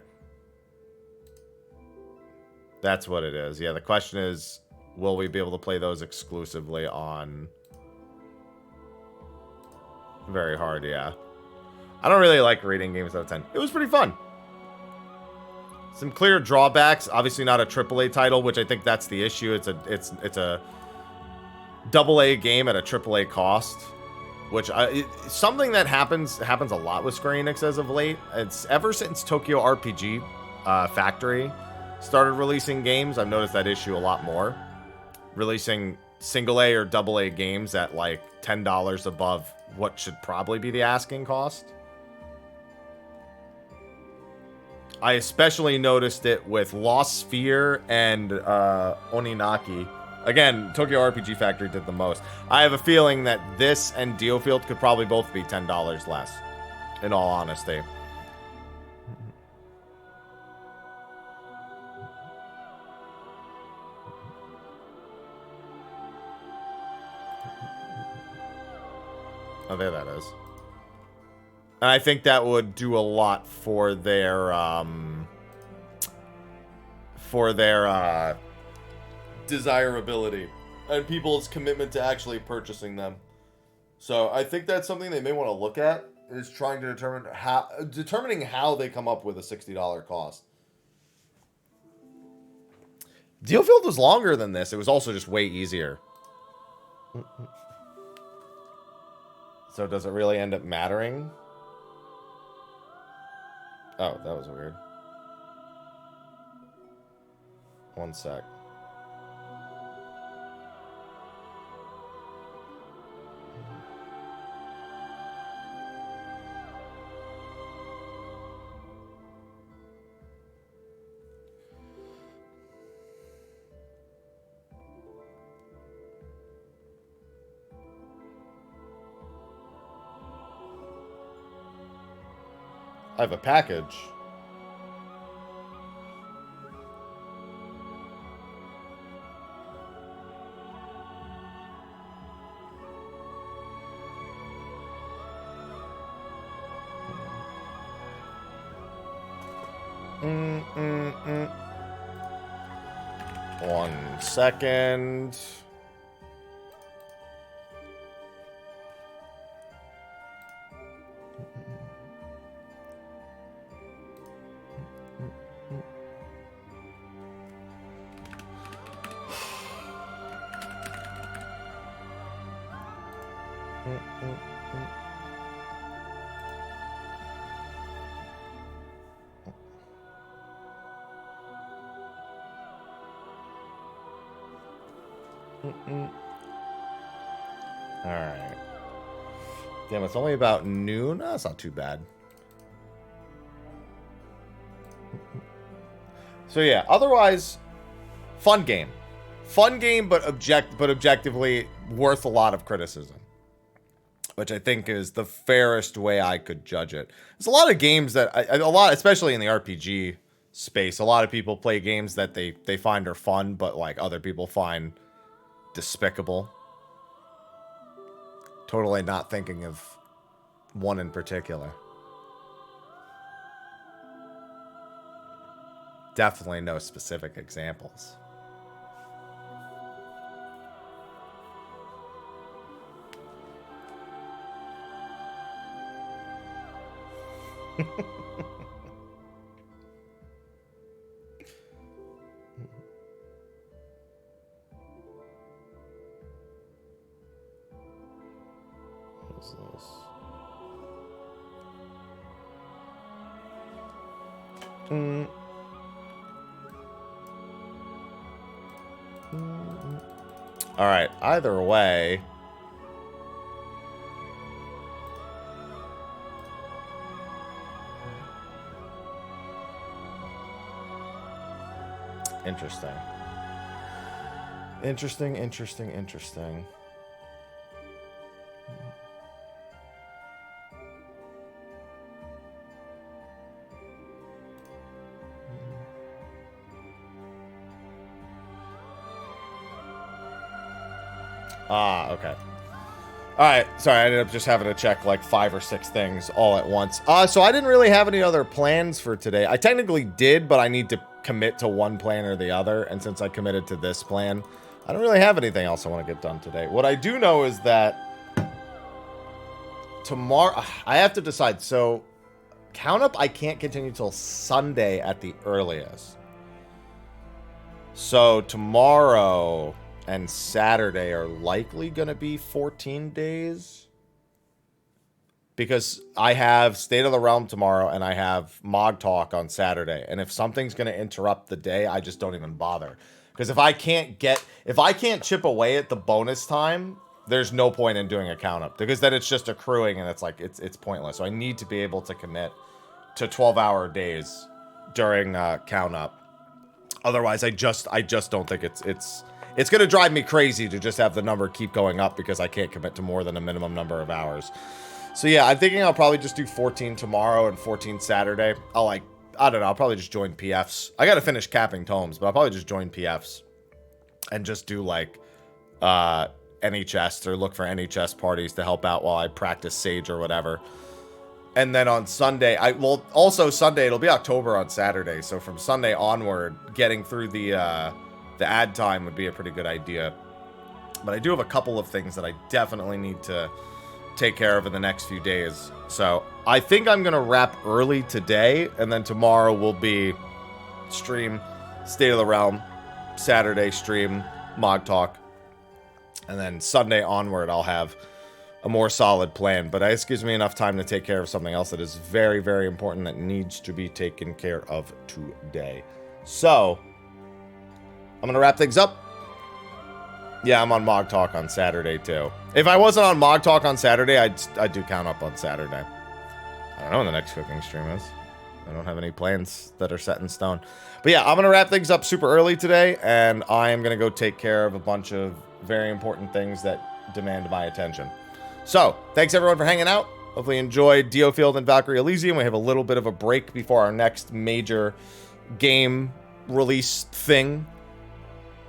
[SPEAKER 1] That's what it is. Yeah, the question is, will we be able to play those exclusively on very hard? Yeah. I don't really like rating games out of 10. It was pretty fun. Some clear drawbacks. Obviously not a AAA title, which I think that's the issue. It's a AA game at a AAA cost, which something that happens a lot with Square Enix as of late. It's ever since Tokyo RPG Factory started releasing games, I've noticed that issue a lot more. Releasing single A or AA games at like $10 above what should probably be the asking cost. I especially noticed it with Lost Sphere and Oninaki. Again, Tokyo RPG Factory did the most. I have a feeling that this and Diofield could probably both be $10 less, in all honesty. Oh, there that is. And I think that would do a lot for their desirability and people's commitment to actually purchasing them. So I think that's something they may want to look at, is trying to determining how they come up with a $60 cost. Dealfield was longer than this. It was also just way easier. So does it really end up mattering? Oh, that was weird. One sec. I have a package. One second. Alright. Damn, it's only about noon? That's not too bad. So yeah, otherwise, fun game. Fun game, but objectively worth a lot of criticism. Which I think is the fairest way I could judge it. There's a lot of games that, especially in the RPG space, a lot of people play games that they find are fun, but like other people find despicable. Totally not thinking of one in particular. Definitely no specific examples. What's this? All right, either way, Interesting. Interesting, interesting, interesting. Ah, okay. Alright, sorry, I ended up just having to check like 5 or 6 things all at once. So I didn't really have any other plans for today. I technically did, but I need to commit to one plan or the other. And since I committed to this plan, I don't really have anything else I want to get done today. What I do know is that tomorrow, I have to decide. So, count up, I can't continue till Sunday at the earliest. So, tomorrow and Saturday are likely going to be 14 days. Because I have State of the Realm tomorrow and I have Mog Talk on Saturday. And if something's going to interrupt the day, I just don't even bother. Because if I can't chip away at the bonus time, there's no point in doing a count up. Because then it's just accruing and it's like, it's pointless. So I need to be able to commit to 12-hour days during count up. Otherwise, I just don't think it's going to drive me crazy to just have the number keep going up because I can't commit to more than a minimum number of hours. So yeah, I'm thinking I'll probably just do 14 tomorrow and 14 Saturday. I don't know, I'll probably just join PFs. I got to finish capping tomes, but I'll probably just join PFs and just do like NHS or look for NHS parties to help out while I practice Sage or whatever. And then on Sunday, also Sunday, it'll be October on Saturday. So from Sunday onward, getting through the ad time would be a pretty good idea. But I do have a couple of things that I definitely need to take care of in the next few days. So I think I'm going to wrap early today. And then tomorrow will be stream State of the Realm. Saturday stream Mog Talk. And then Sunday onward, I'll have a more solid plan. But this gives me enough time to take care of something else that is very, very important that needs to be taken care of today. So I'm going to wrap things up. Yeah, I'm on Mog Talk on Saturday, too. If I wasn't on Mog Talk on Saturday, I'd do Count Up on Saturday. I don't know when the next cooking stream is. I don't have any plans that are set in stone. But yeah, I'm going to wrap things up super early today, and I am going to go take care of a bunch of very important things that demand my attention. So, thanks everyone for hanging out. Hopefully you enjoyed Diofield and Valkyrie Elysium. We have a little bit of a break before our next major game release thing.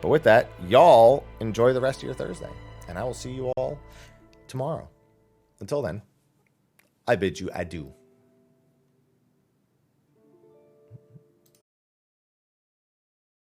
[SPEAKER 1] But with that, y'all enjoy the rest of your Thursday. And I will see you all tomorrow. Until then, I bid you adieu.